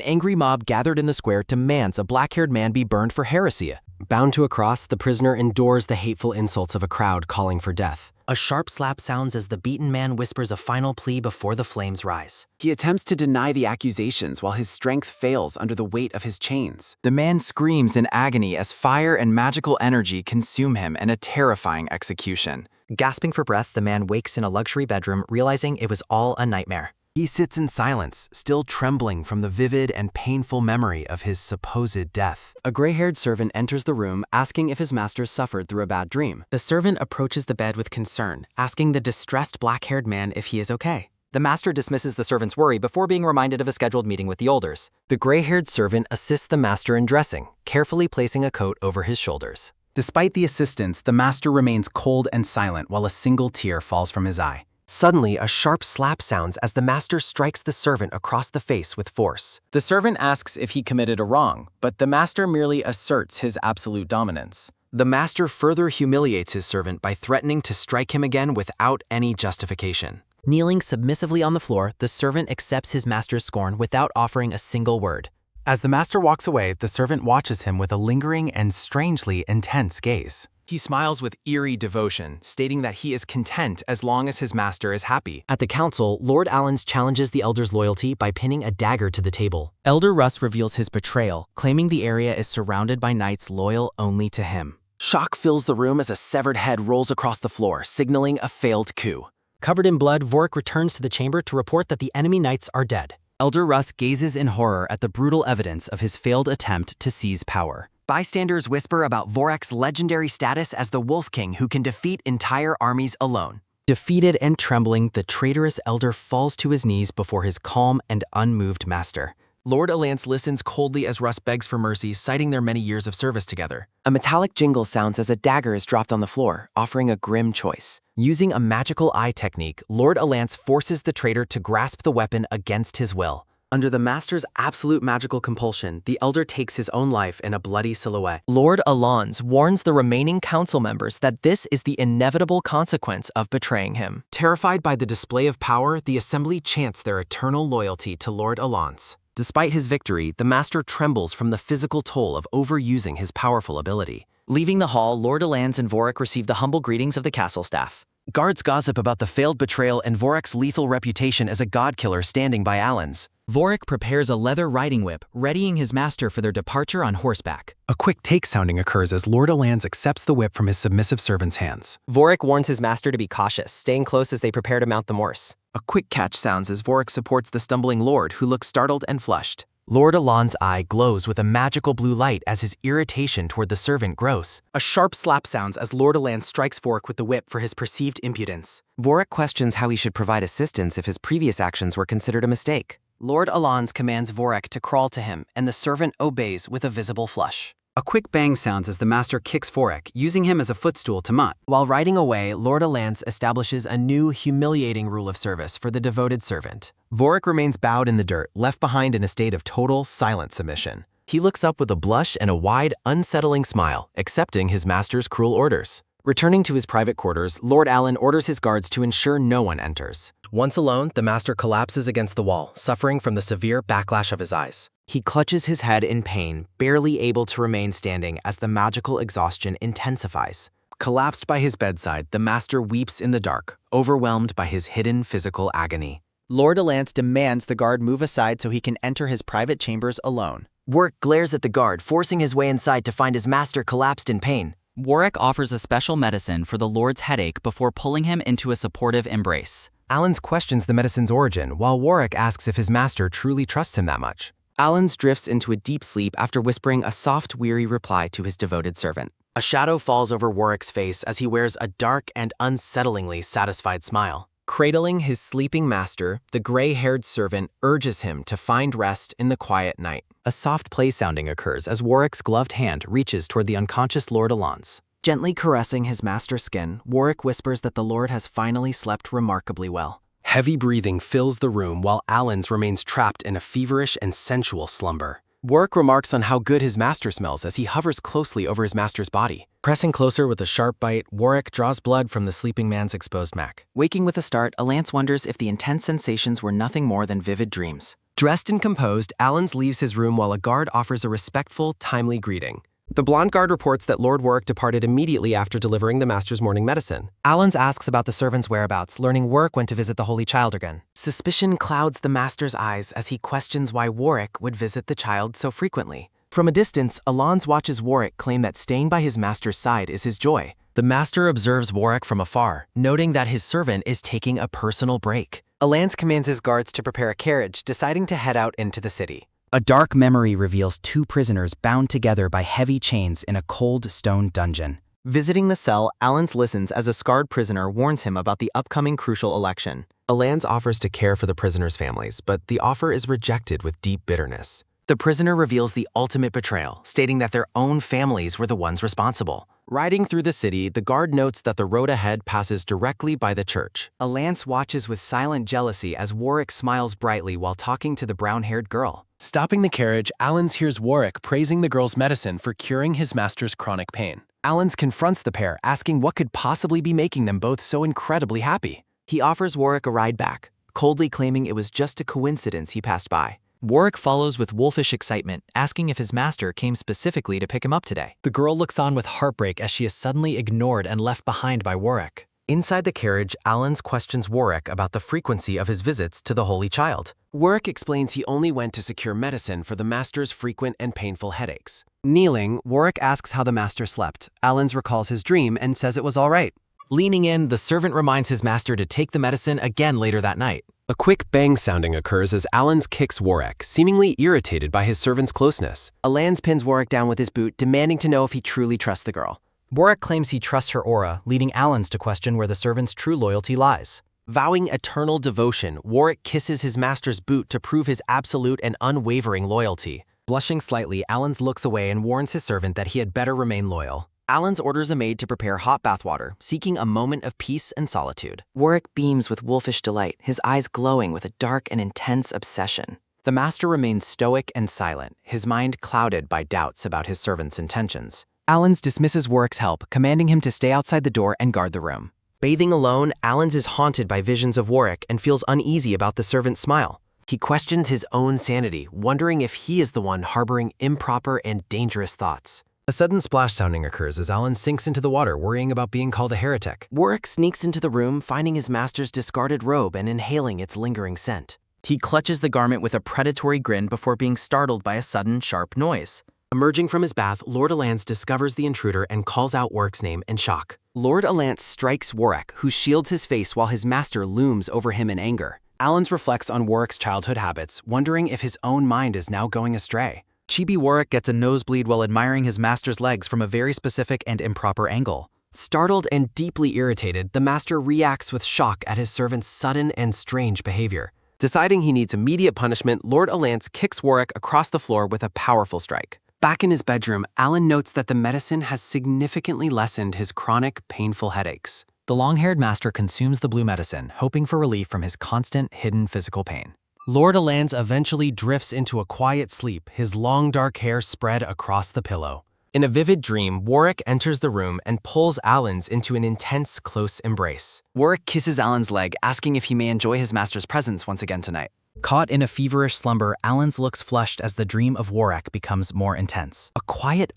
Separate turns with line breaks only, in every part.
angry mob gathered in the square demands a black-haired man be burned for heresy.
Bound to a cross, the prisoner endures the hateful insults of a crowd calling for death.
A sharp slap sounds as the beaten man whispers a final plea before the flames rise.
He attempts to deny the accusations while his strength fails under the weight of his chains.
The man screams in agony as fire and magical energy consume him in a terrifying execution.
Gasping for breath, the man wakes in a luxury bedroom, realizing it was all a nightmare. He sits in silence, still trembling from the vivid and painful memory of his supposed death.
A gray-haired servant enters the room, asking if his master suffered through a bad dream.
The servant approaches the bed with concern, asking the distressed black-haired man if he is okay.
The master dismisses the servant's worry before being reminded of a scheduled meeting with the elders. The gray-haired servant assists the master in dressing, carefully placing a coat over his shoulders.
Despite the assistance, the master remains cold and silent while a single tear falls from his eye.
Suddenly, a sharp slap sounds as the master strikes the servant across the face with force.
The servant asks if he committed a wrong, but the master merely asserts his absolute dominance.
The master further humiliates his servant by threatening to strike him again without any justification. Kneeling submissively on the floor, the servant accepts his master's scorn without offering a single word.
As the master walks away, the servant watches him with a lingering and strangely intense gaze. He smiles with eerie devotion, stating that he is content as long as his master is happy.
At the council, Lord Allens challenges the elders' loyalty by pinning a dagger to the table.
Elder Russ reveals his betrayal, claiming the area is surrounded by knights loyal only to him.
Shock fills the room as a severed head rolls across the floor, signaling a failed coup.
Covered in blood, Vorik returns to the chamber to report that the enemy knights are dead.
Elder Russ gazes in horror at the brutal evidence of his failed attempt to seize power. Bystanders whisper about Vorac's legendary status as the Wolf King who can defeat entire armies alone. Defeated and trembling, the traitorous elder falls to his knees before his calm and unmoved master. Lord Alance listens coldly as Russ begs for mercy, citing their many years of service together.
A metallic jingle sounds as a dagger is dropped on the floor, offering a grim choice.
Using a magical eye technique, Lord Alance forces the traitor to grasp the weapon against his will.
Under the master's absolute magical compulsion, the elder takes his own life in a bloody silhouette.
Lord Alance warns the remaining council members that this is the inevitable consequence of betraying him. Terrified by the display of power, the assembly chants their eternal loyalty to Lord Alance. Despite his victory, the master trembles from the physical toll of overusing his powerful ability.
Leaving the hall, Lord Alance and Vorik receive the humble greetings of the castle staff.
Guards gossip about the failed betrayal and Vorac's lethal reputation as a god-killer standing by Allen's. Vorik prepares a leather riding whip, readying his master for their departure on horseback.
A quick take sounding occurs as Lord Alance accepts the whip from his submissive servant's hands.
Vorik warns his master to be cautious, staying close as they prepare to mount the horse.
A quick catch sounds as Vorik supports the stumbling lord, who looks startled and flushed.
Lord Alan's eye glows with a magical blue light as his irritation toward the servant grows.
A sharp slap sounds as Lord Alance strikes Vorik with the whip for his perceived impudence.
Vorik questions how he should provide assistance if his previous actions were considered a mistake.
Lord Alans commands Vorik to crawl to him, and the servant obeys with a visible flush.
A quick bang sounds as the master kicks Vorik, using him as a footstool to mount.
While riding away, Lord Alance establishes a new, humiliating rule of service for the devoted servant. Vorik remains bowed in the dirt, left behind in a state of total, silent submission. He looks up with a blush and a wide, unsettling smile, accepting his master's cruel orders.
Returning to his private quarters, Lord Allen orders his guards to ensure no one enters.
Once alone, the master collapses against the wall, suffering from the severe backlash of his eyes.
He clutches his head in pain, barely able to remain standing as the magical exhaustion intensifies.
Collapsed by his bedside, the master weeps in the dark, overwhelmed by his hidden physical agony.
Lord Alance demands the guard move aside so he can enter his private chambers alone.
Vorik glares at the guard, forcing his way inside to find his master collapsed in pain.
Vorik offers a special medicine for the Lord's headache before pulling him into a supportive embrace.
Allens questions the medicine's origin, while Vorik asks if his master truly trusts him that much.
Allens drifts into a deep sleep after whispering a soft, weary reply to his devoted servant.
A shadow falls over Warwick's face as he wears a dark and unsettlingly satisfied smile. Cradling his sleeping master, the gray-haired servant urges him to find rest in the quiet night. A soft play sounding occurs as Warwick's gloved hand reaches toward the unconscious Lord Alans. Gently caressing his master's skin, Warwick whispers that the Lord has finally slept remarkably well. Heavy breathing fills the room while Allens remains trapped in a feverish and sensual slumber. Warwick remarks on how good his master smells as he hovers closely over his master's body. Pressing closer with a sharp bite, Warwick draws blood from the sleeping man's exposed mac. Waking with a start, Alance wonders if the intense sensations were nothing more than vivid dreams. Dressed and composed, Alans leaves his room while a guard offers a respectful, timely greeting. The blonde guard reports that Lord Warwick departed immediately after delivering the master's morning medicine.
Alans asks about the servant's whereabouts, learning Warwick went to visit the Holy Child again.
Suspicion clouds the master's eyes as he questions why Warwick would visit the child so frequently. From a distance, Alans watches Warwick claim that staying by his master's side is his joy.
The master observes Warwick from afar, noting that his servant is taking a personal break.
Alans commands his guards to prepare a carriage, deciding to head out into the city.
A dark memory reveals two prisoners bound together by heavy chains in a cold stone dungeon.
Visiting the cell, Alans listens as a scarred prisoner warns him about the upcoming crucial election.
Alans offers to care for the prisoners' families, but the offer is rejected with deep bitterness.
The prisoner reveals the ultimate betrayal, stating that their own families were the ones responsible.
Riding through the city, the guard notes that the road ahead passes directly by the church.
Alans watches with silent jealousy as Warwick smiles brightly while talking to the brown-haired girl.
Stopping the carriage, Alans hears Warwick praising the girl's medicine for curing his master's chronic pain.
Alans confronts the pair, asking what could possibly be making them both so incredibly happy. He offers Warwick a ride back, coldly claiming it was just a coincidence he passed by.
Warwick follows with wolfish excitement, asking if his master came specifically to pick him up today. The girl looks on with heartbreak as she is suddenly ignored and left behind by Warwick.
Inside the carriage, Alans questions Warwick about the frequency of his visits to the Holy Child.
Warwick explains he only went to secure medicine for the master's frequent and painful headaches.
Kneeling, Warwick asks how the master slept. Alans recalls his dream and says it was all right.
Leaning in, the servant reminds his master to take the medicine again later that night.
A quick bang sounding occurs as Alans kicks Warwick, seemingly irritated by his servant's closeness.
Alans pins Warwick down with his boot, demanding to know if he truly trusts the girl.
Warwick claims he trusts her aura, leading Alans to question where the servant's true loyalty lies.
Vowing eternal devotion, Warwick kisses his master's boot to prove his absolute and unwavering loyalty.
Blushing slightly, Alans looks away and warns his servant that he had better remain loyal.
Alans orders a maid to prepare hot bathwater, seeking a moment of peace and solitude. Warwick beams with wolfish delight, his eyes glowing with a dark and intense obsession. The master remains stoic and silent, his mind clouded by doubts about his servant's intentions. Alans dismisses Warwick's help, commanding him to stay outside the door and guard the room. Bathing alone, Alans is haunted by visions of Warwick and feels uneasy about the servant's smile. He questions his own sanity, wondering if he is the one harboring improper and dangerous thoughts.
A sudden splash sounding occurs as Alans sinks into the water, worrying about being called a heretic.
Warwick sneaks into the room, finding his master's discarded robe and inhaling its lingering scent. He clutches the garment with a predatory grin before being startled by a sudden, sharp noise.
Emerging from his bath, Lord Alans discovers the intruder and calls out Warwick's name in shock.
Lord Alans strikes Warwick, who shields his face while his master looms over him in anger. Alans reflects on Warwick's childhood habits, wondering if his own mind is now going astray.
Chibi Warwick gets a nosebleed while admiring his master's legs from a very specific and improper angle.
Startled and deeply irritated, the master reacts with shock at his servant's sudden and strange behavior. Deciding he needs immediate punishment, Lord Alans kicks Warwick across the floor with a powerful strike. Back in his bedroom, Alan notes that the medicine has significantly lessened his chronic, painful headaches.
The long-haired master consumes the blue medicine, hoping for relief from his constant, hidden physical pain.
Lord Alans eventually drifts into a quiet sleep, his long dark hair spread across the pillow.
In a vivid dream, Warwick enters the room and pulls Alans into an intense, close embrace.
Warwick kisses Alan's leg, asking if he may enjoy his master's presence once again tonight.
Caught in a feverish slumber, Alans looks flushed as the dream of Warwick becomes more intense.
A quiet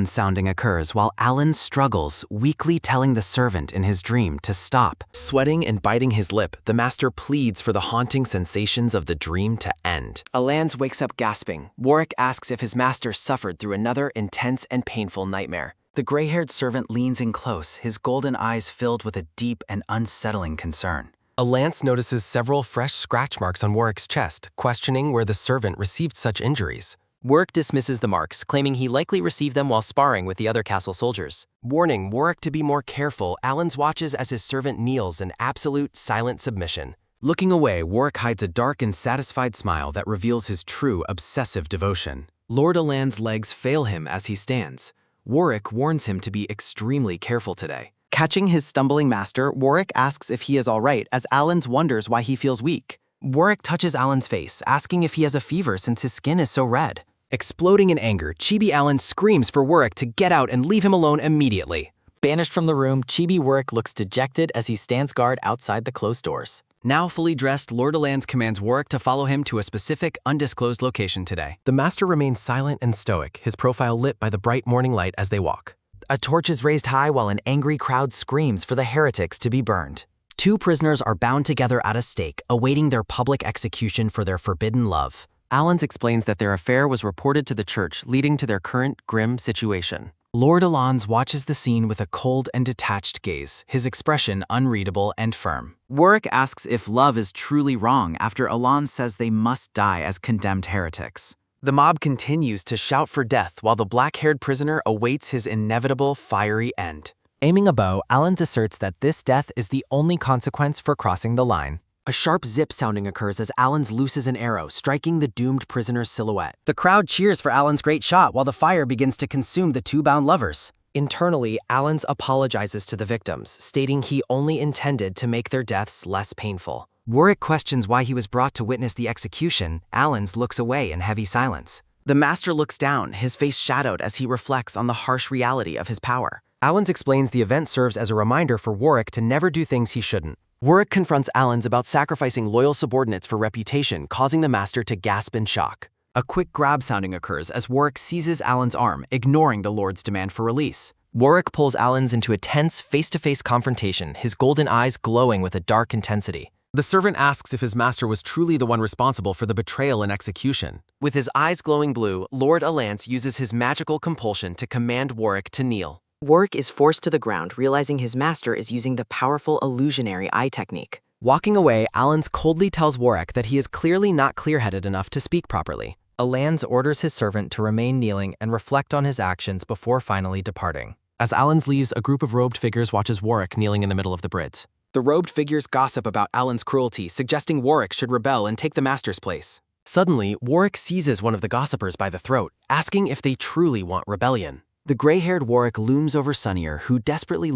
sounding occurs while Alan struggles, weakly telling the servant in his dream to stop.
Sweating and biting his lip, the master pleads for the haunting sensations of the dream to end.
Alans wakes up gasping. Warwick asks if his master suffered through another intense and painful nightmare. The gray-haired servant leans in close, his golden eyes filled with a deep and unsettling concern.
Alans notices several fresh scratch marks on Warwick's chest, questioning where the servant received such injuries.
Warwick dismisses the marks, claiming he likely received them while sparring with the other castle soldiers.
Warning Warwick to be more careful, Alans watches as his servant kneels in absolute silent submission. Looking away, Warwick hides a dark and satisfied smile that reveals his true obsessive devotion.
Lord Alan's legs fail him as he stands. Warwick warns him to be extremely careful today. Catching his stumbling master, Warwick asks if he is all right as Alans wonders why he feels weak. Warwick touches Alan's face, asking if he has a fever since his skin is so red.
Exploding in anger, Chibi Alan screams for Warwick to get out and leave him alone immediately.
Banished from the room, Chibi Warwick looks dejected as he stands guard outside the closed doors.
Now fully dressed, Lord Alan's commands Warwick to follow him to a specific, undisclosed location today. The master remains silent and stoic, his profile lit by the bright morning light as they walk.
A torch is raised high while an angry crowd screams for the heretics to be burned. 2 prisoners are bound together at a stake, awaiting their public execution for their forbidden love.
Allens explains that their affair was reported to the church, leading to their current grim situation.
Lord Alans watches the scene with a cold and detached gaze, his expression unreadable and firm.
Warwick asks if love is truly wrong after Alans says they must die as condemned heretics.
The mob continues to shout for death while the black-haired prisoner awaits his inevitable fiery end.
Aiming a bow, Allens asserts that this death is the only consequence for crossing the line.
A sharp zip sounding occurs as Allens looses an arrow, striking the doomed prisoner's silhouette.
The crowd cheers for Allens' great shot while the fire begins to consume the 2 bound lovers.
Internally, Allens apologizes to the victims, stating he only intended to make their deaths less painful.
Warwick questions why he was brought to witness the execution. Allens looks away in heavy silence.
The master looks down, his face shadowed as he reflects on the harsh reality of his power.
Allens explains the event serves as a reminder for Warwick to never do things he shouldn't.
Warwick confronts Allens about sacrificing loyal subordinates for reputation, causing the master to gasp in shock.
A quick grab sounding occurs as Warwick seizes Allens' arm, ignoring the Lord's demand for release.
Warwick pulls Allens into a tense, face-to-face confrontation, his golden eyes glowing with a dark intensity.
The servant asks if his master was truly the one responsible for the betrayal and execution.
With his eyes glowing blue, Lord Alans uses his magical compulsion to command Warwick to kneel. Warwick is forced to the ground, realizing his master is using the powerful illusionary eye technique. Walking away, Allens coldly tells Warwick that he is clearly not clear-headed enough to speak properly. Alans orders his servant to remain kneeling and reflect on his actions before finally departing.
As Allens leaves, a group of robed figures watches Warwick kneeling in the middle of the bridge.
The robed figures gossip about Allens' cruelty, suggesting Warwick should rebel and take the master's place.
Suddenly, Warwick seizes one of the gossipers by the throat, asking if they truly want rebellion.
The gray-haired Warwick looms over Sunnier, who desperately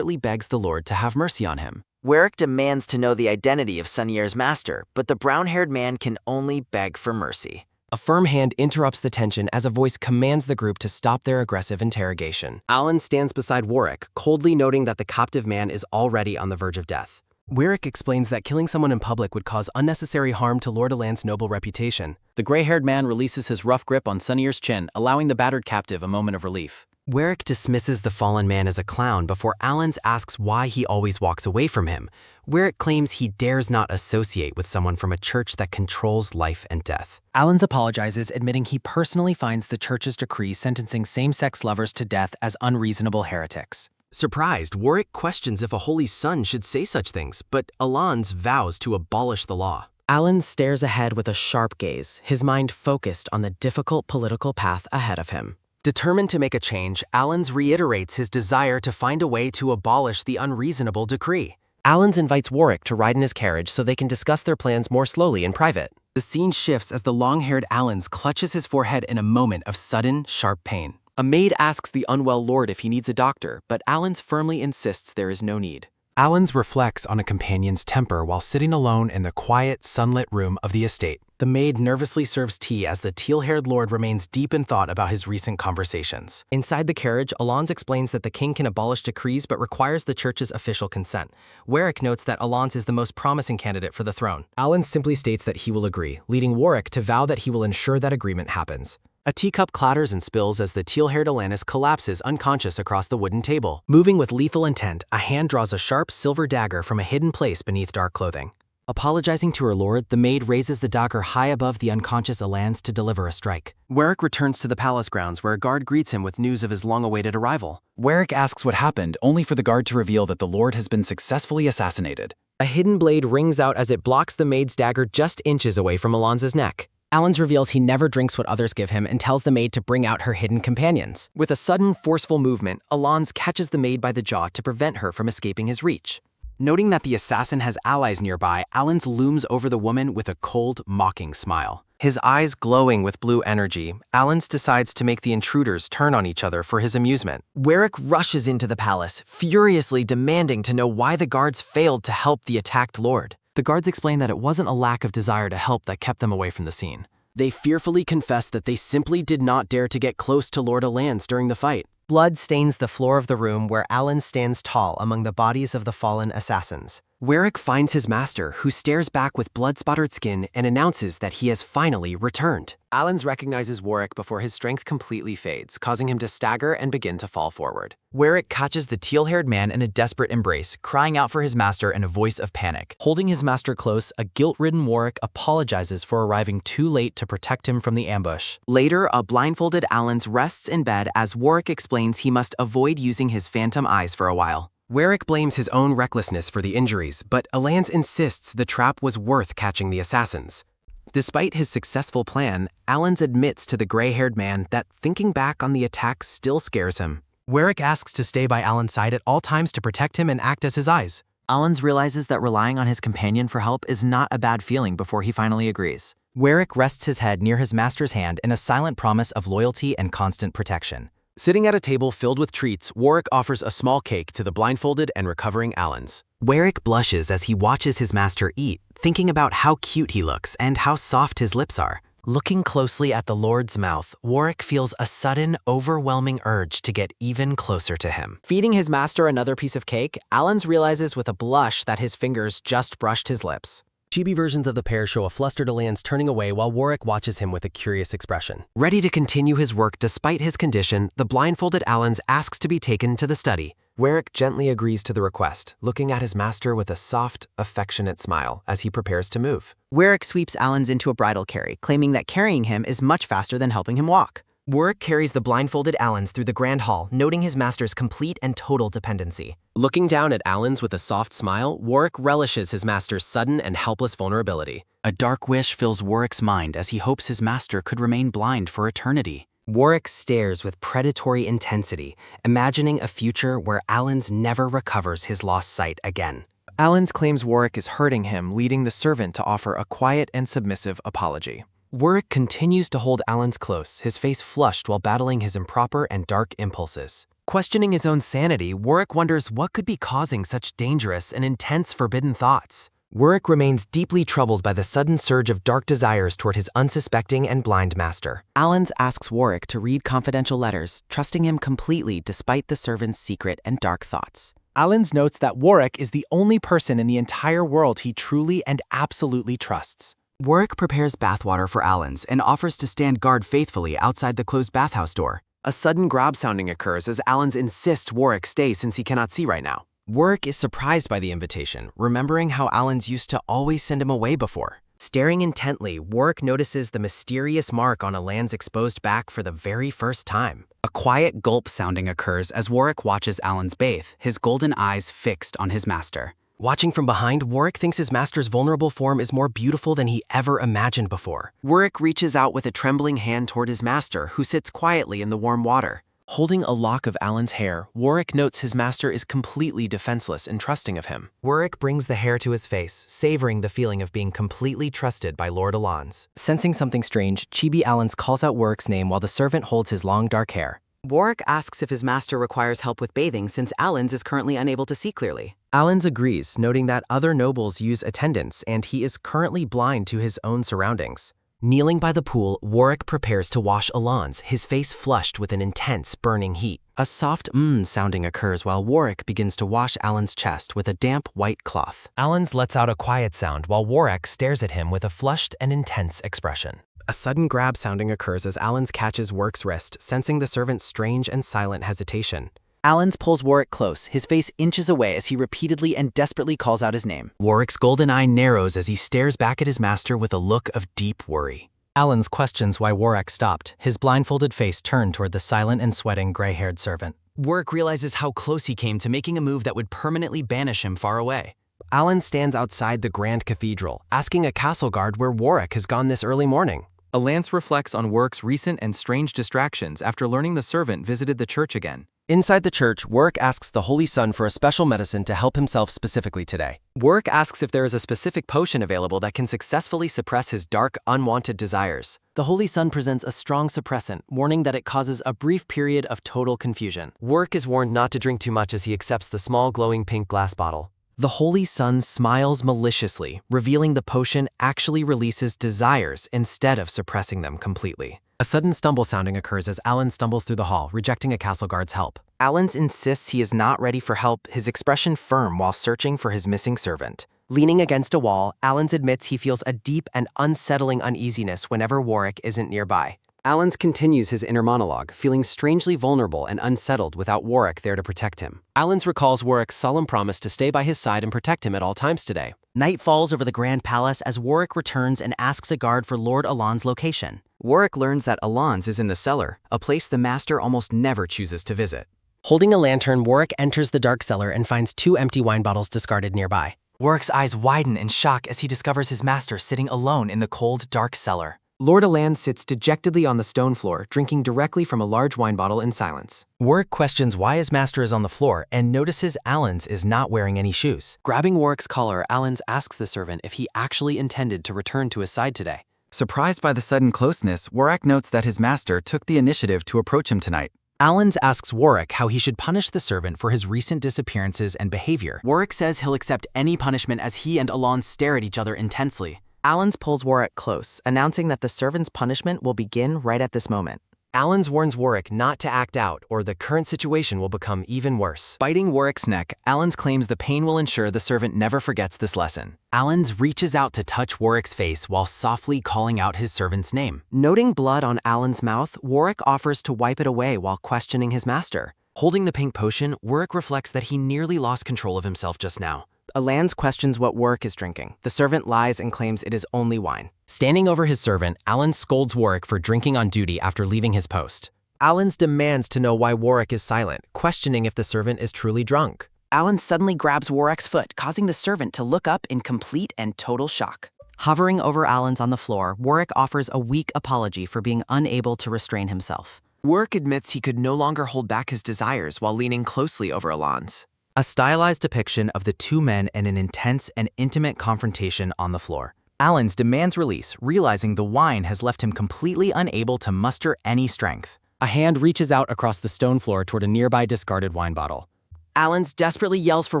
begs the Lord to have mercy on him. Warwick demands to know the identity of Sunnier's master, but the brown-haired man can only beg for mercy. A firm hand interrupts the tension as a voice commands the group to stop their aggressive interrogation. Allens stands beside Warwick, coldly noting that the captive man is already on the verge of death.
Warwick explains that killing someone in public would cause unnecessary harm to Lord Alan's noble reputation.
The gray-haired man releases his rough grip on Sunnier's chin, allowing the battered captive a moment of relief.
Warwick dismisses the fallen man as a clown before Allens asks why he always walks away from him. Warwick claims he dares not associate with someone from a church that controls life and death.
Allens apologizes, admitting he personally finds the church's decree sentencing same-sex lovers to death as unreasonable heretics.
Surprised, Warwick questions if a holy son should say such things, but Allens vows to abolish the law. Allens stares ahead with a sharp gaze, his mind focused on the difficult political path ahead of him. Determined to make a change, Allens reiterates his desire to find a way to abolish the unreasonable decree. Allens invites Warwick to ride in his carriage so they can discuss their plans more slowly in private. The scene shifts as the long-haired Allens clutches his forehead in a moment of sudden, sharp pain. A maid asks the unwell lord if he needs a doctor, but Allens firmly insists there is no need.
Allens reflects on a companion's temper while sitting alone in the quiet, sunlit room of the estate.
The maid nervously serves tea as the teal-haired lord remains deep in thought about his recent conversations.
Inside the carriage, Allens explains that the king can abolish decrees but requires the church's official consent. Warwick notes that Allens is the most promising candidate for the throne. Allens simply states that he will agree, leading Warwick to vow that he will ensure that agreement happens. A teacup clatters and spills as the teal-haired Alanis collapses unconscious across the wooden table. Moving with lethal intent, a hand draws a sharp silver dagger from a hidden place beneath dark clothing. Apologizing to her lord, the maid raises the dagger high above the unconscious Alans to deliver a strike.
Warwick returns to the palace grounds where a guard greets him with news of his long-awaited arrival.
Warwick asks what happened, only for the guard to reveal that the lord has been successfully assassinated.
A hidden blade rings out as it blocks the maid's dagger just inches away from Alans' neck. Allens reveals he never drinks what others give him and tells the maid to bring out her hidden companions. With a sudden, forceful movement, Allens catches the maid by the jaw to prevent her from escaping his reach.
Noting that the assassin has allies nearby, Allens looms over the woman with a cold, mocking smile.
His eyes glowing with blue energy, Allens decides to make the intruders turn on each other for his amusement. Warwick rushes into the palace, furiously demanding to know why the guards failed to help the attacked lord. The guards explain that it wasn't a lack of desire to help that kept them away from the scene. They fearfully confess that they simply did not dare to get close to Lord Alans during the fight. Blood stains the floor of the room where Allens stands tall among the bodies of the fallen assassins. Warwick finds his master, who stares back with blood-spotted skin and announces that he has finally returned. Alan recognizes Warwick before his strength completely fades, causing him to stagger and begin to fall forward.
Warwick catches the teal-haired man in a desperate embrace, crying out for his master in a voice of panic.
Holding his master close, a guilt-ridden Warwick apologizes for arriving too late to protect him from the ambush.
Later, a blindfolded Alan rests in bed as Warwick explains he must avoid using his phantom eyes for a while. Warwick blames his own recklessness for the injuries, but Alan insists the trap was worth catching the assassins. Despite his successful plan, Alan admits to the gray-haired man that thinking back on the attack still scares him.
Warwick asks to stay by Alan's side at all times to protect him and act as his eyes.
Alan realizes that relying on his companion for help is not a bad feeling before he finally agrees.
Warwick rests his head near his master's hand in a silent promise of loyalty and constant protection.
Sitting at a table filled with treats, Warwick offers a small cake to the blindfolded and recovering Allens.
Warwick blushes as he watches his master eat, thinking about how cute he looks and how soft his lips are.
Looking closely at the Lord's mouth, Warwick feels a sudden, overwhelming urge to get even closer to him.
Feeding his master another piece of cake, Alan realizes with a blush that his fingers just brushed his lips. Chibi versions of the pair show a flustered Alan turning away while Warwick watches him with a curious expression. Ready to continue his work despite his condition, the blindfolded Alan asks to be taken to the study. Warwick gently agrees to the request, looking at his master with a soft, affectionate smile as he prepares to move.
Warwick sweeps Alan into a bridal carry, claiming that carrying him is much faster than helping him walk.
Warwick carries the blindfolded Allens through the grand hall, noting his master's complete and total dependency. Looking down at Allens with a soft smile, Warwick relishes his master's sudden and helpless vulnerability.
A dark wish fills Warwick's mind as he hopes his master could remain blind for eternity.
Warwick stares with predatory intensity, imagining a future where Allens never recovers his lost sight again.
Allens claims Warwick is hurting him, leading the servant to offer a quiet and submissive apology.
Warwick continues to hold Allens close, his face flushed while battling his improper and dark impulses. Questioning his own sanity, Warwick wonders what could be causing such dangerous and intense forbidden thoughts. Warwick remains deeply troubled by the sudden surge of dark desires toward his unsuspecting and blind master.
Allens asks Warwick to read confidential letters, trusting him completely despite the servant's secret and dark thoughts.
Allens notes that Warwick is the only person in the entire world he truly and absolutely trusts.
Warwick prepares bathwater for Allens and offers to stand guard faithfully outside the closed bathhouse door.
A sudden grab sounding occurs as Allens insists Warwick stay since he cannot see right now. Warwick is surprised by the invitation, remembering how Allens used to always send him away before. Staring intently, Warwick notices the mysterious mark on Alan's exposed back for the very first time.
A quiet gulp sounding occurs as Warwick watches Allens bathe, his golden eyes fixed on his master.
Watching from behind, Warwick thinks his master's vulnerable form is more beautiful than he ever imagined before. Warwick reaches out with a trembling hand toward his master, who sits quietly in the warm water. Holding a lock of Allens hair, Warwick notes his master is completely defenseless and trusting of him. Warwick brings the hair to his face, savoring the feeling of being completely trusted by Lord Allens.
Sensing something strange, Chibi Allens calls out Warwick's name while the servant holds his long dark hair.
Warwick asks if his master requires help with bathing since Allens is currently unable to see clearly.
Allens agrees, noting that other nobles use attendants and he is currently blind to his own surroundings. Kneeling by the pool, Warwick prepares to wash Allens, his face flushed with an intense, burning heat. A soft sounding occurs while Warwick begins to wash Allens' chest with a damp white cloth.
Allens lets out a quiet sound while Warwick stares at him with a flushed and intense expression.
A sudden grab sounding occurs as Allens catches Warwick's wrist, sensing the servant's strange and silent hesitation.
Allens pulls Warwick close, his face inches away as he repeatedly and desperately calls out his name.
Warwick's golden eye narrows as he stares back at his master with a look of deep worry.
Allens questions why Warwick stopped, his blindfolded face turned toward the silent and sweating gray-haired servant.
Warwick realizes how close he came to making a move that would permanently banish him far away.
Allens stands outside the Grand Cathedral, asking a castle guard where Warwick has gone this early morning.
Allens reflects on Warwick's recent and strange distractions after learning the servant visited the church again.
Inside the church, Warwick asks the Holy Sun for a special medicine to help himself specifically today. Warwick asks if there is a specific potion available that can successfully suppress his dark, unwanted desires.
The Holy Sun presents a strong suppressant, warning that it causes a brief period of total confusion.
Warwick is warned not to drink too much as he accepts the small glowing pink glass bottle. The Holy Sun smiles maliciously, revealing the potion actually releases desires instead of suppressing them completely. A sudden stumble sounding occurs as Allens stumbles through the hall, rejecting a castle guard's help.
Alan's insists he is not ready for help, his expression firm while searching for his missing servant. Leaning against a wall, Alan's admits he feels a deep and unsettling uneasiness whenever Warwick isn't nearby. Alan's continues his inner monologue, feeling strangely vulnerable and unsettled without Warwick there to protect him. Alan's recalls Warwick's solemn promise to stay by his side and protect him at all times today. Night falls over the Grand Palace as Warwick returns and asks a guard for Lord Alan's location.
Warwick learns that Alan's is in the cellar, a place the master almost never chooses to visit.
Holding a lantern, Warwick enters the dark cellar and finds 2 empty wine bottles discarded nearby.
Warwick's eyes widen in shock as he discovers his master sitting alone in the cold, dark cellar.
Lord Alan sits dejectedly on the stone floor, drinking directly from a large wine bottle in silence.
Warwick questions why his master is on the floor and notices Alan's is not wearing any shoes.
Grabbing Warwick's collar, Alan's asks the servant if he actually intended to return to his side today.
Surprised by the sudden closeness, Warwick notes that his master took the initiative to approach him tonight.
Alan's asks Warwick how he should punish the servant for his recent disappearances and behavior.
Warwick says he'll accept any punishment as he and Alan stare at each other intensely.
Alan's pulls Warwick close, announcing that the servant's punishment will begin right at this moment. Alan's warns Warwick not to act out, or the current situation will become even worse.
Biting Warwick's neck, Alan's claims the pain will ensure the servant never forgets this lesson.
Alan's reaches out to touch Warwick's face while softly calling out his servant's name. Noting blood on Alan's mouth, Warwick offers to wipe it away while questioning his master. Holding the pink potion, Warwick reflects that he nearly lost control of himself just now. Alan questions what Warwick is drinking. The servant lies and claims it is only wine. Standing over his servant, Alan scolds Warwick for drinking on duty after leaving his post. Alan demands to know why Warwick is silent, questioning if the servant is truly drunk. Alan suddenly grabs Warwick's foot, causing the servant to look up in complete and total shock. Hovering over Alan's on the floor, Warwick offers a weak apology for being unable to restrain himself. Warwick admits he could no longer hold back his desires while leaning closely over Alan's. A stylized depiction of the 2 men in an intense and intimate confrontation on the floor.
Alan's demands release, realizing the wine has left him completely unable to muster any strength.
A hand reaches out across the stone floor toward a nearby discarded wine bottle. Alan's desperately yells for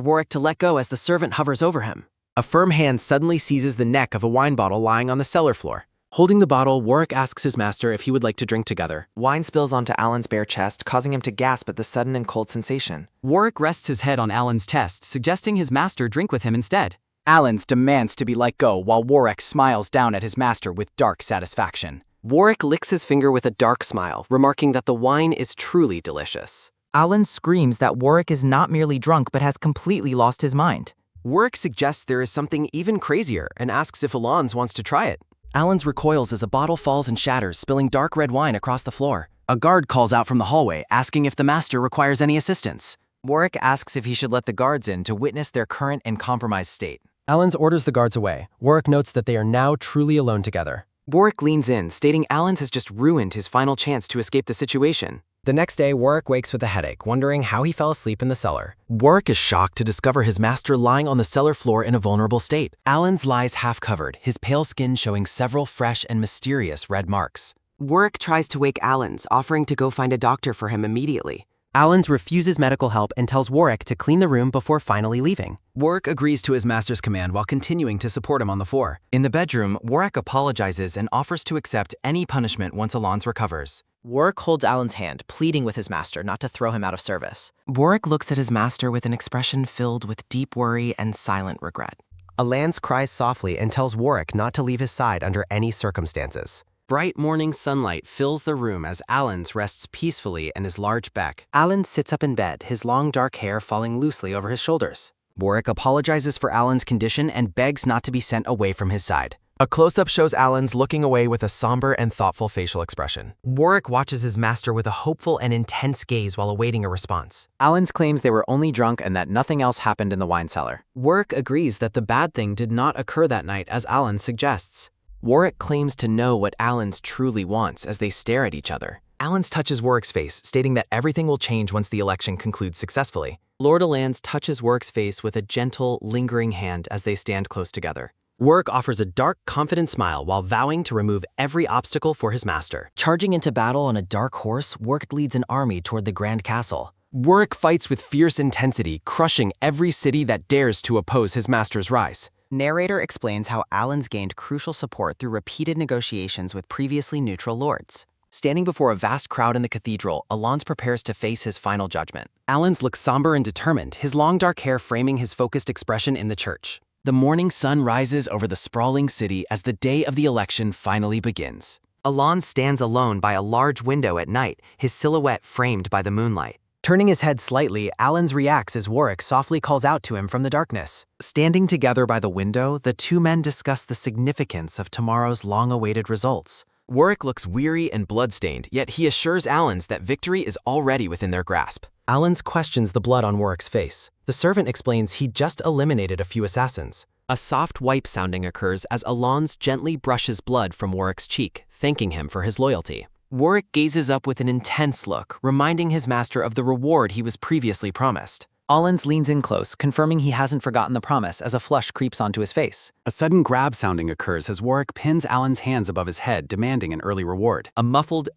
Warwick to let go as the servant hovers over him. A firm hand suddenly seizes the neck of a wine bottle lying on the cellar floor. Holding the bottle, Warwick asks his master if he would like to drink together.
Wine spills onto Alan's bare chest, causing him to gasp at the sudden and cold sensation.
Warwick rests his head on Alan's chest, suggesting his master drink with him instead. Alan's demands to be let go while Warwick smiles down at his master with dark satisfaction.
Warwick licks his finger with a dark smile, remarking that the wine is truly delicious. Alan screams that Warwick is not merely drunk but has completely lost his mind. Warwick suggests there is something even crazier and asks if Alan's wants to try it. Alan's recoils as a bottle falls and shatters, spilling dark red wine across the floor.
A guard calls out from the hallway, asking if the master requires any assistance.
Warwick asks if he should let the guards in to witness their current and compromised state. Alan's orders the guards away. Warwick notes that they are now truly alone together. Warwick leans in, stating Alan's has just ruined his final chance to escape the situation. The next day, Warwick wakes with a headache, wondering how he fell asleep in the cellar. Warwick is shocked to discover his master lying on the cellar floor in a vulnerable state. Alan's lies half-covered, his pale skin showing several fresh and mysterious red marks. Warwick tries to wake Alan's, offering to go find a doctor for him immediately. Alan's refuses medical help and tells Warwick to clean the room before finally leaving. Warwick agrees to his master's command while continuing to support him on the floor. In the bedroom, Warwick apologizes and offers to accept any punishment once Alan's recovers. Warwick holds Alan's hand, pleading with his master not to throw him out of service. Warwick looks at his master with an expression filled with deep worry and silent regret. Alan's cries softly and tells Warwick not to leave his side under any circumstances. Bright morning sunlight fills the room as Alan's rests peacefully in his large back. Alan sits up in bed, his long dark hair falling loosely over his shoulders. Warwick apologizes for Alan's condition and begs not to be sent away from his side. A close-up shows Alan's looking away with a somber and thoughtful facial expression. Warwick watches his master with a hopeful and intense gaze while awaiting a response.
Alan's claims they were only drunk and that nothing else happened in the wine cellar.
Warwick agrees that the bad thing did not occur that night as Alan suggests. Warwick claims to know what Alan's truly wants as they stare at each other. Alan's touches Warwick's face, stating that everything will change once the election concludes successfully. Lord Alan's touches Warwick's face with a gentle, lingering hand as they stand close together. Warwick offers a dark, confident smile while vowing to remove every obstacle for his master. Charging into battle on a dark horse, Warwick leads an army toward the Grand Castle. Warwick fights with fierce intensity, crushing every city that dares to oppose his master's rise. Narrator explains how Alan's gained crucial support through repeated negotiations with previously neutral lords. Standing before a vast crowd in the cathedral, Alans prepares to face his final judgment. Alans looks somber and determined, his long dark hair framing his focused expression in the church. The morning sun rises over the sprawling city as the day of the election finally begins.
Alans stands alone by a large window at night, his silhouette framed by the moonlight.
Turning his head slightly, Alans reacts as Warwick softly calls out to him from the darkness.
Standing together by the window, the two men discuss the significance of tomorrow's long-awaited results.
Warwick looks weary and bloodstained, yet he assures Alans that victory is already within their grasp.
Alans questions the blood on Warwick's face. The servant explains he just eliminated a few assassins.
A soft wipe sounding occurs as Alans gently brushes blood from Warwick's cheek, thanking him for his loyalty. Warwick gazes up with an intense look, reminding his master of the reward he was previously promised.
Alans leans in close, confirming he hasn't forgotten the promise as a flush creeps onto his face.
A sudden grab sounding occurs as Warwick pins Alan's hands above his head, demanding an early reward.
A muffled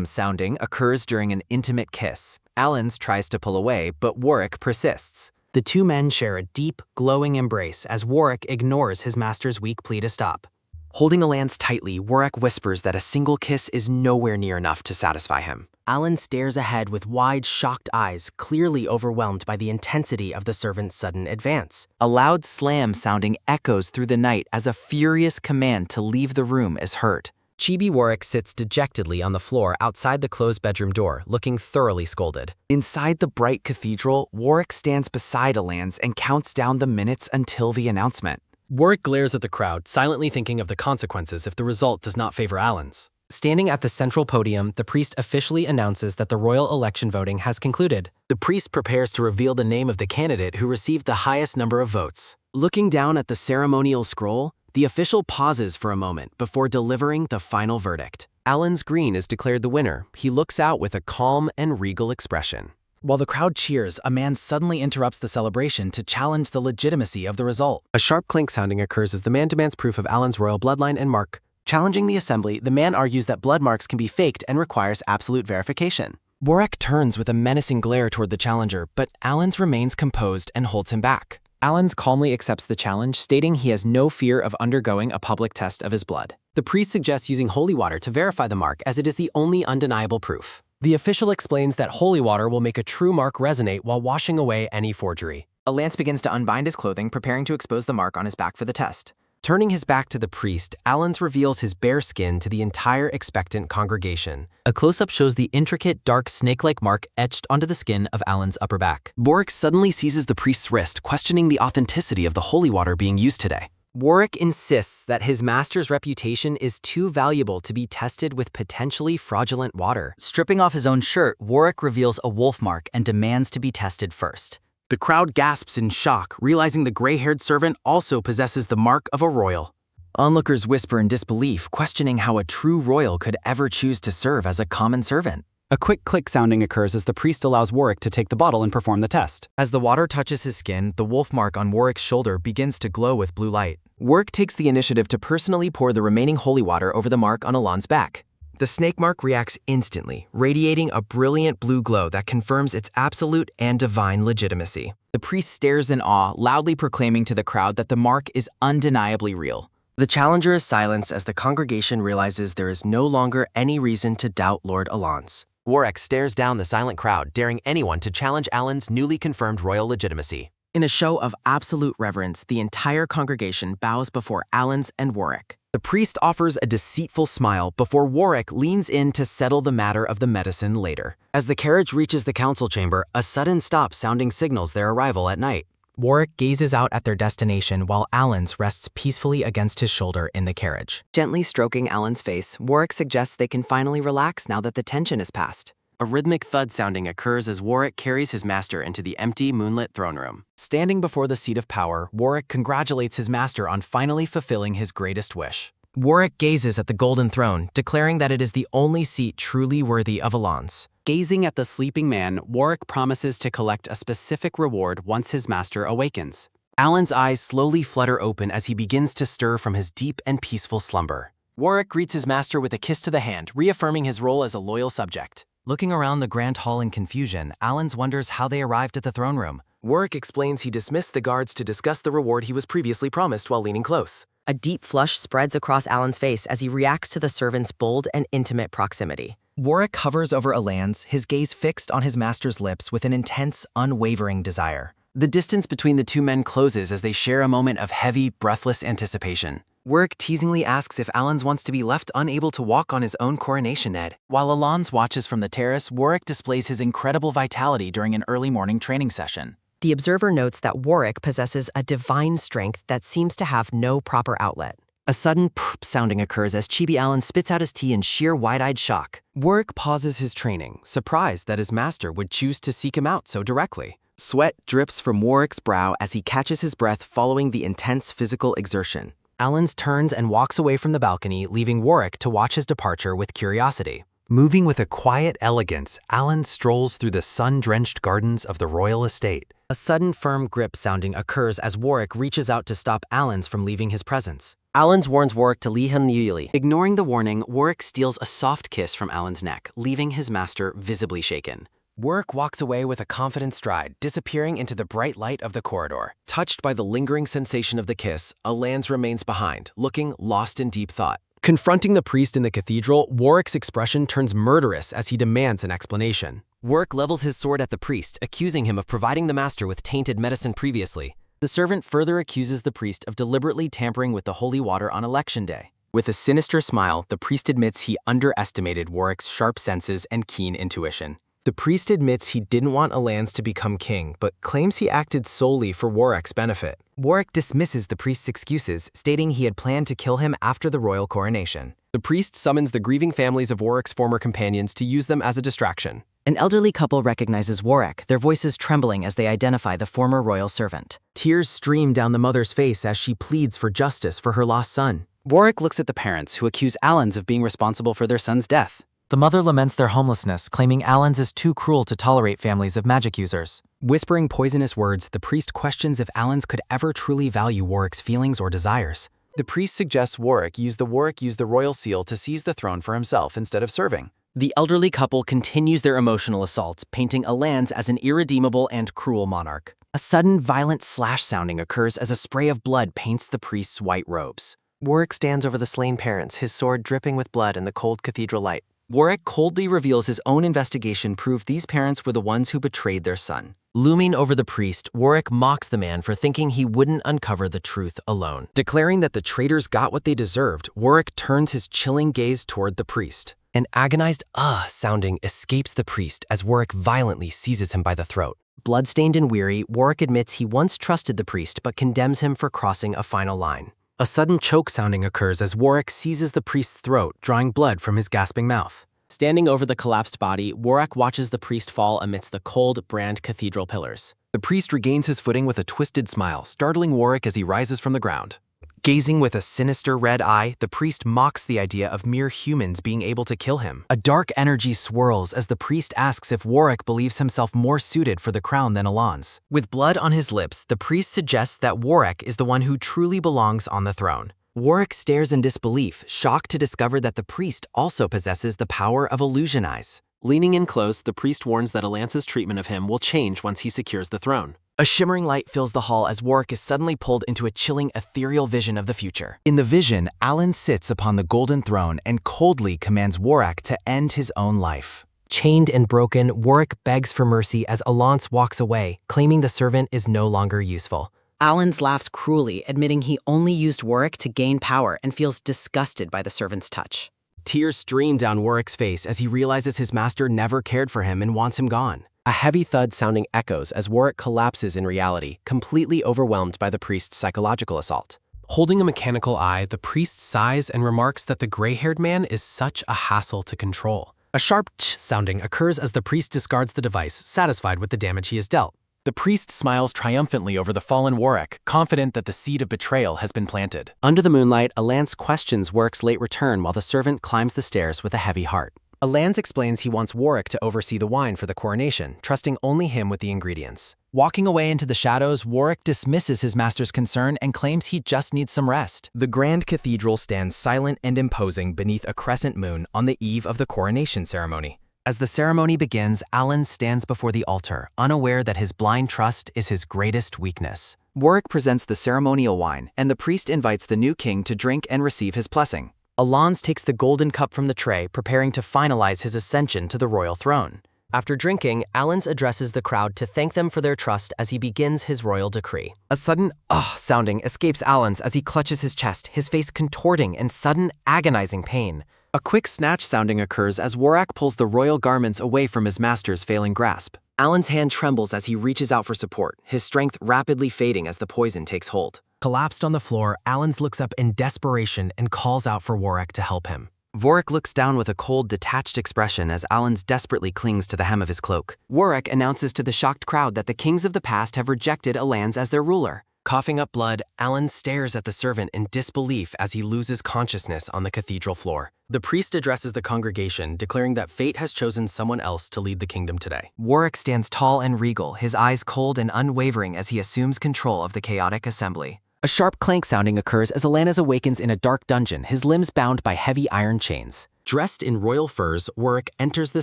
sounding occurs during an intimate kiss. Alans tries to pull away, but Warwick persists.
The two men share a deep, glowing embrace as Warwick ignores his master's weak plea to stop. Holding Alans tightly, Warwick whispers that a single kiss is nowhere near enough to satisfy him. Alan stares ahead with wide, shocked eyes, clearly overwhelmed by the intensity of the servant's sudden advance.
A loud slam sounding echoes through the night as a furious command to leave the room is heard.
Chibi Warwick sits dejectedly on the floor outside the closed bedroom door, looking thoroughly scolded.
Inside the bright cathedral, Warwick stands beside Alans and counts down the minutes until the announcement.
Warwick glares at the crowd, silently thinking of the consequences if the result does not favor Alans. Standing at the central podium, the priest officially announces that the royal election voting has concluded.
The priest prepares to reveal the name of the candidate who received the highest number of votes.
Looking down at the ceremonial scroll, the official pauses for a moment before delivering the final verdict. Alans Green is declared the winner. He looks out with a calm and regal expression.
While the crowd cheers, a man suddenly interrupts the celebration to challenge the legitimacy of the result.
A sharp clink sounding occurs as the man demands proof of Alan's royal bloodline and mark.
Challenging the assembly, the man argues that blood marks can be faked and requires absolute verification.
Warwick turns with a menacing glare toward the challenger, but Alans remains composed and holds him back.
Alans calmly accepts the challenge, stating he has no fear of undergoing a public test of his blood.
The priest suggests using holy water to verify the mark as it is the only undeniable proof. The official explains that holy water will make a true mark resonate while washing away any forgery.
Alans begins to unbind his clothing, preparing to expose the mark on his back for the test. Turning his back to the priest, Alans reveals his bare skin to the entire expectant congregation. A close-up shows the intricate, dark, snake-like mark etched onto the skin of Alan's upper back. Warwick suddenly seizes the priest's wrist, questioning the authenticity of the holy water being used today. Warwick insists that his master's reputation is too valuable to be tested with potentially fraudulent water.
Stripping off his own shirt, Warwick reveals a wolf mark and demands to be tested first.
The crowd gasps in shock, realizing the gray-haired servant also possesses the mark of a royal.
Onlookers whisper in disbelief, questioning how a true royal could ever choose to serve as a common servant.
A quick click sounding occurs as the priest allows Warwick to take the bottle and perform the test.
As the water touches his skin, the wolf mark on Warwick's shoulder begins to glow with blue light. Warwick takes the initiative to personally pour the remaining holy water over the mark on Alan's back. The snake mark reacts instantly, radiating a brilliant blue glow that confirms its absolute and divine legitimacy.
The priest stares in awe, loudly proclaiming to the crowd that the mark is undeniably real.
The challenger is silenced as the congregation realizes there is no longer any reason to doubt Lord Alans. Warwick stares down the silent crowd, daring anyone to challenge Alan's newly confirmed royal legitimacy. In a show of absolute reverence, the entire congregation bows before Alans and Warwick. The priest offers a deceitful smile before Warwick leans in to settle the matter of the medicine later. As the carriage reaches the council chamber, a sudden stop sounding signals their arrival at night. Warwick gazes out at their destination while Alans rests peacefully against his shoulder in the carriage. Gently stroking Alan's face, Warwick suggests they can finally relax now that the tension is past. A rhythmic thud sounding occurs as Warwick carries his master into the empty, moonlit throne room. Standing before the seat of power, Warwick congratulates his master on finally fulfilling his greatest wish. Warwick gazes at the golden throne, declaring that it is the only seat truly worthy of Alans.
Gazing at the sleeping man, Warwick promises to collect a specific reward once his master awakens.
Alan's eyes slowly flutter open as he begins to stir from his deep and peaceful slumber. Warwick greets his master with a kiss to the hand, reaffirming his role as a loyal subject. Looking around the grand hall in confusion, Alans wonders how they arrived at the throne room. Warwick explains he dismissed the guards to discuss the reward he was previously promised while leaning close.
A deep flush spreads across Alan's face as he reacts to the servant's bold and intimate proximity.
Warwick hovers over Alan's, his gaze fixed on his master's lips with an intense, unwavering desire.
The distance between the two men closes as they share a moment of heavy, breathless anticipation. Warwick teasingly asks if Alans wants to be left unable to walk on his own coronation head. While Alans watches from the terrace, Warwick displays his incredible vitality during an early morning training session.
The observer notes that Warwick possesses a divine strength that seems to have no proper outlet.
A sudden prp sounding occurs as Chibi Allen spits out his tea in sheer wide-eyed shock.
Warwick pauses his training, surprised that his master would choose to seek him out so directly. Sweat drips from Warwick's brow as he catches his breath following the intense physical exertion.
Allen turns and walks away from the balcony, leaving Warwick to watch his departure with curiosity.
Moving with a quiet elegance, Allen strolls through the sun-drenched gardens of the royal estate.
A sudden firm grip sounding occurs as Warwick reaches out to stop Allen from leaving his presence.
Allen warns Warwick to leave him yuli. Ignoring the warning, Warwick steals a soft kiss from Allen's neck, leaving his master visibly shaken. Warwick walks away with a confident stride, disappearing into the bright light of the corridor. Touched by the lingering sensation of the kiss, Alans remains behind, looking lost in deep thought. Confronting the priest in the cathedral, Warwick's expression turns murderous as he demands an explanation. Warwick levels his sword at the priest, accusing him of providing the master with tainted medicine previously. The servant further accuses the priest of deliberately tampering with the holy water on election day. With a sinister smile, the priest admits he underestimated Warwick's sharp senses and keen intuition. The priest admits he didn't want Alans to become king, but claims he acted solely for Warwick's benefit.
Warwick dismisses the priest's excuses, stating he had planned to kill him after the royal coronation.
The priest summons the grieving families of Warwick's former companions to use them as a distraction.
An elderly couple recognizes Warwick, their voices trembling as they identify the former royal servant.
Tears stream down the mother's face as she pleads for justice for her lost son.
Warwick looks at the parents, who accuse Alans of being responsible for their son's death.
The mother laments their homelessness, claiming Alans is too cruel to tolerate families of magic users.
Whispering poisonous words, the priest questions if Alans could ever truly value Warwick's feelings or desires. The priest suggests Warwick use the royal seal to seize the throne for himself instead of serving.
The elderly couple continues their emotional assault, painting Alans as an irredeemable and cruel monarch. A sudden, violent slash sounding occurs as a spray of blood paints the priest's white robes.
Warwick stands over the slain parents, his sword dripping with blood in the cold cathedral light.
Warwick coldly reveals his own investigation proved these parents were the ones who betrayed their son.
Looming over the priest, Warwick mocks the man for thinking he wouldn't uncover the truth alone. Declaring that the traitors got what they deserved, Warwick turns his chilling gaze toward the priest. An agonized sounding escapes the priest as Warwick violently seizes him by the throat.
Bloodstained and weary, Warwick admits he once trusted the priest but condemns him for crossing a final line.
A sudden choke sounding occurs as Warwick seizes the priest's throat, drawing blood from his gasping mouth.
Standing over the collapsed body, Warwick watches the priest fall amidst the cold, brand cathedral pillars.
The priest regains his footing with a twisted smile, startling Warwick as he rises from the ground. Gazing with a sinister red eye, the priest mocks the idea of mere humans being able to kill him. A dark energy swirls as the priest asks if Warwick believes himself more suited for the crown than Alans. With blood on his lips, the priest suggests that Warwick is the one who truly belongs on the throne. Warwick stares in disbelief, shocked to discover that the priest also possesses the power of illusion eyes. Leaning in close, the priest warns that Alans's treatment of him will change once he secures the throne. A shimmering light fills the hall as Warwick is suddenly pulled into a chilling, ethereal vision of the future. In the vision, Alan sits upon the golden throne and coldly commands Warwick to end his own life. Chained and broken, Warwick begs for mercy as Alans walks away, claiming the servant is no longer useful.
Alans laughs cruelly, admitting he only used Warwick to gain power and feels disgusted by the servant's touch.
Tears stream down Warwick's face as he realizes his master never cared for him and wants him gone. A heavy thud sounding echoes as Warwick collapses in reality, completely overwhelmed by the priest's psychological assault. Holding a mechanical eye, the priest sighs and remarks that the gray-haired man is such a hassle to control. A sharp ch sounding occurs as the priest discards the device, satisfied with the damage he has dealt. The priest smiles triumphantly over the fallen Warwick, confident that the seed of betrayal has been planted.
Under the moonlight, Alans questions Warwick's late return while the servant climbs the stairs with a heavy heart.
Alans explains he wants Warwick to oversee the wine for the coronation, trusting only him with the ingredients. Walking away into the shadows, Warwick dismisses his master's concern and claims he just needs some rest. The grand cathedral stands silent and imposing beneath a crescent moon on the eve of the coronation ceremony. As the ceremony begins, Alan stands before the altar, unaware that his blind trust is his greatest weakness.
Warwick presents the ceremonial wine, and the priest invites the new king to drink and receive his blessing.
Alans takes the golden cup from the tray, preparing to finalize his ascension to the royal throne. After drinking, Alans addresses the crowd to thank them for their trust as he begins his royal decree. A sudden sounding escapes Alans as he clutches his chest, his face contorting in sudden, agonizing pain. A quick snatch sounding occurs as Warwick pulls the royal garments away from his master's failing grasp. Alan's hand trembles as he reaches out for support, his strength rapidly fading as the poison takes hold.
Collapsed on the floor, Alans looks up in desperation and calls out for Warwick to help him.
Warwick looks down with a cold, detached expression as Alans desperately clings to the hem of his cloak. Warwick announces to the shocked crowd that the kings of the past have rejected Alans as their ruler.
Coughing up blood, Alans stares at the servant in disbelief as he loses consciousness on the cathedral floor. The priest addresses the congregation, declaring that fate has chosen someone else to lead the kingdom today.
Warwick stands tall and regal, his eyes cold and unwavering as he assumes control of the chaotic assembly. A sharp clank sounding occurs as Alanis awakens in a dark dungeon, his limbs bound by heavy iron chains.
Dressed in royal furs, Warwick enters the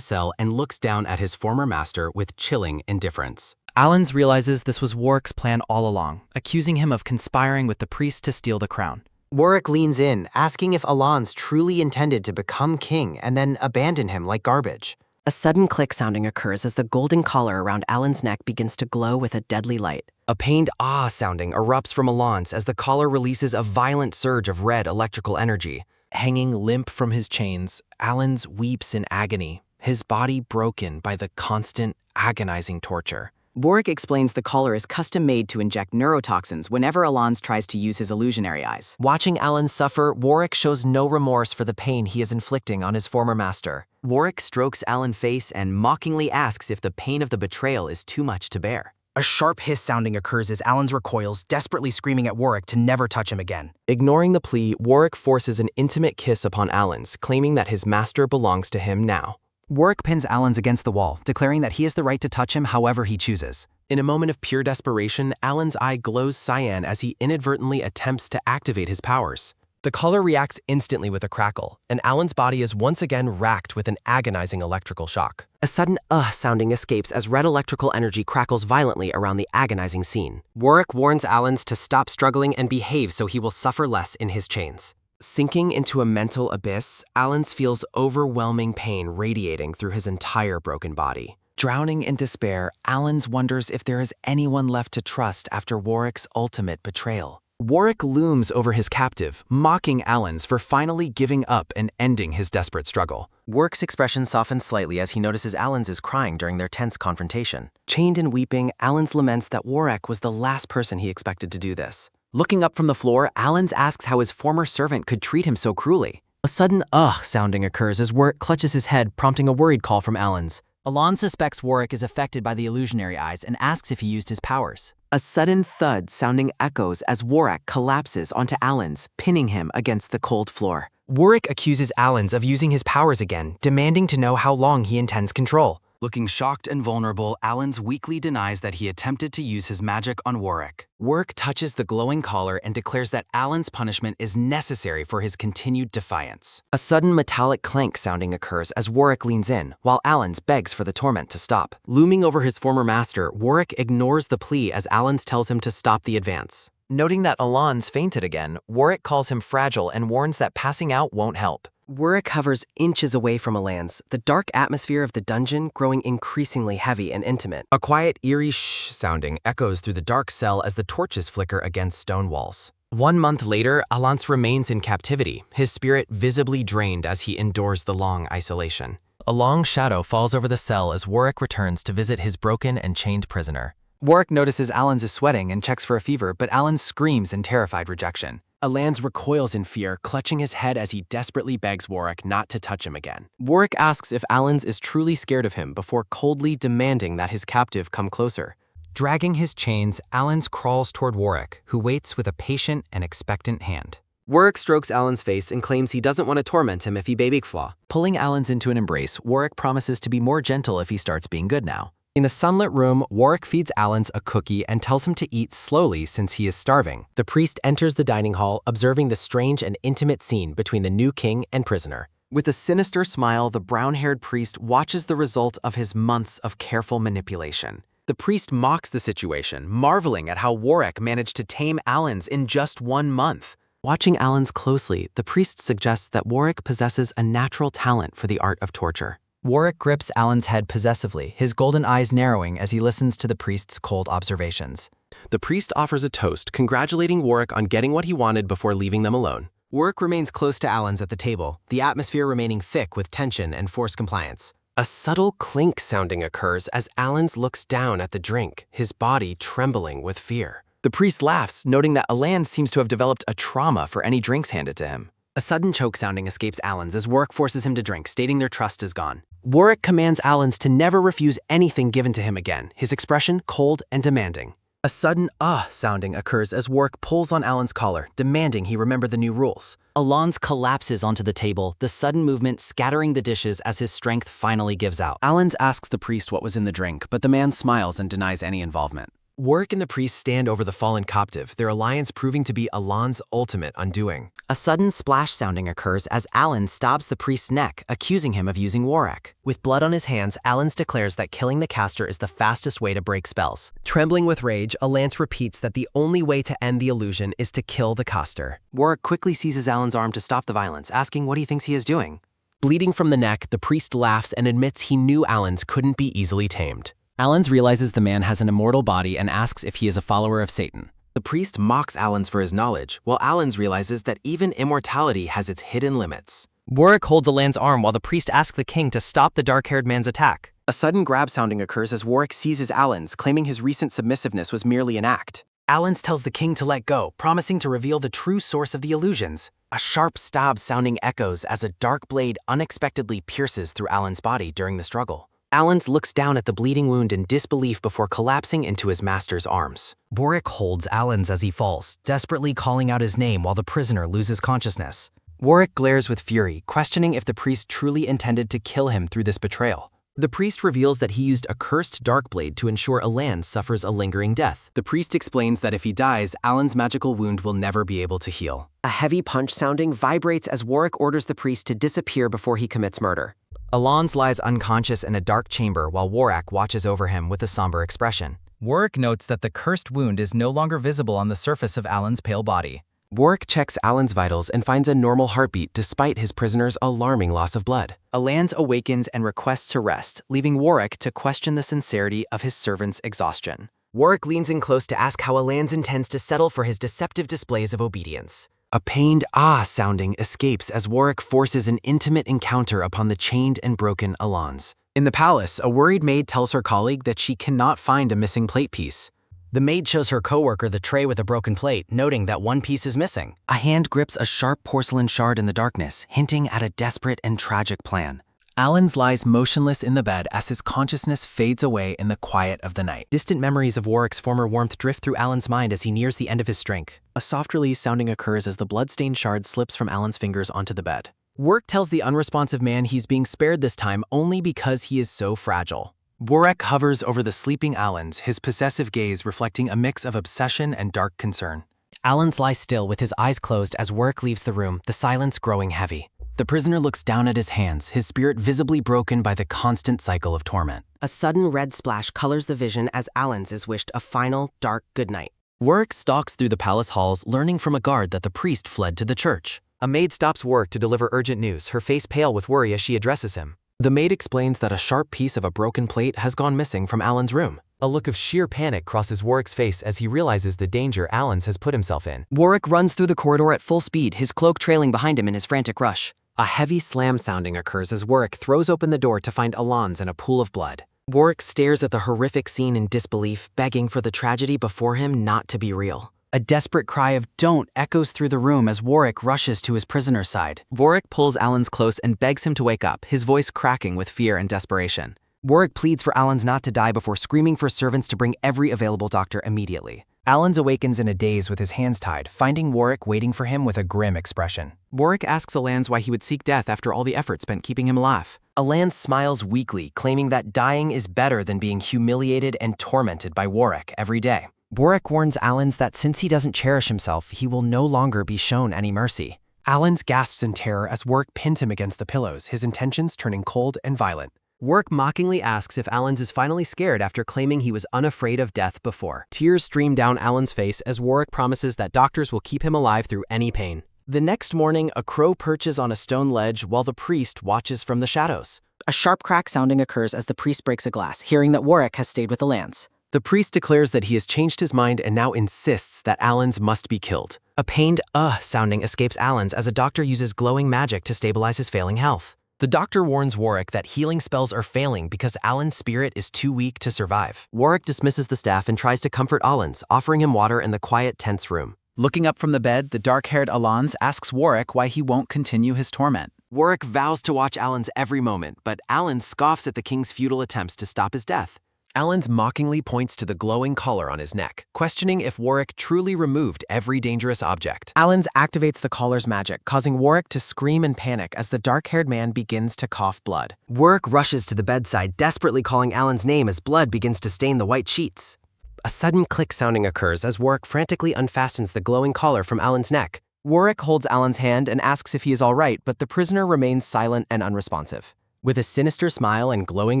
cell and looks down at his former master with chilling indifference.
Alans realizes this was Warwick's plan all along, accusing him of conspiring with the priest to steal the crown.
Warwick leans in, asking if Alans truly intended to become king and then abandon him like garbage.
A sudden click sounding occurs as the golden collar around Alan's neck begins to glow with a deadly light.
A pained sounding erupts from Alans as the collar releases a violent surge of red electrical energy.
Hanging limp from his chains, Alans weeps in agony, his body broken by the constant, agonizing torture.
Warwick explains the collar is custom-made to inject neurotoxins whenever Alans tries to use his illusionary eyes.
Watching Alan suffer, Warwick shows no remorse for the pain he is inflicting on his former master. Warwick strokes Alan's face and mockingly asks if the pain of the betrayal is too much to bear.
A sharp hiss sounding occurs as Alans recoils, desperately screaming at Warwick to never touch him again.
Ignoring the plea, Warwick forces an intimate kiss upon Alans, claiming that his master belongs to him now.
Warwick pins Alans against the wall, declaring that he has the right to touch him however he chooses.
In a moment of pure desperation, Alan's eye glows cyan as he inadvertently attempts to activate his powers. The collar reacts instantly with a crackle, and Alan's body is once again racked with an agonizing electrical shock.
A sudden sounding escapes as red electrical energy crackles violently around the agonizing scene. Warwick warns Alans to stop struggling and behave so he will suffer less in his chains. Sinking into a mental abyss, Alans feels overwhelming pain radiating through his entire broken body. Drowning in despair, Alans wonders if there is anyone left to trust after Warwick's ultimate betrayal. Warwick looms over his captive, mocking Alans for finally giving up and ending his desperate struggle.
Warwick's expression softens slightly as he notices Alans is crying during their tense confrontation.
Chained and weeping, Alans laments that Warwick was the last person he expected to do this. Looking up from the floor, Alans asks how his former servant could treat him so cruelly. A sudden sounding occurs as Warwick clutches his head, prompting a worried call from Alans.
Alan suspects Warwick is affected by the illusionary eyes and asks if he used his powers.
A sudden thud sounding echoes as Warwick collapses onto Alans, pinning him against the cold floor. Warwick accuses Alans of using his powers again, demanding to know how long he intends control. Looking shocked and vulnerable, Alans weakly denies that he attempted to use his magic on Warwick. Warwick touches the glowing collar and declares that Alan's punishment is necessary for his continued defiance. A sudden metallic clank sounding occurs as Warwick leans in, while Alans begs for the torment to stop. Looming over his former master, Warwick ignores the plea as Alans tells him to stop the advance. Noting that Alans fainted again, Warwick calls him fragile and warns that passing out won't help.
Warwick hovers inches away from Alans, the dark atmosphere of the dungeon growing increasingly heavy and intimate.
A quiet, eerie shh sounding echoes through the dark cell as the torches flicker against stone walls. 1 month later, Alans remains in captivity, his spirit visibly drained as he endures the long isolation. A long shadow falls over the cell as Warwick returns to visit his broken and chained prisoner.
Warwick notices Alans is sweating and checks for a fever, but Alans screams in terrified rejection.
Alans recoils in fear, clutching his head as he desperately begs Warwick not to touch him again.
Warwick asks if Alans is truly scared of him before coldly demanding that his captive come closer.
Dragging his chains, Alans crawls toward Warwick, who waits with a patient and expectant hand.
Warwick strokes Alans' face and claims he doesn't want to torment him if he babygfwa. Pulling Alans into an embrace, Warwick promises to be more gentle if he starts being good now.
In a sunlit room, Warwick feeds Alans a cookie and tells him to eat slowly since he is starving. The priest enters the dining hall, observing the strange and intimate scene between the new king and prisoner.
With a sinister smile, the brown-haired priest watches the result of his months of careful manipulation. The priest mocks the situation, marveling at how Warwick managed to tame Alans in just 1 month. Watching Alan's closely, the priest suggests that Warwick possesses a natural talent for the art of torture.
Warwick grips Alan's head possessively, his golden eyes narrowing as he listens to the priest's cold observations.
The priest offers a toast, congratulating Warwick on getting what he wanted before leaving them alone.
Warwick remains close to Alan's at the table, the atmosphere remaining thick with tension and forced compliance.
A subtle clink sounding occurs as Alan's looks down at the drink, his body trembling with fear.
The priest laughs, noting that Alan seems to have developed a trauma for any drinks handed to him. A sudden choke sounding escapes Alan's as Warwick forces him to drink, stating their trust is gone.
Warwick commands Alan's to never refuse anything given to him again, his expression cold and demanding.
A sudden sounding occurs as Warwick pulls on Alan's collar, demanding he remember the new rules. Alan's collapses onto the table, the sudden movement scattering the dishes as his strength finally gives out. Alan's asks the priest what was in the drink, but the man smiles and denies any involvement.
Warwick and the priest stand over the fallen captive, their alliance proving to be Alan's ultimate undoing.
A sudden splash sounding occurs as Alan stabs the priest's neck, accusing him of using Warwick. With blood on his hands, Alan declares that killing the caster is the fastest way to break spells.
Trembling with rage, Alan repeats that the only way to end the illusion is to kill the caster.
Warwick quickly seizes Alan's arm to stop the violence, asking what he thinks he is doing.
Bleeding from the neck, the priest laughs and admits he knew Alan's couldn't be easily tamed.
Alan's realizes the man has an immortal body and asks if he is a follower of Satan.
The priest mocks Alan's for his knowledge, while Alan's realizes that even immortality has its hidden limits.
Warwick holds Alan's arm while the priest asks the king to stop the dark-haired man's attack.
A sudden grab sounding occurs as Warwick seizes Alan's, claiming his recent submissiveness was merely an act.
Alan's tells the king to let go, promising to reveal the true source of the illusions.
A sharp stab sounding echoes as a dark blade unexpectedly pierces through Alan's body during the struggle.
Alan's looks down at the bleeding wound in disbelief before collapsing into his master's arms.
Warwick holds Alan's as he falls, desperately calling out his name while the prisoner loses consciousness. Warwick glares with fury, questioning if the priest truly intended to kill him through this betrayal.
The priest reveals that he used a cursed dark blade to ensure Alan suffers a lingering death.
The priest explains that if he dies, Alan's magical wound will never be able to heal.
A heavy punch sounding vibrates as Warwick orders the priest to disappear before he commits murder.
Alan's lies unconscious in a dark chamber while Warwick watches over him with a somber expression. Warwick notes that the cursed wound is no longer visible on the surface of Alan's pale body.
Warwick checks Alan's vitals and finds a normal heartbeat despite his prisoner's alarming loss of blood.
Alan awakens and requests to rest, leaving Warwick to question the sincerity of his servant's exhaustion.
Warwick leans in close to ask how Alan intends to settle for his deceptive displays of obedience.
A pained sounding escapes as Warwick forces an intimate encounter upon the chained and broken Alans.
In the palace, a worried maid tells her colleague that she cannot find a missing plate piece. The maid shows her coworker the tray with a broken plate, noting that one piece is missing.
A hand grips a sharp porcelain shard in the darkness, hinting at a desperate and tragic plan.
Alan lies motionless in the bed as his consciousness fades away in the quiet of the night.
Distant memories of Warwick's former warmth drift through Alan's mind as he nears the end of his strength.
A soft release sounding occurs as the blood-stained shard slips from Alan's fingers onto the bed.
Warwick tells the unresponsive man he's being spared this time only because he is so fragile.
Warwick hovers over the sleeping Alans, his possessive gaze reflecting a mix of obsession and dark concern.
Alan lies still with his eyes closed as Warwick leaves the room, the silence growing heavy.
The prisoner looks down at his hands, his spirit visibly broken by the constant cycle of torment.
A sudden red splash colors the vision as Alan's is wished a final, dark goodnight.
Warwick stalks through the palace halls, learning from a guard that the priest fled to the church.
A maid stops Warwick to deliver urgent news, her face pale with worry as she addresses him.
The maid explains that a sharp piece of a broken plate has gone missing from Alan's room.
A look of sheer panic crosses Warwick's face as he realizes the danger Alan has put himself in.
Warwick runs through the corridor at full speed, his cloak trailing behind him in his frantic rush.
A heavy slam sounding occurs as Warwick throws open the door to find Alan's in a pool of blood. Warwick stares at the horrific scene in disbelief, begging for the tragedy before him not to be real.
A desperate cry of "don't" echoes through the room as Warwick rushes to his prisoner's side.
Warwick pulls Alan's close and begs him to wake up, his voice cracking with fear and desperation.
Warwick pleads for Alan's not to die before screaming for servants to bring every available doctor immediately. Alan's awakens in a daze with his hands tied, finding Warwick waiting for him with a grim expression.
Warwick asks Alan's why he would seek death after all the effort spent keeping him alive.
Alan smiles weakly, claiming that dying is better than being humiliated and tormented by Warwick every day.
Warwick warns Alan's that since he doesn't cherish himself, he will no longer be shown any mercy.
Alan's gasps in terror as Warwick pins him against the pillows, his intentions turning cold and violent.
Warwick mockingly asks if Allens is finally scared after claiming he was unafraid of death before. Tears stream down Allen's face as Warwick promises that doctors will keep him alive through any pain. The next morning, a crow perches on a stone ledge while the priest watches from the shadows.
A sharp crack sounding occurs as the priest breaks a glass, hearing that Warwick has stayed with the Lance.
The priest declares that he has changed his mind and now insists that Allens must be killed. A pained sounding escapes Allens as a doctor uses glowing magic to stabilize his failing health. The doctor warns Warwick that healing spells are failing because Allen's spirit is too weak to survive. Warwick dismisses the staff and tries to comfort Allens, offering him water in the quiet, tense room.
Looking up from the bed, the dark-haired Allens asks Warwick why he won't continue his torment.
Warwick vows to watch Allens every moment, but Allens scoffs at the king's futile attempts to stop his death. Allens mockingly points to the glowing collar on his neck, questioning if Warwick truly removed every dangerous object.
Allens activates the collar's magic, causing Warwick to scream in panic as the dark-haired man begins to cough blood.
Warwick rushes to the bedside, desperately calling Allens' name as blood begins to stain the white sheets. A sudden click sounding occurs as Warwick frantically unfastens the glowing collar from Allens' neck. Warwick holds Allens' hand and asks if he is all right, but the prisoner remains silent and unresponsive. With a sinister smile and glowing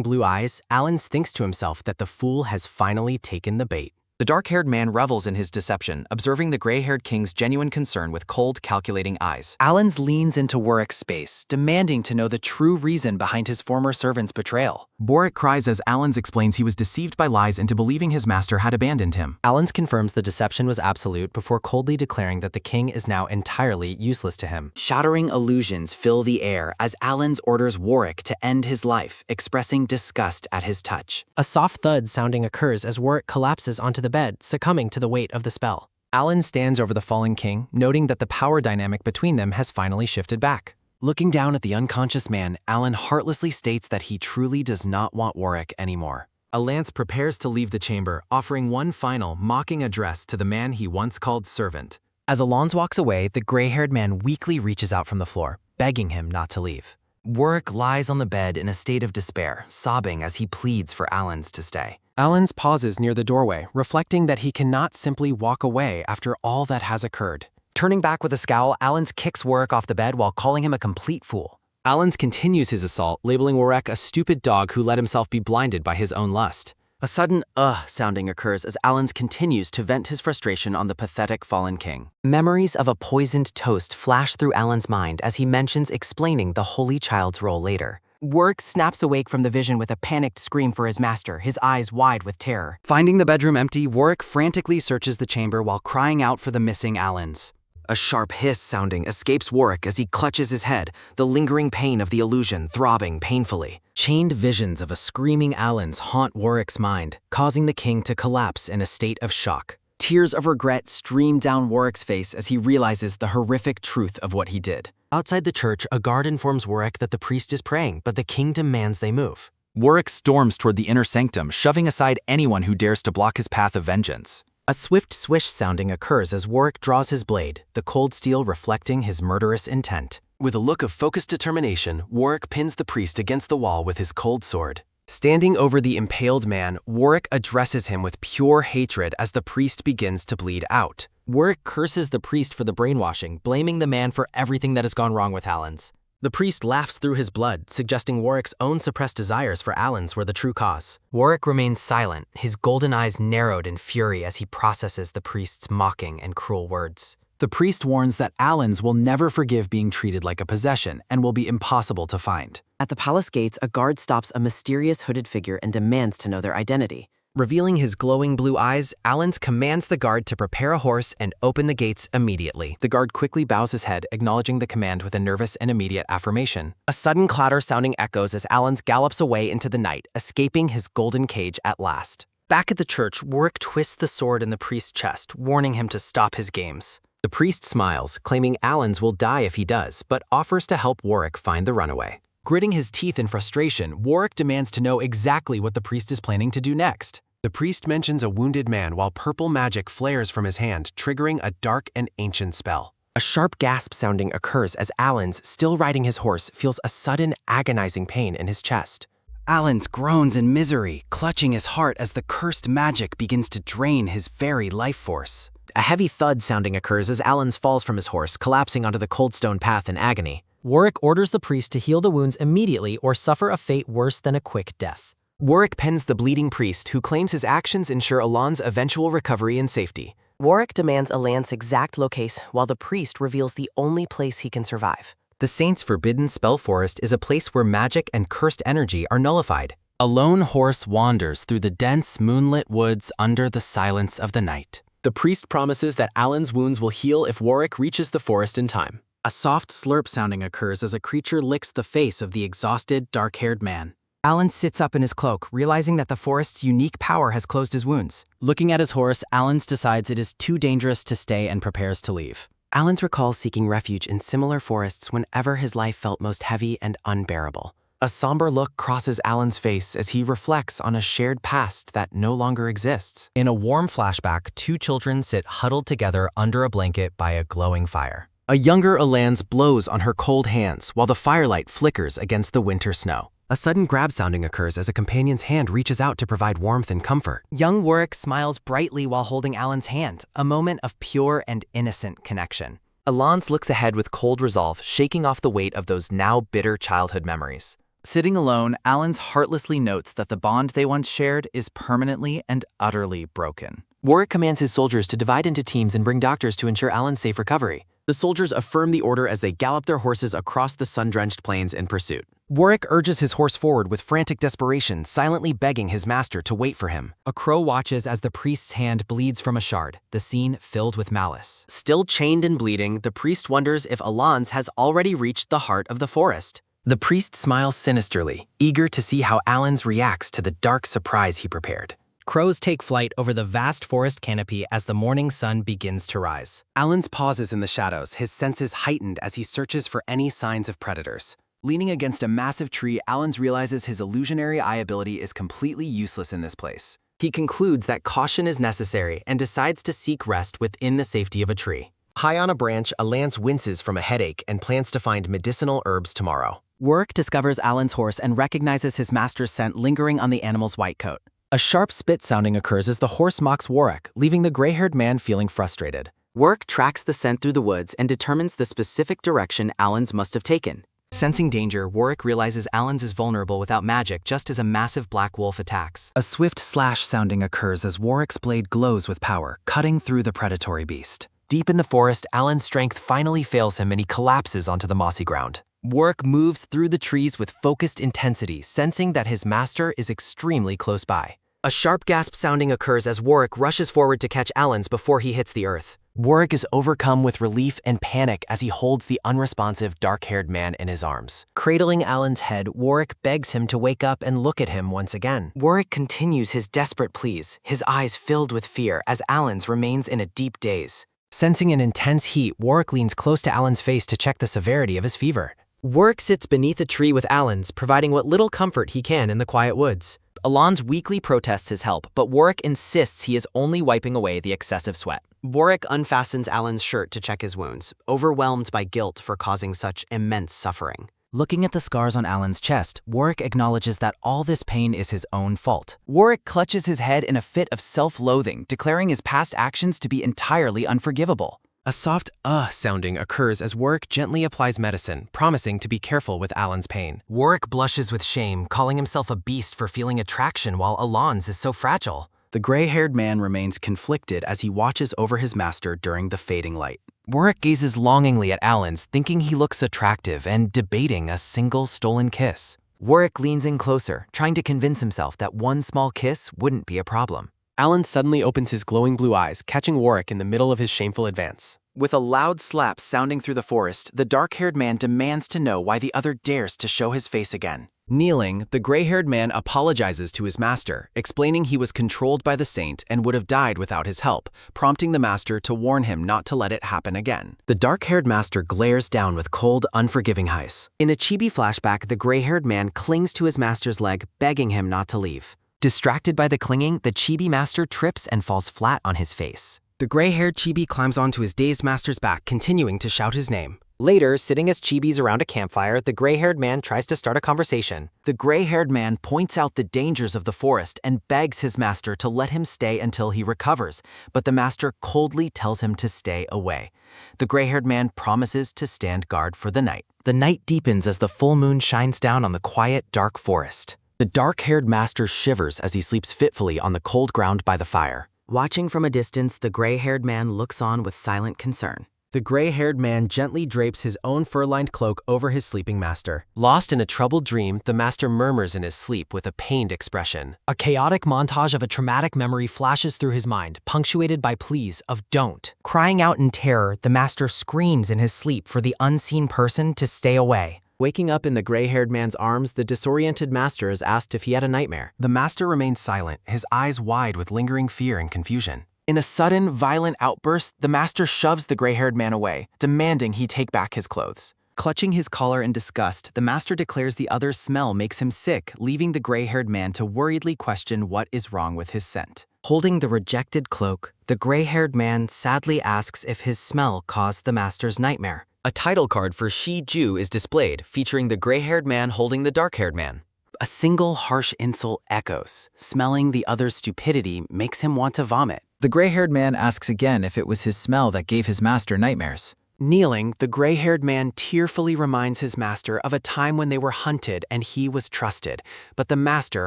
blue eyes, Allens thinks to himself that the fool has finally taken the bait.
The dark-haired man revels in his deception, observing the gray-haired king's genuine concern with cold, calculating eyes.
Allens leans into Warwick's space, demanding to know the true reason behind his former servant's betrayal.
Warwick cries as Allens explains he was deceived by lies into believing his master had abandoned him.
Allens confirms the deception was absolute before coldly declaring that the king is now entirely useless to him. Shattering illusions fill the air as Allens orders Warwick to end his life, expressing disgust at his touch. A soft thud sounding occurs as Warwick collapses onto the bed, succumbing to the weight of the spell. Allens stands over the fallen king, noting that the power dynamic between them has finally shifted back. Looking down at the unconscious man, Allen heartlessly states that he truly does not want Warwick anymore. A lance prepares to leave the chamber, offering one final, mocking address to the man he once called servant. As Allens walks away, the gray-haired man weakly reaches out from the floor, begging him not to leave. Warwick lies on the bed in a state of despair, sobbing as he pleads for Allens to stay. Allens pauses near the doorway, reflecting that he cannot simply walk away after all that has occurred. Turning back with a scowl, Allens kicks Warwick off the bed while calling him a complete fool. Allens continues his assault, labeling Warwick a stupid dog who let himself be blinded by his own lust. A sudden sounding occurs as Allens continues to vent his frustration on the pathetic fallen king. Memories of a poisoned toast flash through Allens' mind as he mentions explaining the Holy Child's role later. Warwick snaps awake from the vision with a panicked scream for his master, his eyes wide with terror. Finding the bedroom empty, Warwick frantically searches the chamber while crying out for the missing Allens. A sharp hiss sounding escapes Warwick as he clutches his head, the lingering pain of the illusion throbbing painfully. Chained visions of a screaming Allens haunt Warwick's mind, causing the king to collapse in a state of shock. Tears of regret stream down Warwick's face as he realizes the horrific truth of what he did. Outside the church, a guard informs Warwick that the priest is praying, but the king demands they move.
Warwick storms toward the inner sanctum, shoving aside anyone who dares to block his path of vengeance.
A swift swish sounding occurs as Warwick draws his blade, the cold steel reflecting his murderous intent. With a look of focused determination, Warwick pins the priest against the wall with his cold sword. Standing over the impaled man, Warwick addresses him with pure hatred as the priest begins to bleed out. Warwick curses the priest for the brainwashing, blaming the man for everything that has gone wrong with Allens. The priest laughs through his blood, suggesting Warwick's own suppressed desires for Allens were the true cause. Warwick remains silent, his golden eyes narrowed in fury as he processes the priest's mocking and cruel words.
The priest warns that Allens will never forgive being treated like a possession and will be impossible to find.
At the palace gates, a guard stops a mysterious hooded figure and demands to know their identity.
Revealing his glowing blue eyes, Allens commands the guard to prepare a horse and open the gates immediately. The guard quickly bows his head, acknowledging the command with a nervous and immediate affirmation. A sudden clatter sounding echoes as Allens gallops away into the night, escaping his golden cage at last. Back at the church, Warwick twists the sword in the priest's chest, warning him to stop his games. The priest smiles, claiming Allens will die if he does, but offers to help Warwick find the runaway. Gritting his teeth in frustration, Warwick demands to know exactly what the priest is planning to do next. The priest mentions a wounded man while purple magic flares from his hand, triggering a dark and ancient spell. A sharp gasp sounding occurs as Allens, still riding his horse, feels a sudden agonizing pain in his chest. Allens groans in misery, clutching his heart as the cursed magic begins to drain his very life force. A heavy thud sounding occurs as Allens falls from his horse, collapsing onto the cold stone path in agony. Warwick orders the priest to heal the wounds immediately or suffer a fate worse than a quick death.
Warwick pens the bleeding priest, who claims his actions ensure Alan's eventual recovery and safety.
Warwick demands Alan's exact location, while the priest reveals the only place he can survive.
The Saint's forbidden spell forest is a place where magic and cursed energy are nullified. A lone horse wanders through the dense, moonlit woods under the silence of the night.
The priest promises that Alan's wounds will heal if Warwick reaches the forest in time.
A soft slurp sounding occurs as a creature licks the face of the exhausted, dark-haired man. Alan sits up in his cloak, realizing that the forest's unique power has closed his wounds. Looking at his horse, Alan decides it is too dangerous to stay and prepares to leave.
Alan recalls seeking refuge in similar forests whenever his life felt most heavy and unbearable. A somber look crosses Alan's face as he reflects on a shared past that no longer exists.
In a warm flashback, two children sit huddled together under a blanket by a glowing fire.
A younger Alan's blows on her cold hands while the firelight flickers against the winter snow. A sudden grab sounding occurs as a companion's hand reaches out to provide warmth and comfort.
Young Warwick smiles brightly while holding Alan's hand, a moment of pure and innocent connection.
Alans looks ahead with cold resolve, shaking off the weight of those now bitter childhood memories.
Sitting alone, Alan heartlessly notes that the bond they once shared is permanently and utterly broken.
Warwick commands his soldiers to divide into teams and bring doctors to ensure Alan's safe recovery. The soldiers affirm the order as they gallop their horses across the sun-drenched plains in pursuit.
Warwick urges his horse forward with frantic desperation, silently begging his master to wait for him. A crow watches as the priest's hand bleeds from a shard, the scene filled with malice.
Still chained and bleeding, the priest wonders if Alans has already reached the heart of the forest. The priest smiles sinisterly, eager to see how Alan's reacts to the dark surprise he prepared.
Crows take flight over the vast forest canopy as the morning sun begins to rise.
Alan's pauses in the shadows, his senses heightened as he searches for any signs of predators. Leaning against a massive tree, Alan's realizes his illusionary eye ability is completely useless in this place. He concludes that caution is necessary and decides to seek rest within the safety of a tree. High on a branch, Alans winces from a headache and plans to find medicinal herbs tomorrow.
Warwick discovers Alan's horse and recognizes his master's scent lingering on the animal's white coat.
A sharp spit sounding occurs as the horse mocks Warwick, leaving the gray-haired man feeling frustrated.
Warwick tracks the scent through the woods and determines the specific direction Alan's must have taken.
Sensing danger, Warwick realizes Alan's is vulnerable without magic just as a massive black wolf attacks.
A swift slash sounding occurs as Warwick's blade glows with power, cutting through the predatory beast. Deep in the forest, Alan's strength finally fails him and he collapses onto the mossy ground. Warwick moves through the trees with focused intensity, sensing that his master is extremely close by. A sharp gasp sounding occurs as Warwick rushes forward to catch Alan's before he hits the earth. Warwick is overcome with relief and panic as he holds the unresponsive, dark-haired man in his arms.
Cradling Alan's head, Warwick begs him to wake up and look at him once again.
Warwick continues his desperate pleas, his eyes filled with fear as Alan's remains in a deep daze.
Sensing an intense heat, Warwick leans close to Alan's face to check the severity of his fever.
Warwick sits beneath a tree with Alan's, providing what little comfort he can in the quiet woods.
Alan's weakly protests his help, but Warwick insists he is only wiping away the excessive sweat.
Warwick unfastens Alan's shirt to check his wounds, overwhelmed by guilt for causing such immense suffering.
Looking at the scars on Alan's chest, Warwick acknowledges that all this pain is his own fault. Warwick clutches his head in a fit of self-loathing, declaring his past actions to be entirely unforgivable.
A soft sounding occurs as Warwick gently applies medicine, promising to be careful with Alan's pain.
Warwick blushes with shame, calling himself a beast for feeling attraction while Alan's is so fragile.
The gray-haired man remains conflicted as he watches over his master during the fading light.
Warwick gazes longingly at Alan's, thinking he looks attractive and debating a single stolen kiss.
Warwick leans in closer, trying to convince himself that one small kiss wouldn't be a problem. Alan suddenly opens his glowing blue eyes, catching Warwick in the middle of his shameful advance.
With a loud slap sounding through the forest, the dark-haired man demands to know why the other dares to show his face again.
Kneeling, the gray-haired man apologizes to his master, explaining he was controlled by the saint and would have died without his help, prompting the master to warn him not to let it happen again. The dark-haired master glares down with cold, unforgiving eyes. In a chibi flashback, the gray-haired man clings to his master's leg, begging him not to leave.
Distracted by the clinging, the chibi master trips and falls flat on his face.
The gray-haired chibi climbs onto his dazed master's back, continuing to shout his name. Later, sitting as chibis around a campfire, the gray-haired man tries to start a conversation.
The gray-haired man points out the dangers of the forest and begs his master to let him stay until he recovers, but the master coldly tells him to stay away. The gray-haired man promises to stand guard for the night.
The night deepens as the full moon shines down on the quiet, dark forest. The dark-haired master shivers as he sleeps fitfully on the cold ground by the fire.
Watching from a distance, the gray-haired man looks on with silent concern.
The gray-haired man gently drapes his own fur-lined cloak over his sleeping master. Lost in a troubled dream, the master murmurs in his sleep with a pained expression. A chaotic montage of a traumatic memory flashes through his mind, punctuated by pleas of don't.
Crying out in terror, the master screams in his sleep for the unseen person to stay away.
Waking up in the gray-haired man's arms, the disoriented master is asked if he had a nightmare.
The master remains silent, his eyes wide with lingering fear and confusion.
In a sudden, violent outburst, the master shoves the gray-haired man away, demanding he take back his clothes. Clutching his collar in disgust, the master declares the other's smell makes him sick, leaving the gray-haired man to worriedly question what is wrong with his scent.
Holding the rejected cloak, the gray-haired man sadly asks if his smell caused the master's nightmare.
A title card for Shi Ju is displayed, featuring the gray-haired man holding the dark-haired man. A single harsh insult echoes. Smelling the other's stupidity makes him want to vomit.
The gray-haired man asks again if it was his smell that gave his master nightmares.
Kneeling, the gray-haired man tearfully reminds his master of a time when they were hunted and he was trusted, but the master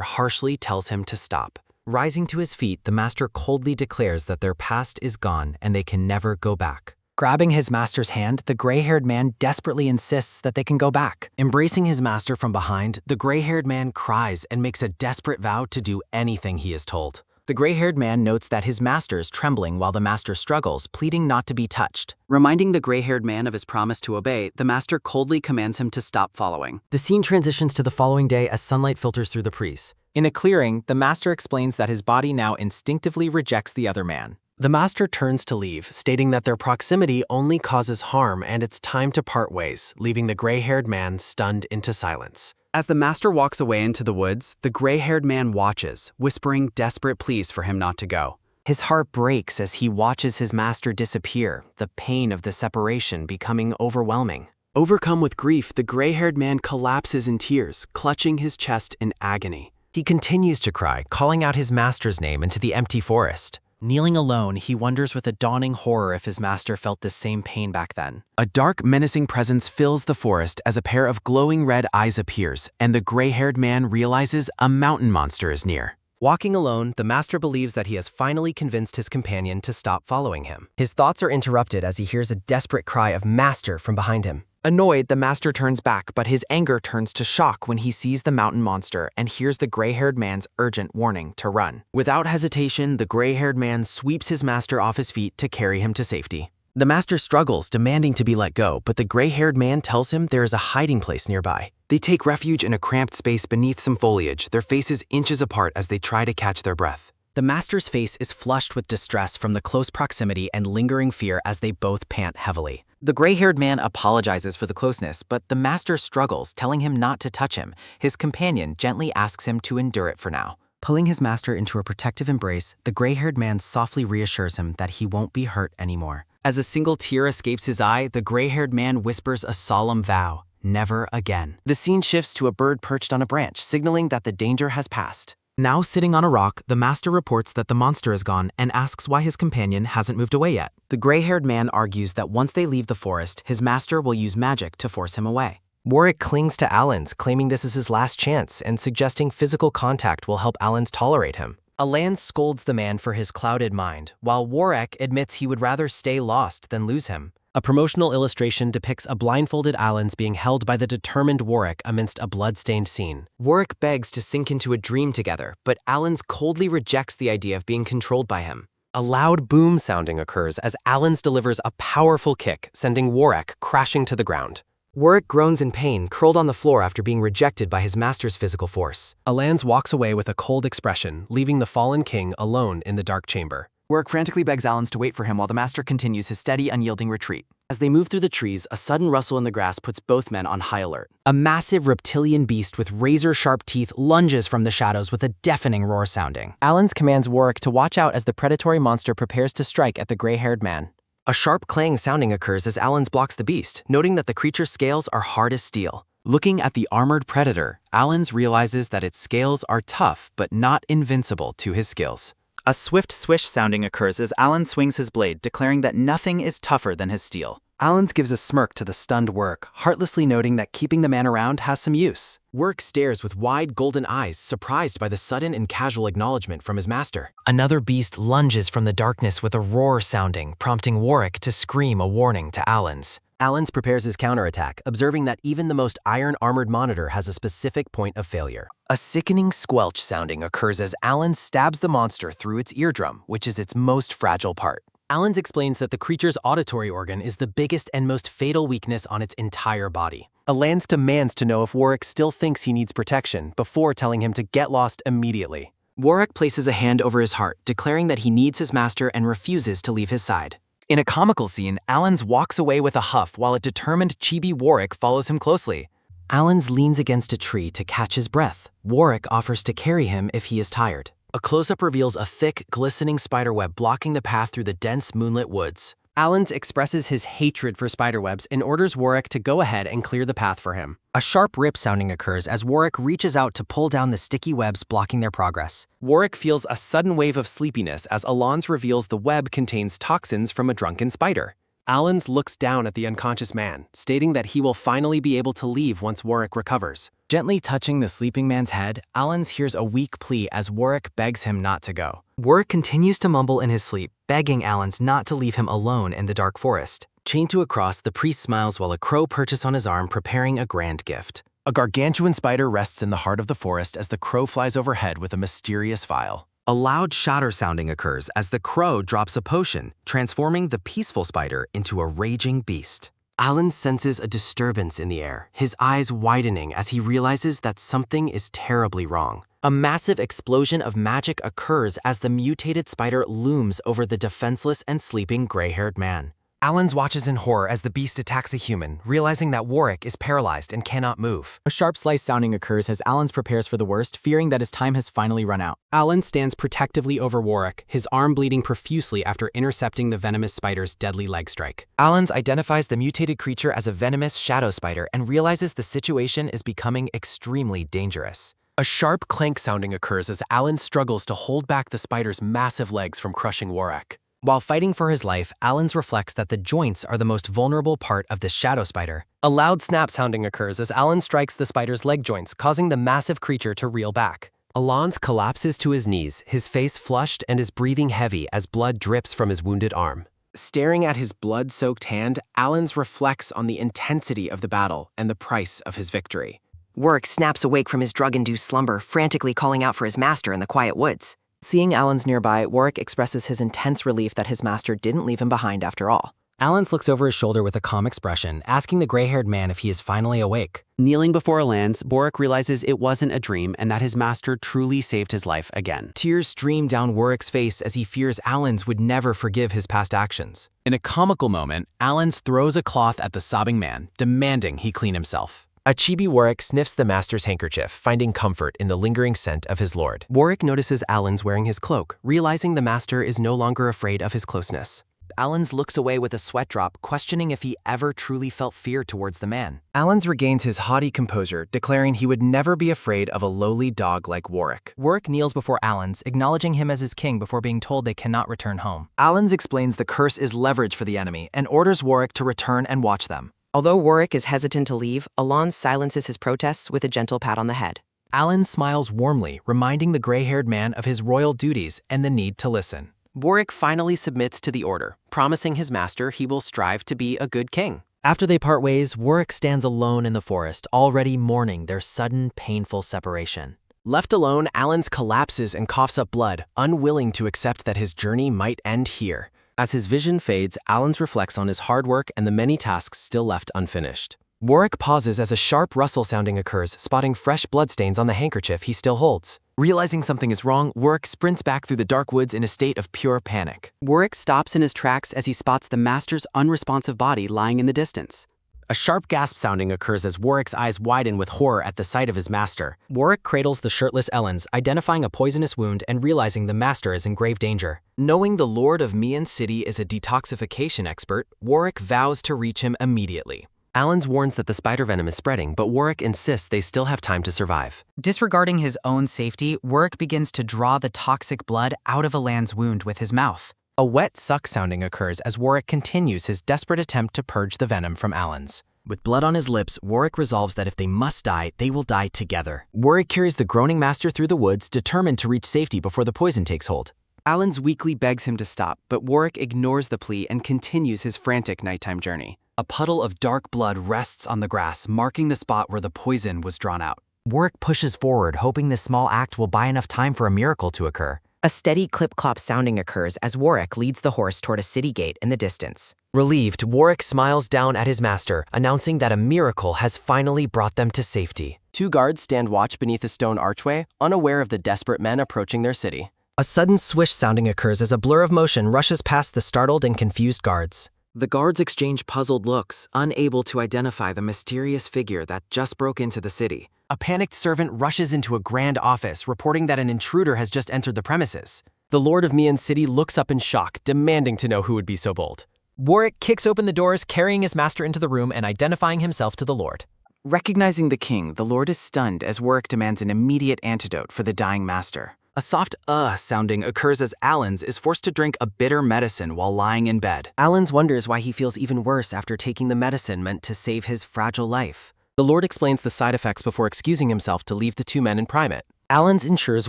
harshly tells him to stop.
Rising to his feet, the master coldly declares that their past is gone and they can never go back.
Grabbing his master's hand, the gray-haired man desperately insists that they can go back.
Embracing his master from behind, the gray-haired man cries and makes a desperate vow to do anything he is told.
The gray-haired man notes that his master is trembling while the master struggles, pleading not to be touched.
Reminding the gray-haired man of his promise to obey, the master coldly commands him to stop following.
The scene transitions to the following day as sunlight filters through the trees.
In a clearing, the master explains that his body now instinctively rejects the other man.
The master turns to leave, stating that their proximity only causes harm and it's time to part ways, leaving the gray-haired man stunned into silence.
As the master walks away into the woods, the gray-haired man watches, whispering desperate pleas for him not to go.
His heart breaks as he watches his master disappear, the pain of the separation becoming overwhelming. Overcome with grief, the gray-haired man collapses in tears, clutching his chest in agony.
He continues to cry, calling out his master's name into the empty forest.
Kneeling alone, he wonders with a dawning horror if his master felt the same pain back then. A dark, menacing presence fills the forest as a pair of glowing red eyes appears, and the gray-haired man realizes a mountain monster is near.
Walking alone, the master believes that he has finally convinced his companion to stop following him. His thoughts are interrupted as he hears a desperate cry of "Master" from behind him.
Annoyed, the master turns back, but his anger turns to shock when he sees the mountain monster and hears the gray-haired man's urgent warning to run. Without hesitation, the gray-haired man sweeps his master off his feet to carry him to safety. The master struggles, demanding to be let go, but the gray-haired man tells him there is a hiding place nearby. They take refuge in a cramped space beneath some foliage, their faces inches apart as they try to catch their breath. The master's face is flushed with distress from the close proximity and lingering fear as they both pant heavily. The gray-haired man apologizes for the closeness, but the master struggles, telling him not to touch him. His companion gently asks him to endure it for now.
Pulling his master into a protective embrace, the gray-haired man softly reassures him that he won't be hurt anymore.
As a single tear escapes his eye, the gray-haired man whispers a solemn vow: never again. The scene shifts to a bird perched on a branch, signaling that the danger has passed. Now sitting on a rock, the master reports that the monster is gone and asks why his companion hasn't moved away yet. The gray-haired man argues that once they leave the forest, his master will use magic to force him away.
Warwick clings to Alan's, claiming this is his last chance and suggesting physical contact will help Alan's tolerate him.
Alan scolds the man for his clouded mind, while Warwick admits he would rather stay lost than lose him.
A promotional illustration depicts a blindfolded Alan's being held by the determined Warwick amidst a blood-stained scene.
Warwick begs to sink into a dream together, but Alan's coldly rejects the idea of being controlled by him.
A loud boom sounding occurs as Alan's delivers a powerful kick, sending Warwick crashing to the ground.
Warwick groans in pain, curled on the floor after being rejected by his master's physical force.
Alan's walks away with a cold expression, leaving the fallen king alone in the dark chamber.
Warwick frantically begs Alan's to wait for him while the master continues his steady, unyielding retreat. As they move through the trees, a sudden rustle in the grass puts both men on high alert. A massive reptilian beast with razor-sharp teeth lunges from the shadows with a deafening roar sounding. Alan's commands Warwick to watch out as the predatory monster prepares to strike at the gray-haired man. A sharp clang sounding occurs as Alan's blocks the beast, noting that the creature's scales are hard as steel. Looking at the armored predator, Alan's realizes that its scales are tough but not invincible to his skills.
A swift swish sounding occurs as Alan swings his blade, declaring that nothing is tougher than his steel.
Allens gives a smirk to the stunned Warwick, heartlessly noting that keeping the man around has some use.
Warwick stares with wide golden eyes, surprised by the sudden and casual acknowledgement from his master.
Another beast lunges from the darkness with a roar sounding, prompting Warwick to scream a warning to Allens.
Allens prepares his counterattack, observing that even the most iron-armored monitor has a specific point of failure. A sickening squelch sounding occurs as Allens stabs the monster through its eardrum, which is its most fragile part. Allens explains that the creature's auditory organ is the biggest and most fatal weakness on its entire body. Allens demands to know if Warwick still thinks he needs protection before telling him to get lost immediately.
Warwick places a hand over his heart, declaring that he needs his master and refuses to leave his side. In a comical scene, Allens walks away with a huff while a determined chibi Warwick follows him closely. Allens leans against a tree to catch his breath. Warwick offers to carry him if he is tired. A close-up reveals a thick, glistening spiderweb blocking the path through the dense moonlit woods. Allens expresses his hatred for spiderwebs and orders Warwick to go ahead and clear the path for him. A sharp rip sounding occurs as Warwick reaches out to pull down the sticky webs blocking their progress. Warwick feels a sudden wave of sleepiness as Allens reveals the web contains toxins from a drunken spider. Allens looks down at the unconscious man, stating that he will finally be able to leave once Warwick recovers. Gently touching the sleeping man's head, Allens hears a weak plea as Warwick begs him not to go. Warwick continues to mumble in his sleep, begging Allens not to leave him alone in the dark forest. Chained to a cross, the priest smiles while a crow perches on his arm, preparing a grand gift.
A gargantuan spider rests in the heart of the forest as the crow flies overhead with a mysterious vial.
A loud shatter sounding occurs as the crow drops a potion, transforming the peaceful spider into a raging beast. Allens senses a disturbance in the air, his eyes widening as he realizes that something is terribly wrong. A massive explosion of magic occurs as the mutated spider looms over the defenseless and sleeping gray-haired man.
Allens watches in horror as the beast attacks a human, realizing that Warwick is paralyzed and cannot move.
A sharp slice sounding occurs as Allens prepares for the worst, fearing that his time has finally run out.
Allens stands protectively over Warwick, his arm bleeding profusely after intercepting the venomous spider's deadly leg strike.
Allens identifies the mutated creature as a venomous shadow spider and realizes the situation is becoming extremely dangerous.
A sharp clank sounding occurs as Allens struggles to hold back the spider's massive legs from crushing Warwick.
While fighting for his life, Allens reflects that the joints are the most vulnerable part of this shadow spider.
A loud snap sounding occurs as Allens strikes the spider's leg joints, causing the massive creature to reel back. Allens collapses to his knees, his face flushed and his breathing heavy as blood drips from his wounded arm. Staring at his blood-soaked hand, Allens reflects on the intensity of the battle and the price of his victory.
Warwick snaps awake from his drug-induced slumber, frantically calling out for his master in the quiet woods. Seeing Allens nearby, Warwick expresses his intense relief that his master didn't leave him behind after all.
Allens looks over his shoulder with a calm expression, asking the gray-haired man if he is finally awake.
Kneeling before Allens, Warwick realizes it wasn't a dream and that his master truly saved his life again.
Tears stream down Warwick's face as he fears Allens would never forgive his past actions.
In a comical moment, Allens throws a cloth at the sobbing man, demanding he clean himself.
A chibi Warwick sniffs the master's handkerchief, finding comfort in the lingering scent of his lord. Warwick notices Allens wearing his cloak, realizing the master is no longer afraid of his closeness.
Allens looks away with a sweat drop, questioning if he ever truly felt fear towards the man.
Allens regains his haughty composure, declaring he would never be afraid of a lowly dog like Warwick.
Warwick kneels before Allens, acknowledging him as his king before being told they cannot return home.
Allens explains the curse is leverage for the enemy and orders Warwick to return and watch them.
Although Warwick is hesitant to leave, Allens silences his protests with a gentle pat on the head.
Allens smiles warmly, reminding the gray-haired man of his royal duties and the need to listen.
Warwick finally submits to the order, promising his master he will strive to be a good king.
After they part ways, Warwick stands alone in the forest, already mourning their sudden, painful separation.
Left alone, Allens collapses and coughs up blood, unwilling to accept that his journey might end here. As his vision fades, Allens reflects on his hard work and the many tasks still left unfinished. Warwick pauses as a sharp rustle sounding occurs, spotting fresh bloodstains on the handkerchief he still holds. Realizing something is wrong, Warwick sprints back through the dark woods in a state of pure panic.
Warwick stops in his tracks as he spots the master's unresponsive body lying in the distance.
A sharp gasp sounding occurs as Warwick's eyes widen with horror at the sight of his master.
Warwick cradles the shirtless Allens, identifying a poisonous wound and realizing the master is in grave danger.
Knowing the Lord of Mian City is a detoxification expert, Warwick vows to reach him immediately. Allens warns that the spider venom is spreading, but Warwick insists they still have time to survive.
Disregarding his own safety, Warwick begins to draw the toxic blood out of Allens' wound with his mouth.
A wet suck sounding occurs as Warwick continues his desperate attempt to purge the venom from Alan's.
With blood on his lips, Warwick resolves that if they must die, they will die together.
Warwick carries the groaning master through the woods, determined to reach safety before the poison takes hold.
Alan's weakly begs him to stop, but Warwick ignores the plea and continues his frantic nighttime journey.
A puddle of dark blood rests on the grass, marking the spot where the poison was drawn out.
Warwick pushes forward, hoping this small act will buy enough time for a miracle to occur.
A steady clip-clop sounding occurs as Warwick leads the horse toward a city gate in the distance.
Relieved, Warwick smiles down at his master, announcing that a miracle has finally brought them to safety.
2 guards stand watch beneath a stone archway, unaware of the desperate men approaching their city.
A sudden swish sounding occurs as a blur of motion rushes past the startled and confused guards.
The guards exchange puzzled looks, unable to identify the mysterious figure that just broke into the city.
A panicked servant rushes into a grand office, reporting that an intruder has just entered the premises. The Lord of Mian City looks up in shock, demanding to know who would be so bold.
Warwick kicks open the doors, carrying his master into the room and identifying himself to the Lord.
Recognizing the king, the Lord is stunned as Warwick demands an immediate antidote for the dying master.
A soft sounding occurs as Alan's is forced to drink a bitter medicine while lying in bed.
Alan's wonders why he feels even worse after taking the medicine meant to save his fragile life. The Lord explains the side effects before excusing himself to leave the 2 men in private. Alan's ensures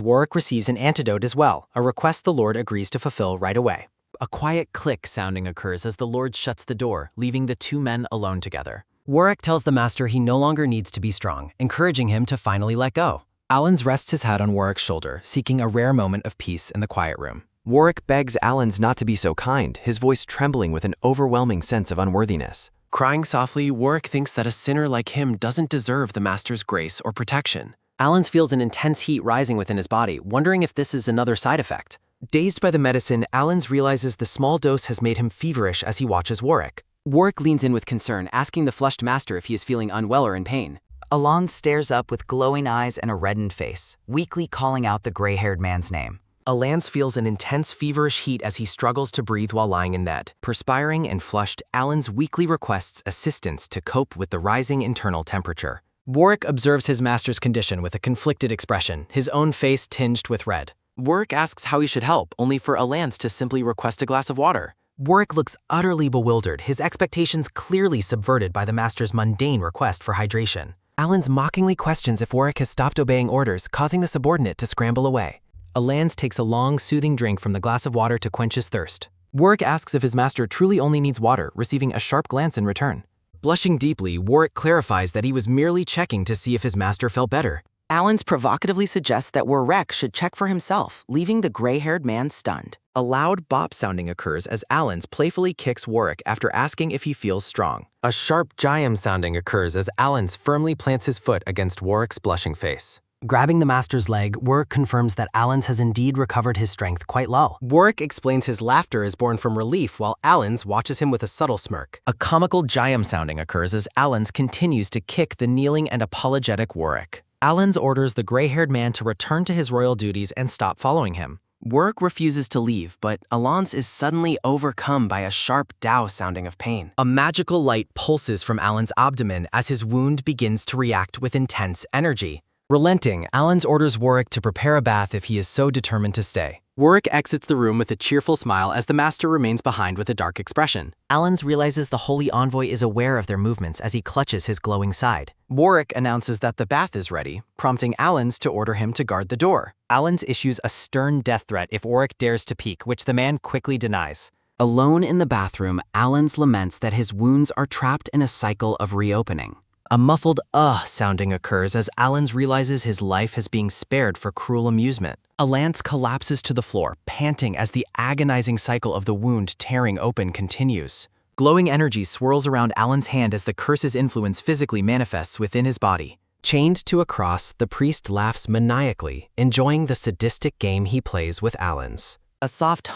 Warwick receives an antidote as well, a request the Lord agrees to fulfill right away.
A quiet click sounding occurs as the Lord shuts the door, leaving the 2 men alone together.
Warwick tells the master he no longer needs to be strong, encouraging him to finally let go.
Alan's rests his head on Warwick's shoulder, seeking a rare moment of peace in the quiet room. Warwick begs Alan's not to be so kind, his voice trembling with an overwhelming sense of unworthiness.
Crying softly, Warwick thinks that a sinner like him doesn't deserve the master's grace or protection. Alan's feels an intense heat rising within his body, wondering if this is another side effect. Dazed by the medicine, Alan's realizes the small dose has made him feverish as he watches Warwick.
Warwick leans in with concern, asking the flushed master if he is feeling unwell or in pain.
Alan stares up with glowing eyes and a reddened face, weakly calling out the gray-haired man's name.
Alans feels an intense feverish heat as he struggles to breathe while lying in bed. Perspiring and flushed, Alan's weakly requests assistance to cope with the rising internal temperature. Warwick observes his master's condition with a conflicted expression, his own face tinged with red. Warwick asks how he should help, only for Alans to simply request a glass of water. Warwick looks utterly bewildered, his expectations clearly subverted by the master's mundane request for hydration. Alans mockingly questions if Warwick has stopped obeying orders, causing the subordinate to scramble away. Alans takes a long, soothing drink from the glass of water to quench his thirst. Warwick asks if his master truly only needs water, receiving a sharp glance in return. Blushing deeply, Warwick clarifies that he was merely checking to see if his master felt better.
Alans provocatively suggests that Warwick should check for himself, leaving the gray-haired man stunned.
A loud bop sounding occurs as Alans playfully kicks Warwick after asking if he feels strong. A sharp jayam sounding occurs as Alans firmly plants his foot against Warwick's blushing face. Grabbing the master's leg, Warwick confirms that Alans has indeed recovered his strength quite low. Warwick explains his laughter is born from relief while Alans watches him with a subtle smirk. A comical jayam sounding occurs as Alans continues to kick the kneeling and apologetic Warwick. Alans orders the gray-haired man to return to his royal duties and stop following him. Warwick refuses to leave, but Alans is suddenly overcome by a sharp Dao sounding of pain. A magical light pulses from Alans' abdomen as his wound begins to react with intense energy. Relenting, Alans orders Warwick to prepare a bath if he is so determined to stay. Warwick exits the room with a cheerful smile as the master remains behind with a dark expression. Alans realizes the holy envoy is aware of their movements as he clutches his glowing side. Warwick announces that the bath is ready, prompting Alans to order him to guard the door. Alans issues a stern death threat if Warwick dares to peek, which the man quickly denies.
Alone in the bathroom, Alans laments that his wounds are trapped in a cycle of reopening.
A muffled sounding occurs as Alans realizes his life is being spared for cruel amusement. Alans collapses to the floor, panting as the agonizing cycle of the wound tearing open continues. Glowing energy swirls around Alan's hand as the curse's influence physically manifests within his body. Chained to a cross, the priest laughs maniacally, enjoying the sadistic game he plays with Alans. A soft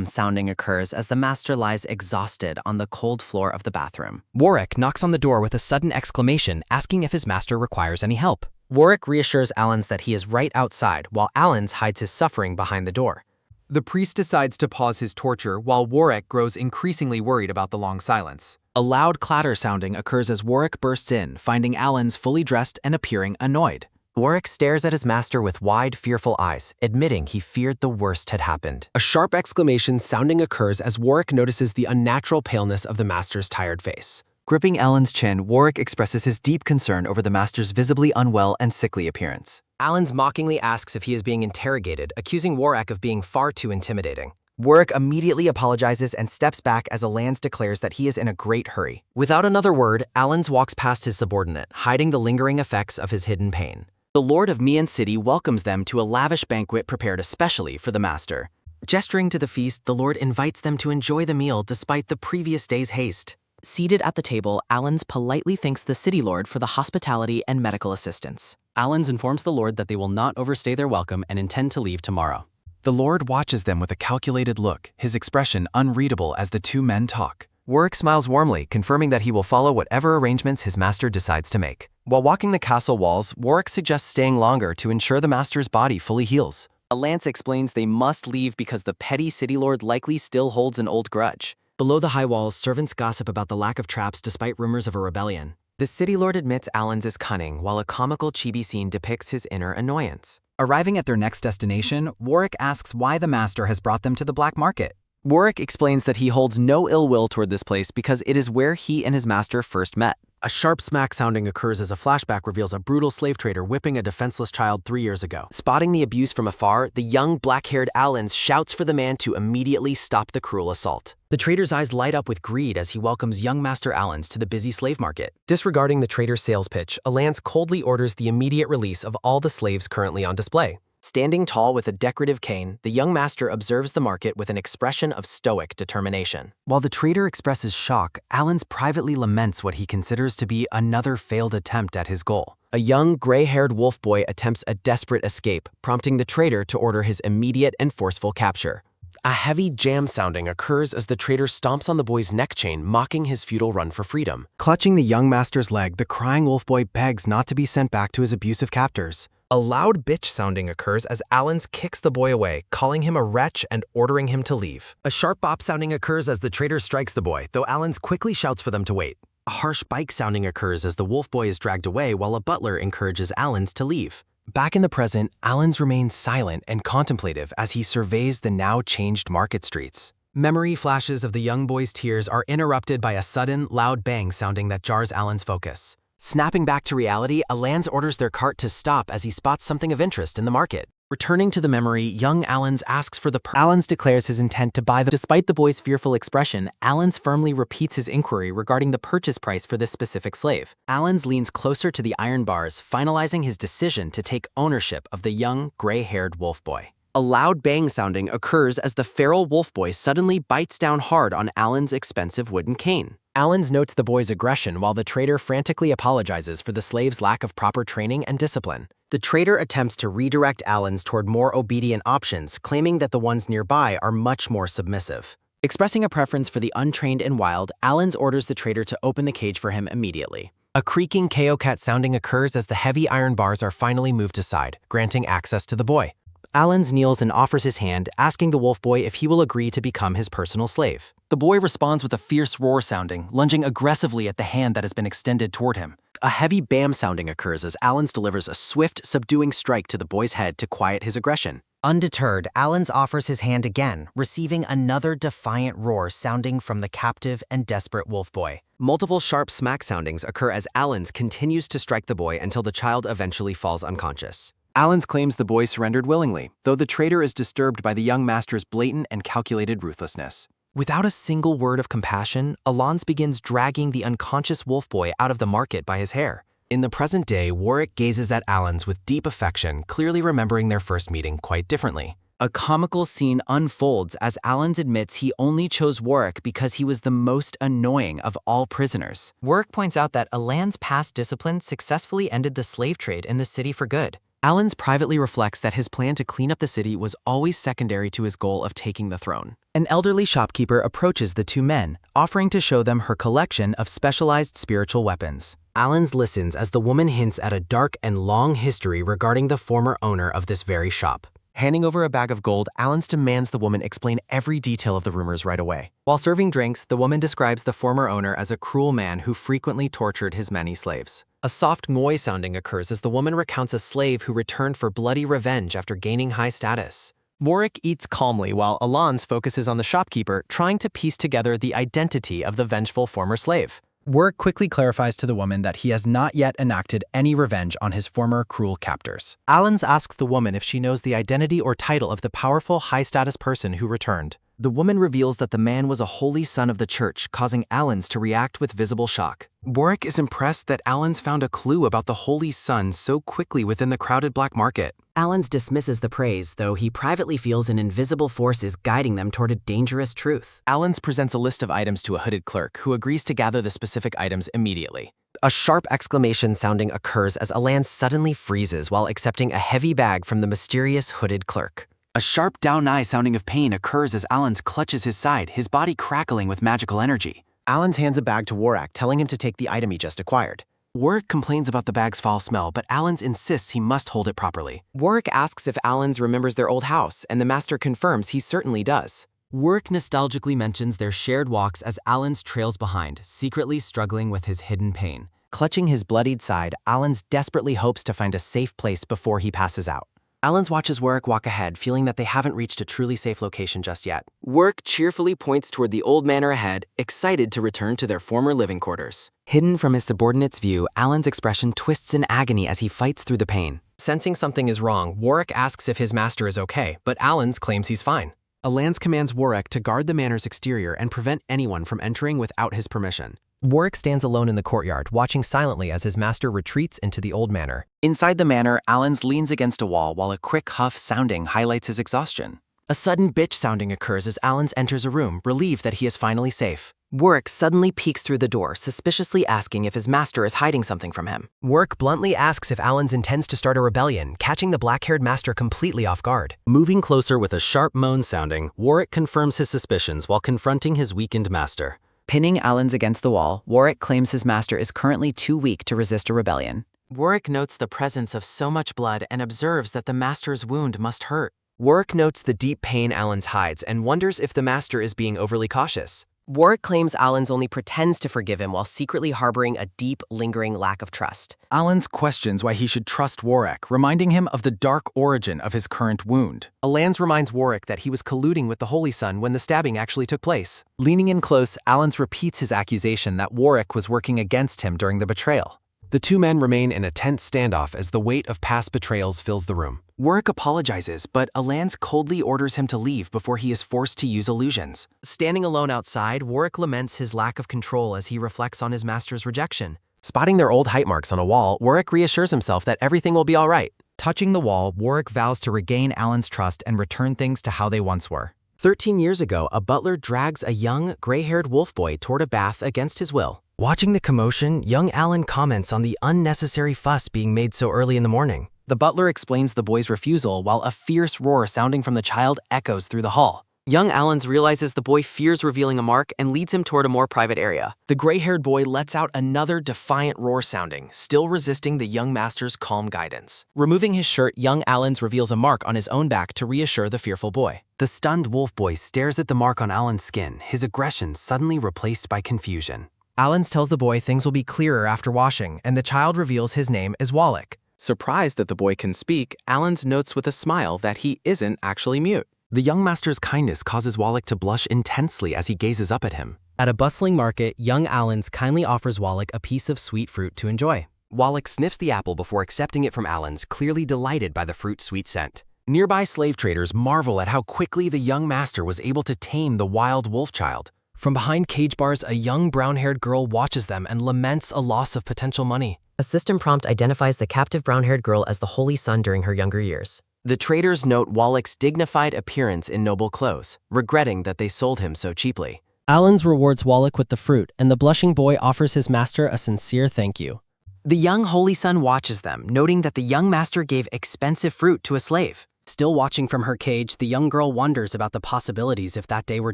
sounding occurs as the master lies exhausted on the cold floor of the bathroom. Warwick knocks on the door with a sudden exclamation, asking if his master requires any help. Warwick reassures Alans that he is right outside, while Alans hides his suffering behind the door.
The priest decides to pause his torture while Warwick grows increasingly worried about the long silence.
A loud clatter sounding occurs as Warwick bursts in, finding Alans fully dressed and appearing annoyed.
Warwick stares at his master with wide, fearful eyes, admitting he feared the worst had happened.
A sharp exclamation sounding occurs as Warwick notices the unnatural paleness of the master's tired face.
Gripping Alan's chin, Warwick expresses his deep concern over the master's visibly unwell and sickly appearance.
Alans mockingly asks if he is being interrogated, accusing Warwick of being far too intimidating.
Warwick immediately apologizes and steps back as Alans declares that he is in a great hurry.
Without another word, Alans walks past his subordinate, hiding the lingering effects of his hidden pain.
The Lord of Mian City welcomes them to a lavish banquet prepared especially for the master.
Gesturing to the feast, the Lord invites them to enjoy the meal despite the previous day's haste.
Seated at the table, Alans politely thanks the city lord for the hospitality and medical assistance.
Alans informs the Lord that they will not overstay their welcome and intend to leave tomorrow.
The Lord watches them with a calculated look, his expression unreadable as the two men talk.
Warwick smiles warmly, confirming that he will follow whatever arrangements his master decides to make. While walking the castle walls, Warwick suggests staying longer to ensure the master's body fully heals.
Alans explains they must leave because the petty city lord likely still holds an old grudge.
Below the high walls, servants gossip about the lack of traps despite rumors of a rebellion. The city lord admits Alans is cunning, while a comical chibi scene depicts his inner annoyance.
Arriving at their next destination, Warwick asks why the master has brought them to the black market.
Warwick explains that he holds no ill will toward this place because it is where he and his master first met.
A sharp smack sounding occurs as a flashback reveals a brutal slave trader whipping a defenseless child 3 years ago. Spotting the abuse from afar, the young black-haired Alans shouts for the man to immediately stop the cruel assault. The trader's eyes light up with greed as he welcomes young Master Alans to the busy slave market. Disregarding the trader's sales pitch, Alans coldly orders the immediate release of all the slaves currently on display. Standing tall with a decorative cane, the young master observes the market with an expression of stoic determination.
While the trader expresses shock, Alans privately laments what he considers to be another failed attempt at his goal.
A young, gray-haired wolf boy attempts a desperate escape, prompting the trader to order his immediate and forceful capture. A heavy jam sounding occurs as the trader stomps on the boy's neck chain, mocking his futile run for freedom.
Clutching the young master's leg, the crying wolf boy begs not to be sent back to his abusive captors.
A loud bitch sounding occurs as Alans kicks the boy away, calling him a wretch and ordering him to leave. A sharp bop sounding occurs as the trader strikes the boy, though Alans quickly shouts for them to wait. A harsh bike sounding occurs as the wolf boy is dragged away while a butler encourages Alans to leave.
Back in the present, Alans remains silent and contemplative as he surveys the now changed market streets.
Memory flashes of the young boy's tears are interrupted by a sudden, loud bang sounding that jars Alans' focus. Snapping back to reality, Alans orders their cart to stop as he spots something of interest in the market. Returning to the memory, young Alans asks for the
Alans declares his intent to buy them. Despite the boy's fearful expression, Alans firmly repeats his inquiry regarding the purchase price for this specific slave. Alans leans closer to the iron bars, finalizing his decision to take ownership of the young, gray-haired wolf boy.
A loud bang sounding occurs as the feral wolf boy suddenly bites down hard on Alans' expensive wooden cane. Alans notes the boy's aggression while the trader frantically apologizes for the slave's lack of proper training and discipline. The trader attempts to redirect Alans toward more obedient options, claiming that the ones nearby are much more submissive. Expressing a preference for the untrained and wild, Alans orders the trader to open the cage for him immediately. A creaking KO cat sounding occurs as the heavy iron bars are finally moved aside, granting access to the boy.
Alans kneels and offers his hand, asking the wolf boy if he will agree to become his personal slave.
The boy responds with a fierce roar sounding, lunging aggressively at the hand that has been extended toward him.
A heavy bam sounding occurs as Alans delivers a swift, subduing strike to the boy's head to quiet his aggression.
Undeterred, Alans offers his hand again, receiving another defiant roar sounding from the captive and desperate wolf boy.
Multiple sharp smack soundings occur as Alans continues to strike the boy until the child eventually falls unconscious.
Alans claims the boy surrendered willingly, though the trader is disturbed by the young master's blatant and calculated ruthlessness.
Without a single word of compassion, Alans begins dragging the unconscious wolf boy out of the market by his hair. In the present day, Warwick gazes at Alans with deep affection, clearly remembering their first meeting quite differently.
A comical scene unfolds as Alans admits he only chose Warwick because he was the most annoying of all prisoners.
Warwick points out that Alans' past discipline successfully ended the slave trade in the city for good.
Alans privately reflects that his plan to clean up the city was always secondary to his goal of taking the throne.
An elderly shopkeeper approaches the two men, offering to show them her collection of specialized spiritual weapons.
Alans listens as the woman hints at a dark and long history regarding the former owner of this very shop. Handing over a bag of gold, Alans demands the woman explain every detail of the rumors right away.
While serving drinks, the woman describes the former owner as a cruel man who frequently tortured his many slaves.
A soft ngoi sounding occurs as the woman recounts a slave who returned for bloody revenge after gaining high status.
Warwick eats calmly while Alans focuses on the shopkeeper, trying to piece together the identity of the vengeful former slave.
Warwick quickly clarifies to the woman that he has not yet enacted any revenge on his former cruel captors.
Alans asks the woman if she knows the identity or title of the powerful, high-status person who returned.
The woman reveals that the man was a holy son of the church, causing Alans to react with visible shock.
Warwick is impressed that Alans found a clue about the holy son so quickly within the crowded black market.
Alans dismisses the praise, though he privately feels an invisible force is guiding them toward a dangerous truth.
Alans presents a list of items to a hooded clerk, who agrees to gather the specific items immediately. A sharp exclamation sounding occurs as Alans suddenly freezes while accepting a heavy bag from the mysterious hooded clerk.
A sharp down-eye sounding of pain occurs as Alans clutches his side, his body crackling with magical energy.
Alans hands a bag to Warwick, telling him to take the item he just acquired.
Warwick complains about the bag's foul smell, but Alans insists he must hold it properly.
Warwick asks if Alans remembers their old house, and the master confirms he certainly does. Warwick nostalgically mentions their shared walks as Alans trails behind, secretly struggling with his hidden pain.
Clutching his bloodied side, Alans desperately hopes to find a safe place before he passes out. Alans watches Warwick walk ahead, feeling that they haven't reached a truly safe location just yet.
Warwick cheerfully points toward the old manor ahead, excited to return to their former living quarters.
Hidden from his subordinate's view, Alans' expression twists in agony as he fights through the pain.
Sensing something is wrong, Warwick asks if his master is okay, but Alans claims he's fine.
Alans commands Warwick to guard the manor's exterior and prevent anyone from entering without his permission.
Warwick stands alone in the courtyard, watching silently as his master retreats into the old manor.
Inside the manor, Alans leans against a wall while a quick huff sounding highlights his exhaustion. A sudden bitch sounding occurs as Alans enters a room, relieved that he is finally safe.
Warwick suddenly peeks through the door, suspiciously asking if his master is hiding something from him.
Warwick bluntly asks if Alans intends to start a rebellion, catching the black-haired master completely off guard.
Moving closer with a sharp moan sounding, Warwick confirms his suspicions while confronting his weakened master.
Pinning Alans against the wall, Warwick claims his master is currently too weak to resist a rebellion.
Warwick notes the presence of so much blood and observes that the master's wound must hurt.
Warwick notes the deep pain Alans hides and wonders if the master is being overly cautious.
Warwick claims Alans only pretends to forgive him while secretly harboring a deep, lingering lack of trust.
Alans questions why he should trust Warwick, reminding him of the dark origin of his current wound.
Alans reminds Warwick that he was colluding with the Holy Son when the stabbing actually took place. Leaning in close, Alans repeats his accusation that Warwick was working against him during the betrayal. The two men remain in a tense standoff as the weight of past betrayals fills the room. Warwick apologizes, but Alans coldly orders him to leave before he is forced to use illusions. Standing alone outside, Warwick laments his lack of control as he reflects on his master's rejection. Spotting their old height marks on a wall, Warwick reassures himself that everything will be all right.
Touching the wall, Warwick vows to regain Alans' trust and return things to how they once were.
13 years ago, a butler drags a young, gray-haired wolf boy toward a bath against his will. Watching the commotion, young Alan comments on the unnecessary fuss being made so early in the morning. The butler explains the boy's refusal while a fierce roar sounding from the child echoes through the hall.
Young Alans realizes the boy fears revealing a mark and leads him toward a more private area.
The gray-haired boy lets out another defiant roar sounding, still resisting the young master's calm guidance. Removing his shirt, young Alans reveals a mark on his own back to reassure the fearful boy.
The stunned wolf boy stares at the mark on Alan's skin, his aggression suddenly replaced by confusion.
Alans tells the boy things will be clearer after washing, and the child reveals his name is Wallach. Surprised that the boy can speak, Alans notes with a smile that he isn't actually mute.
The young master's kindness causes Wallach to blush intensely as he gazes up at him.
At a bustling market, young Alans kindly offers Wallach a piece of sweet fruit to enjoy. Wallach sniffs the apple before accepting it from Alans, clearly delighted by the fruit's sweet scent. Nearby slave traders marvel at how quickly the young master was able to tame the wild wolf child. From behind cage bars, a young brown-haired girl watches them and laments a loss of potential money.
A system prompt identifies the captive brown-haired girl as the Holy Son during her younger years.
The traders note Wallach's dignified appearance in noble clothes, regretting that they sold him so cheaply. Alans rewards Wallach with the fruit, and the blushing boy offers his master a sincere thank you. The young Holy Son watches them, noting that the young master gave expensive fruit to a slave. Still watching from her cage, the young girl wonders about the possibilities if that day were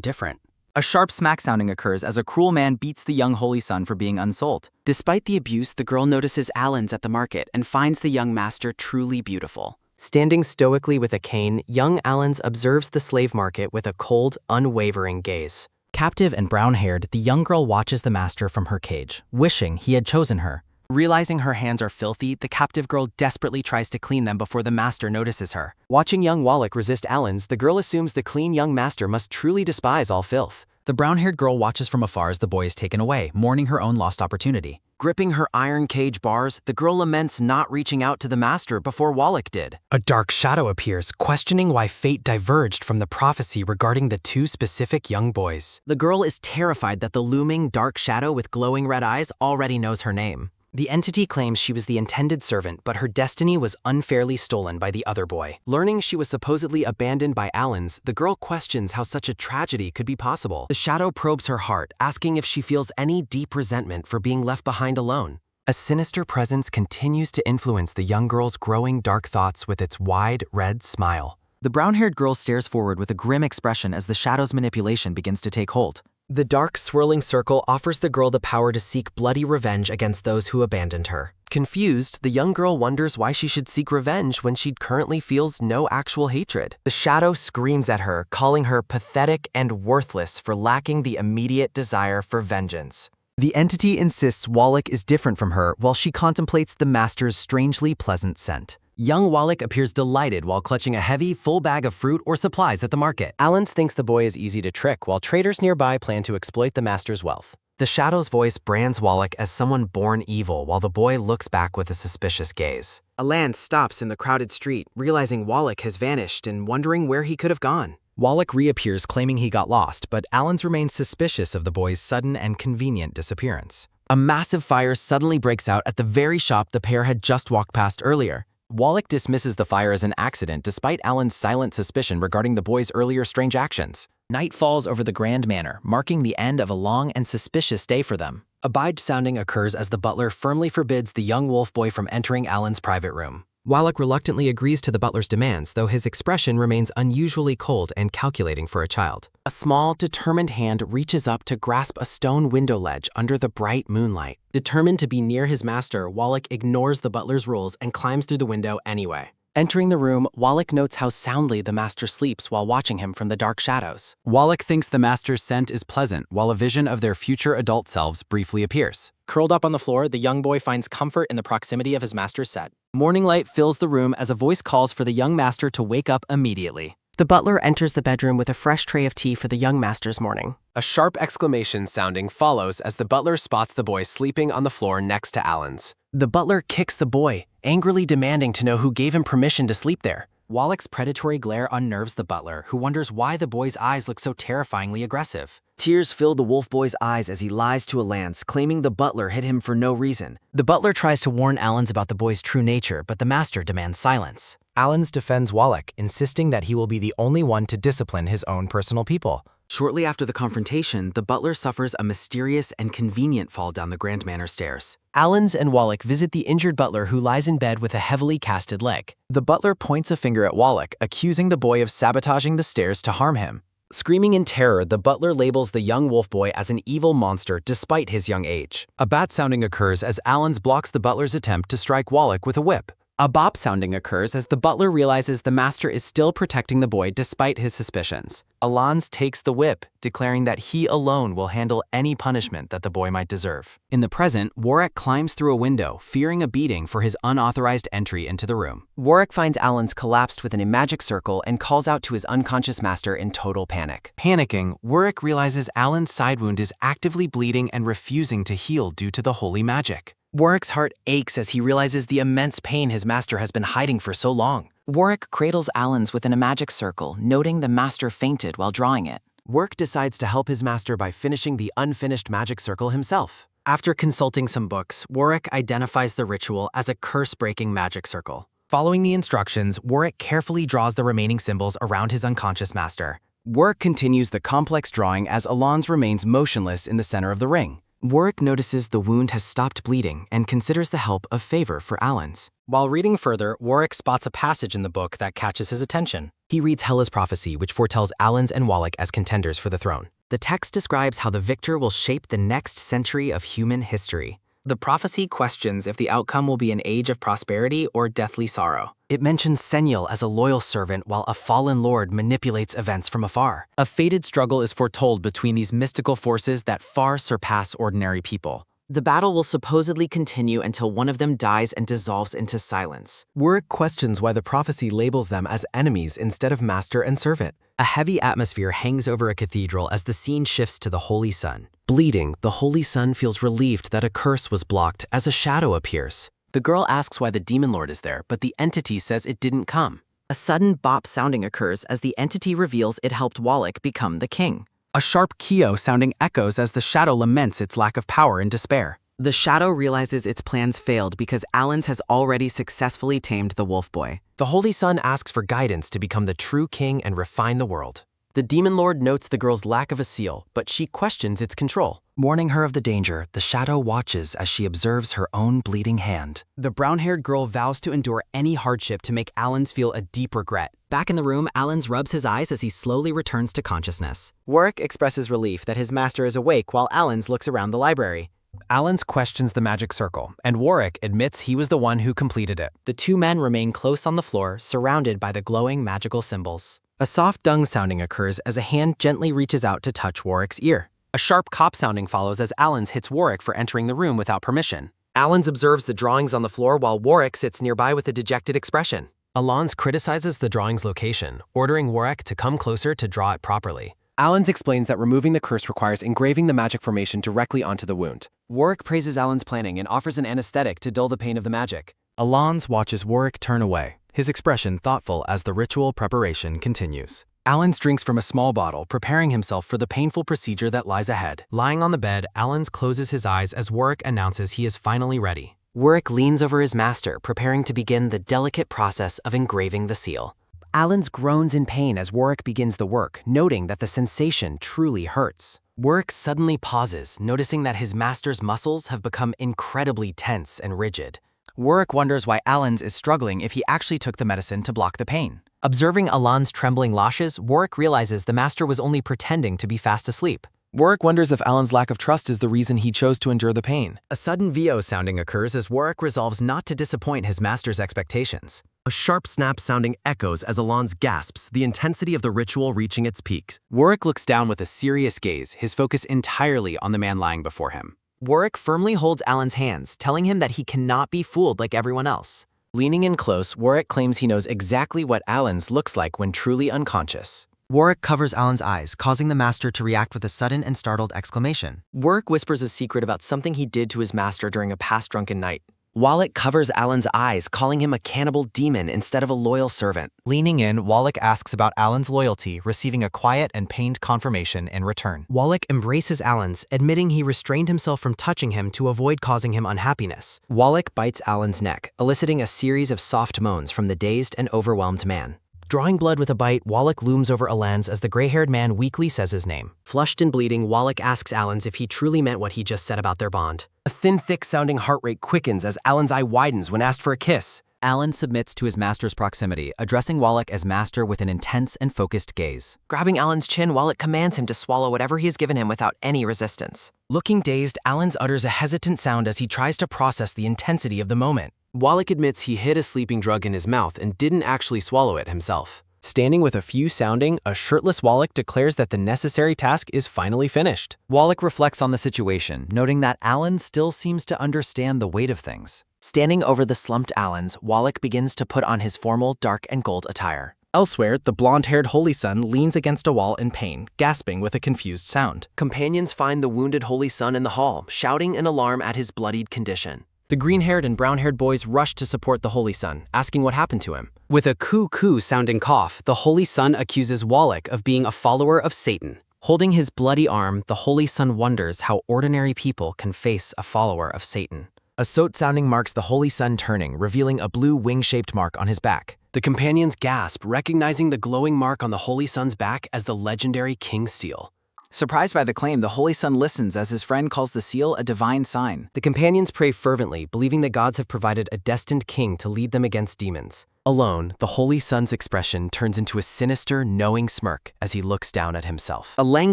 different.
A sharp smack sounding occurs as a cruel man beats the young Holy Son for being unsold.
Despite the abuse, the girl notices Alans at the market and finds the young master truly beautiful.
Standing stoically with a cane, young Alans observes the slave market with a cold, unwavering gaze. Captive and brown-haired, the young girl watches the master from her cage, wishing he had chosen her.
Realizing her hands are filthy, the captive girl desperately tries to clean them before the master notices her. Watching young Wallach resist Allen's, the girl assumes the clean young master must truly despise all filth.
The brown-haired girl watches from afar as the boy is taken away, mourning her own lost opportunity.
Gripping her iron cage bars, the girl laments not reaching out to the master before Wallach did.
A dark shadow appears, questioning why fate diverged from the prophecy regarding the two specific young boys.
The girl is terrified that the looming dark shadow with glowing red eyes already knows her name.
The entity claims she was the intended servant, but her destiny was unfairly stolen by the other boy.
Learning she was supposedly abandoned by Allen's, the girl questions how such a tragedy could be possible. The shadow probes her heart, asking if she feels any deep resentment for being left behind alone.
A sinister presence continues to influence the young girl's growing dark thoughts with its wide, red smile.
The brown-haired girl stares forward with a grim expression as the shadow's manipulation begins to take hold.
The dark, swirling circle offers the girl the power to seek bloody revenge against those who abandoned her. Confused, the young girl wonders why she should seek revenge when she currently feels no actual hatred. The shadow screams at her, calling her pathetic and worthless for lacking the immediate desire for vengeance.
The entity insists Wallach is different from her while she contemplates the master's strangely pleasant scent.
Young Wallach appears delighted while clutching a heavy, full bag of fruit or supplies at the market.
Allen's thinks the boy is easy to trick, while traders nearby plan to exploit the master's wealth.
The shadow's voice brands Wallach as someone born evil while the boy looks back with a suspicious gaze. Alan stops in the crowded street, realizing Wallach has vanished and wondering where he could have gone.
Wallach reappears claiming he got lost, but Allen's remains suspicious of the boy's sudden and convenient disappearance.
A massive fire suddenly breaks out at the very shop the pair had just walked past earlier.
Wallach dismisses the fire as an accident despite Allen's silent suspicion regarding the boy's earlier strange actions.
Night falls over the Grand Manor, marking the end of a long and suspicious day for them.
A binge sounding occurs as the butler firmly forbids the young wolf boy from entering Allen's private room.
Wallach reluctantly agrees to the butler's demands, though his expression remains unusually cold and calculating for a child. A small, determined hand reaches up to grasp a stone window ledge under the bright moonlight. Determined to be near his master, Wallach ignores the butler's rules and climbs through the window anyway. Entering the room, Wallach notes how soundly the master sleeps while watching him from the dark shadows.
Wallach thinks the master's scent is pleasant, while a vision of their future adult selves briefly appears.
Curled up on the floor, the young boy finds comfort in the proximity of his master's set.
Morning light fills the room as a voice calls for the young master to wake up immediately. The butler enters the bedroom with a fresh tray of tea for the young master's morning. A sharp exclamation sounding follows as the butler spots the boy sleeping on the floor next to Allen's. The butler kicks the boy, angrily demanding to know who gave him permission to sleep there.
Wallach's predatory glare unnerves the butler, who wonders why the boy's eyes look so terrifyingly aggressive.
Tears fill the wolf boy's eyes as he lies to Allen's, claiming the butler hit him for no reason. The butler tries to warn Allen's about the boy's true nature, but the master demands silence.
Allen's defends Wallach, insisting that he will be the only one to discipline his own personal people.
Shortly after the confrontation, the butler suffers a mysterious and convenient fall down the Grand Manor stairs. Allen's and Wallach visit the injured butler who lies in bed with a heavily casted leg.
The butler points a finger at Wallach, accusing the boy of sabotaging the stairs to harm him.
Screaming in terror, the butler labels the young wolf boy as an evil monster despite his young age.
A bat sounding occurs as Allen's blocks the butler's attempt to strike Wallach with a whip.
A bop sounding occurs as the butler realizes the master is still protecting the boy despite his suspicions.
Alans takes the whip, declaring that he alone will handle any punishment that the boy might deserve.
In the present, Warwick climbs through a window, fearing a beating for his unauthorized entry into the room. Warwick finds Allen's collapsed within a magic circle and calls out to his unconscious master in total panic.
Panicking, Warwick realizes Allen's side wound is actively bleeding and refusing to heal due to the holy magic.
Warwick's heart aches as he realizes the immense pain his master has been hiding for so long. Warwick cradles Allen's within a magic circle, noting the master fainted while drawing it. Warwick decides to help his master by finishing the unfinished magic circle himself. After consulting some books, Warwick identifies the ritual as a curse-breaking magic circle.
Following the instructions, Warwick carefully draws the remaining symbols around his unconscious master.
Warwick continues the complex drawing as Alans remains motionless in the center of the ring. Warwick notices the wound has stopped bleeding and considers the help a favor for Allen's.
While reading further, Warwick spots a passage in the book that catches his attention.
He reads Hela's prophecy, which foretells Allen's and Wallach as contenders for the throne. The text describes how the victor will shape the next century of human history. The prophecy questions if the outcome will be an age of prosperity or deathly sorrow. It mentions Senyal as a loyal servant while a fallen lord manipulates events from afar. A fated struggle is foretold between these mystical forces that far surpass ordinary people.
The battle will supposedly continue until one of them dies and dissolves into silence.
Warwick questions why the prophecy labels them as enemies instead of master and servant.
A heavy atmosphere hangs over a cathedral as the scene shifts to the Holy Sun.
Bleeding, the Holy Sun feels relieved that a curse was blocked as a shadow appears.
The girl asks why the Demon Lord is there, but the entity says it didn't come.
A sudden bop sounding occurs as the entity reveals it helped Wallach become the king.
A sharp kyo sounding echoes as the shadow laments its lack of power and despair.
The shadow realizes its plans failed because Allens has already successfully tamed the wolf boy.
The Holy Sun asks for guidance to become the true king and refine the world.
The Demon Lord notes the girl's lack of a seal, but she questions its control.
Warning her of the danger, the shadow watches as she observes her own bleeding hand.
The brown-haired girl vows to endure any hardship to make Allens feel a deep regret. Back in the room, Allens rubs his eyes as he slowly returns to consciousness.
Warwick expresses relief that his master is awake while Allens looks around the library.
Allens questions the magic circle, and Warwick admits he was the one who completed it.
The two men remain close on the floor, surrounded by the glowing magical symbols.
A soft dung sounding occurs as a hand gently reaches out to touch Warwick's ear.
A sharp cop sounding follows as Allens hits Warwick for entering the room without permission.
Allens observes the drawings on the floor while Warwick sits nearby with a dejected expression.
Allens criticizes the drawing's location, ordering Warwick to come closer to draw it properly.
Allens explains that removing the curse requires engraving the magic formation directly onto the wound.
Warwick praises Allens' planning and offers an anesthetic to dull the pain of the magic.
Allens watches Warwick turn away, his expression thoughtful as the ritual preparation continues. Allens drinks from a small bottle, preparing himself for the painful procedure that lies ahead. Lying on the bed, Allens closes his eyes as Warwick announces he is finally ready.
Warwick leans over his master, preparing to begin the delicate process of engraving the seal.
Allens groans in pain as Warwick begins the work, noting that the sensation truly hurts.
Warwick suddenly pauses, noticing that his master's muscles have become incredibly tense and rigid.
Warwick wonders why Allens is struggling if he actually took the medicine to block the pain.
Observing Allens' trembling lashes, Warwick realizes the master was only pretending to be fast asleep.
Warwick wonders if Allens' lack of trust is the reason he chose to endure the pain.
A sudden VO sounding occurs as Warwick resolves not to disappoint his master's expectations.
A sharp snap sounding echoes as Allens gasps, the intensity of the ritual reaching its peaks.
Warwick looks down with a serious gaze, his focus entirely on the man lying before him.
Warwick firmly holds Allens' hands, telling him that he cannot be fooled like everyone else.
Leaning in close, Warwick claims he knows exactly what Allens looks like when truly unconscious.
Warwick covers Allens' eyes, causing the master to react with a sudden and startled exclamation.
Warwick whispers a secret about something he did to his master during a past drunken night.
Wallach covers Allens' eyes, calling him a cannibal demon instead of a loyal servant.
Leaning in, Wallach asks about Allens' loyalty, receiving a quiet and pained confirmation in return.
Wallach embraces Allens, admitting he restrained himself from touching him to avoid causing him unhappiness.
Wallach bites Allens' neck, eliciting a series of soft moans from the dazed and overwhelmed man.
Drawing blood with a bite, Wallach looms over Allens as the gray-haired man weakly says his name.
Flushed and bleeding, Wallach asks Allens if he truly meant what he just said about their bond.
A thin, thick-sounding heart rate quickens as Allens' eye widens when asked for a kiss.
Allens submits to his master's proximity, addressing Wallach as master with an intense and focused gaze.
Grabbing Allens' chin, Wallach commands him to swallow whatever he has given him without any resistance.
Looking dazed, Allens utters a hesitant sound as he tries to process the intensity of the moment. Wallach admits he hid a sleeping drug in his mouth and didn't actually swallow it himself.
Standing with a few sounding, a shirtless Wallach declares that the necessary task is finally finished.
Wallach reflects on the situation, noting that Allens still seems to understand the weight of things.
Standing over the slumped Allens, Wallach begins to put on his formal dark and gold attire.
Elsewhere, the blonde-haired Holy Sun leans against a wall in pain, gasping with a confused sound. Companions find the wounded Holy Sun in the hall, shouting in alarm at his bloodied condition.
The green-haired and brown-haired boys rush to support the Holy Sun, asking what happened to him.
With a coo-coo sounding cough, the Holy Sun accuses Wallach of being a follower of Satan.
Holding his bloody arm, the Holy Sun wonders how ordinary people can face a follower of Satan.
A soot sounding marks the Holy Sun turning, revealing a blue wing-shaped mark on his back. The companions gasp, recognizing the glowing mark on the Holy Sun's back as the legendary King's Seal.
Surprised by the claim, the Holy Sun listens as his friend calls the seal a divine sign.
The companions pray fervently, believing the gods have provided a destined king to lead them against demons.
Alone, the Holy Sun's expression turns into a sinister, knowing smirk as he looks down at himself.
A Lang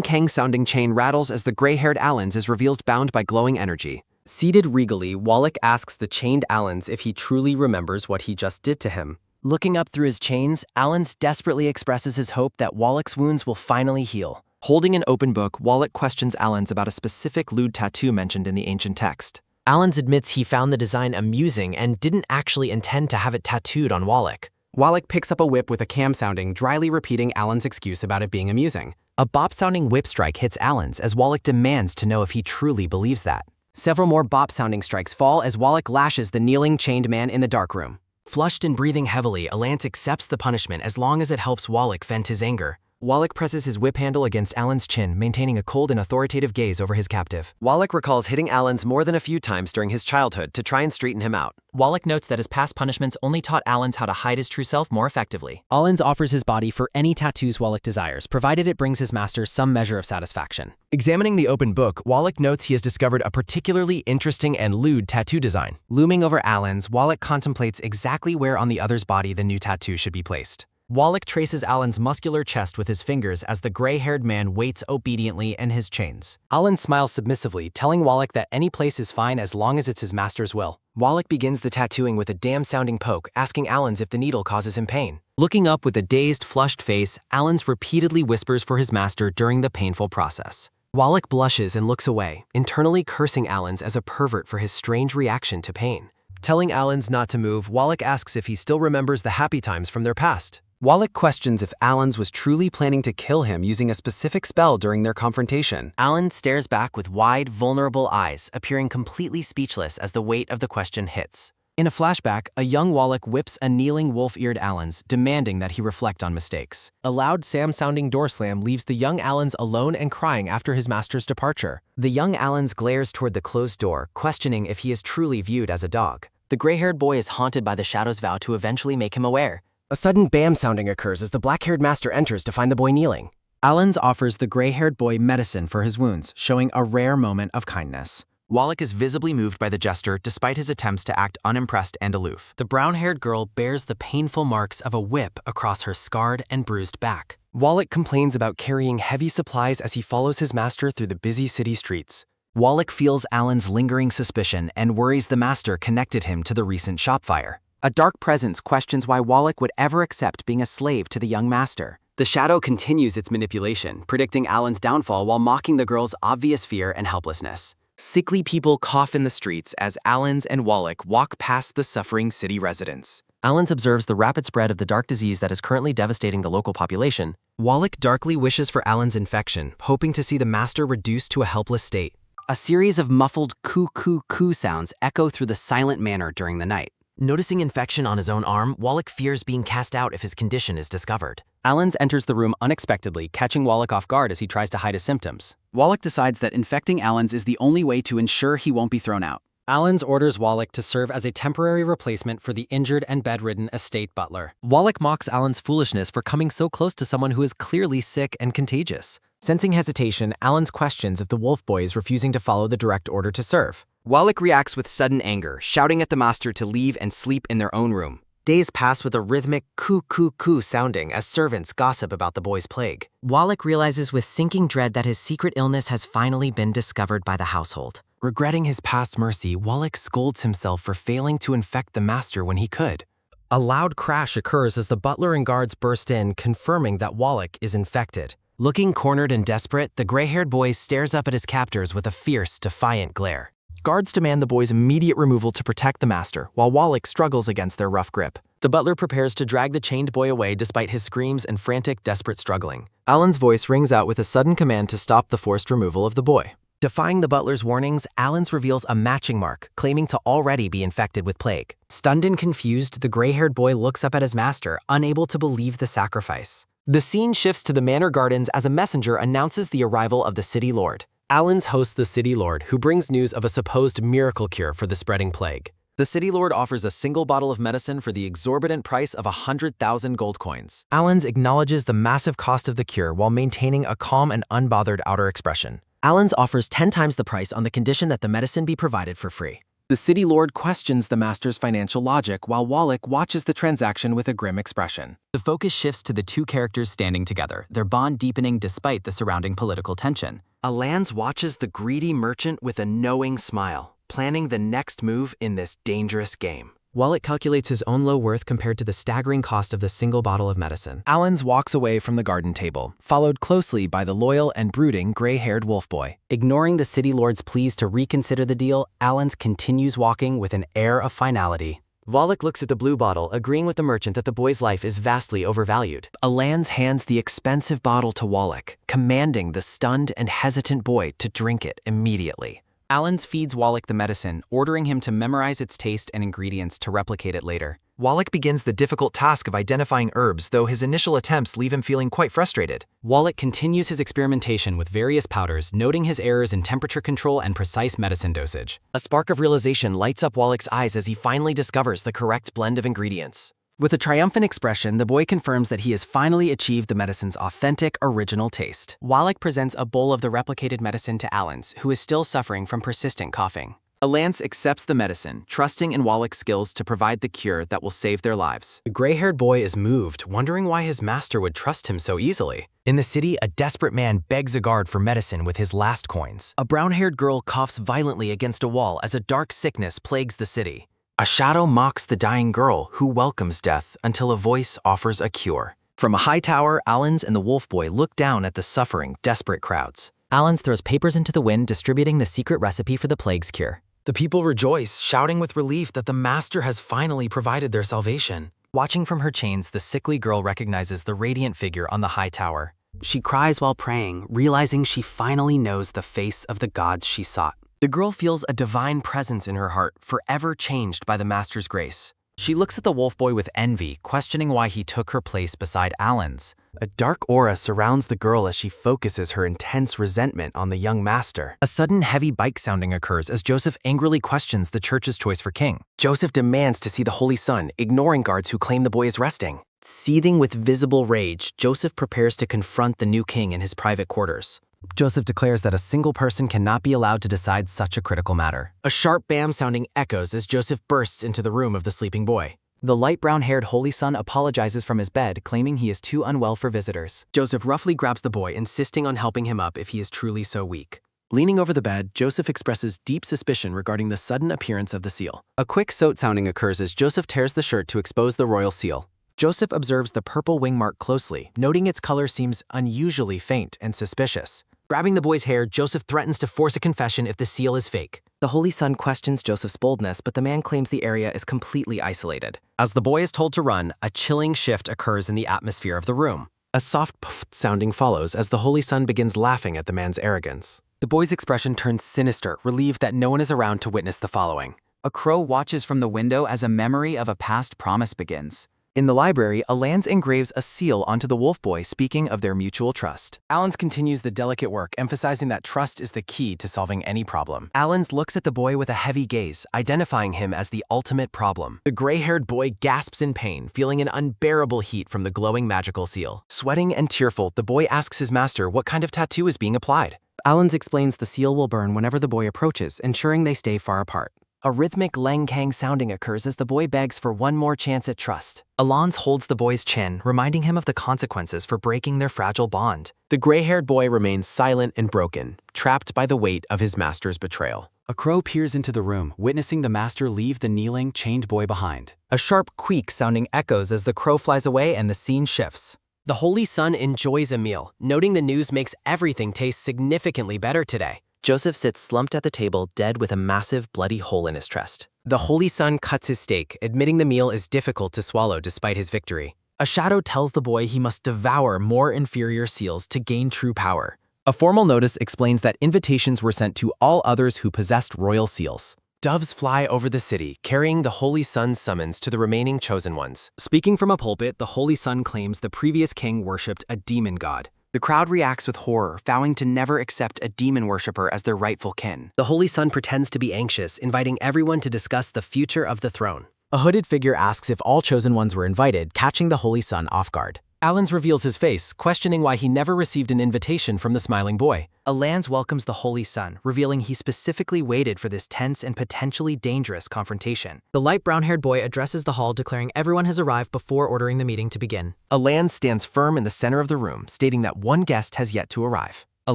Kang-sounding chain rattles as the gray-haired Allens is revealed bound by glowing energy.
Seated regally, Wallach asks the chained Allens if he truly remembers what he just did to him.
Looking up through his chains, Allens desperately expresses his hope that Wallach's wounds will finally heal.
Holding an open book, Wallach questions Allens about a specific lewd tattoo mentioned in the ancient text.
Allens admits he found the design amusing and didn't actually intend to have it tattooed on Wallach.
Wallach picks up a whip with a cam sounding, dryly repeating Allens' excuse about it being amusing.
A bop-sounding whip strike hits Allens as Wallach demands to know if he truly believes that.
Several more bop-sounding strikes fall as Wallach lashes the kneeling, chained man in the darkroom.
Flushed and breathing heavily, Allens accepts the punishment as long as it helps Wallach vent his anger.
Wallach presses his whip handle against Allens' chin, maintaining a cold and authoritative gaze over his captive.
Wallach recalls hitting Allens more than a few times during his childhood to try and straighten him out.
Wallach notes that his past punishments only taught Allens how to hide his true self more effectively.
Allens offers his body for any tattoos Wallach desires, provided it brings his master some measure of satisfaction.
Examining the open book, Wallach notes he has discovered a particularly interesting and lewd tattoo design.
Looming over Allens, Wallach contemplates exactly where on the other's body the new tattoo should be placed.
Wallach traces Allens' muscular chest with his fingers as the gray-haired man waits obediently in his chains.
Allens smiles submissively, telling Wallach that any place is fine as long as it's his master's will. Wallach begins the tattooing with a damn-sounding poke, asking Allens if the needle causes him pain.
Looking up with a dazed, flushed face, Allens repeatedly whispers for his master during the painful process.
Wallach blushes and looks away, internally cursing Allens as a pervert for his strange reaction to pain.
Telling Allens not to move, Wallach asks if he still remembers the happy times from their past.
Wallach questions if Allens was truly planning to kill him using a specific spell during their confrontation.
Allens stares back with wide, vulnerable eyes, appearing completely speechless as the weight of the question hits. In a flashback, a young Wallach whips a kneeling wolf-eared Allens, demanding that he reflect on mistakes. A loud Sam-sounding door slam leaves the young Allens alone and crying after his master's departure. The young Allens glares toward the closed door, questioning if he is truly viewed as a dog. The gray-haired boy is haunted by the shadow's vow to eventually make him aware.
A sudden bam sounding occurs as the black-haired master enters to find the boy kneeling.
Allens offers the gray-haired boy medicine for his wounds, showing a rare moment of kindness.
Wallach is visibly moved by the gesture despite his attempts to act unimpressed and aloof.
The brown-haired girl bears the painful marks of a whip across her scarred and bruised back.
Wallach complains about carrying heavy supplies as he follows his master through the busy city streets.
Wallach feels Allens' lingering suspicion and worries the master connected him to the recent shop fire. A dark presence questions why Wallach would ever accept being a slave to the young master. The shadow continues its manipulation, predicting Allens' downfall while mocking the girl's obvious fear and helplessness. Sickly people cough in the streets as Allens and Wallach walk past the suffering city residents. Allens observes the rapid spread of the dark disease that is currently devastating the local population.
Wallach darkly wishes for Allens' infection, hoping to see the master reduced to a helpless state.
A series of muffled coo-coo-coo sounds echo through the silent manor during the night.
Noticing infection on his own arm, Wallach fears being cast out if his condition is discovered.
Allens enters the room unexpectedly, catching Wallach off guard as he tries to hide his symptoms.
Wallach decides that infecting Allens is the only way to ensure he won't be thrown out.
Allens orders Wallach to serve as a temporary replacement for the injured and bedridden estate butler. Wallach mocks Allens' foolishness for coming so close to someone who is clearly sick and contagious. Sensing hesitation, Allens questions if the wolf boy is refusing to follow the direct order to serve.
Wallach reacts with sudden anger, shouting at the master to leave and sleep in their own room.
Days pass with a rhythmic coo-coo-coo sounding as servants gossip about the boy's plague. Wallach realizes with sinking dread that his secret illness has finally been discovered by the household.
Regretting his past mercy, Wallach scolds himself for failing to infect the master when he could. A loud crash occurs as the butler and guards burst in, confirming that Wallach is infected. Looking cornered and desperate, the gray-haired boy stares up at his captors with a fierce, defiant glare. Guards demand the boy's immediate removal to protect the master, while Wallach struggles against their rough grip.
The butler prepares to drag the chained boy away despite his screams and frantic, desperate struggling. Allens' voice rings out with a sudden command to stop the forced removal of the boy.
Defying the butler's warnings, Allens reveals a matching mark, claiming to already be infected with plague.
Stunned and confused, the gray-haired boy looks up at his master, unable to believe the sacrifice.
The scene shifts to the manor gardens as a messenger announces the arrival of the city lord. Allens hosts the city lord, who brings news of a supposed miracle cure for the spreading plague.
The city lord offers a single bottle of medicine for the exorbitant price of 100,000 gold coins.
Allens acknowledges the massive cost of the cure while maintaining a calm and unbothered outer expression.
Allens offers 10 times the price on the condition that the medicine be provided for free.
The city lord questions the master's financial logic while Wallach watches the transaction with a grim expression.
The focus shifts to the two characters standing together, their bond deepening despite the surrounding political tension.
Allens watches the greedy merchant with a knowing smile, planning the next move in this dangerous game.
Wallach calculates his own low worth compared to the staggering cost of the single bottle of medicine. Alans walks away from the garden table, followed closely by the loyal and brooding gray-haired wolf boy.
Ignoring the city lord's pleas to reconsider the deal, Alans continues walking with an air of finality.
Wallach looks at the blue bottle, agreeing with the merchant that the boy's life is vastly overvalued. Alans hands the expensive bottle to Wallach, commanding the stunned and hesitant boy to drink it immediately.
Alans feeds Wallach the medicine, ordering him to memorize its taste and ingredients to replicate it later.
Wallach begins the difficult task of identifying herbs, though his initial attempts leave him feeling quite frustrated.
Wallach continues his experimentation with various powders, noting his errors in temperature control and precise medicine dosage.
A spark of realization lights up Wallach's eyes as he finally discovers the correct blend of ingredients.
With a triumphant expression, the boy confirms that he has finally achieved the medicine's authentic, original taste. Wallach presents a bowl of the replicated medicine to Alans, who is still suffering from persistent coughing.
Alans accepts the medicine, trusting in Wallach's skills to provide the cure that will save their lives.
The gray-haired boy is moved, wondering why his master would trust him so easily. In the city, a desperate man begs a guard for medicine with his last coins.
A brown-haired girl coughs violently against a wall as a dark sickness plagues the city.
A shadow mocks the dying girl, who welcomes death until a voice offers a cure.
From a high tower, Alans and the wolf boy look down at the suffering, desperate crowds.
Alans throws papers into the wind, distributing the secret recipe for the plague's cure.
The people rejoice, shouting with relief that the master has finally provided their salvation.
Watching from her chains, the sickly girl recognizes the radiant figure on the high tower. She cries while praying, realizing she finally knows the face of the god she sought.
The girl feels a divine presence in her heart, forever changed by the master's grace.
She looks at the wolf boy with envy, questioning why he took her place beside Alans. A dark aura surrounds the girl as she focuses her intense resentment on the young master. A sudden heavy bike sounding occurs as Joseph angrily questions the church's choice for king.
Joseph demands to see the Holy Sun, ignoring guards who claim the boy is resting. Seething with visible rage, Joseph prepares to confront the new king in his private quarters.
Joseph declares that a single person cannot be allowed to decide such a critical matter.
A sharp bam sounding echoes as Joseph bursts into the room of the sleeping boy.
The light brown-haired holy son apologizes from his bed, claiming he is too unwell for visitors.
Joseph roughly grabs the boy, insisting on helping him up if he is truly so weak. Leaning over the bed, Joseph expresses deep suspicion regarding the sudden appearance of the seal.
A quick sote sounding occurs as Joseph tears the shirt to expose the royal seal.
Joseph observes the purple wing mark closely, noting its color seems unusually faint and suspicious. Grabbing the boy's hair, Joseph threatens to force a confession if the seal is fake. The Holy Sun questions Joseph's boldness, but the man claims the area is completely isolated.
As the boy is told to run, a chilling shift occurs in the atmosphere of the room.
A soft puff sounding follows as the Holy Sun begins laughing at the man's arrogance. The boy's expression turns sinister, relieved that no one is around to witness the following.
A crow watches from the window as a memory of a past promise begins.
In the library, Alans engraves a seal onto the wolf boy, speaking of their mutual trust.
Alans continues the delicate work, emphasizing that trust is the key to solving any problem. Alans looks at the boy with a heavy gaze, identifying him as the ultimate problem. The gray-haired boy gasps in pain, feeling an unbearable heat from the glowing magical seal. Sweating and tearful, the boy asks his master what kind of tattoo is being applied.
Alans explains the seal will burn whenever the boy approaches, ensuring they stay far apart.
A rhythmic leng-kang sounding occurs as the boy begs for one more chance at trust.
Alans holds the boy's chin, reminding him of the consequences for breaking their fragile bond.
The gray-haired boy remains silent and broken, trapped by the weight of his master's betrayal.
A crow peers into the room, witnessing the master leave the kneeling, chained boy behind.
A sharp queak sounding echoes as the crow flies away and the scene shifts.
The Holy Sun enjoys a meal, noting the news makes everything taste significantly better today. Joseph sits slumped at the table, dead with a massive, bloody hole in his chest. The Holy Sun cuts his steak, admitting the meal is difficult to swallow despite his victory. A shadow tells the boy he must devour more inferior seals to gain true power.
A formal notice explains that invitations were sent to all others who possessed royal seals.
Doves fly over the city, carrying the Holy Sun's summons to the remaining chosen ones.
Speaking from a pulpit, the Holy Sun claims the previous king worshipped a demon god.
The crowd reacts with horror, vowing to never accept a demon worshipper as their rightful kin. The Holy Sun pretends to be anxious, inviting everyone to discuss the future of the throne.
A hooded figure asks if all chosen ones were invited, catching the Holy Sun off guard.
Alans reveals his face, questioning why he never received an invitation from the smiling boy.
Alans welcomes the Holy Sun, revealing he specifically waited for this tense and potentially dangerous confrontation. The light brown-haired boy addresses the hall, declaring everyone has arrived before ordering the meeting to begin.
Alans stands firm in the center of the room, stating that one guest has yet to arrive. A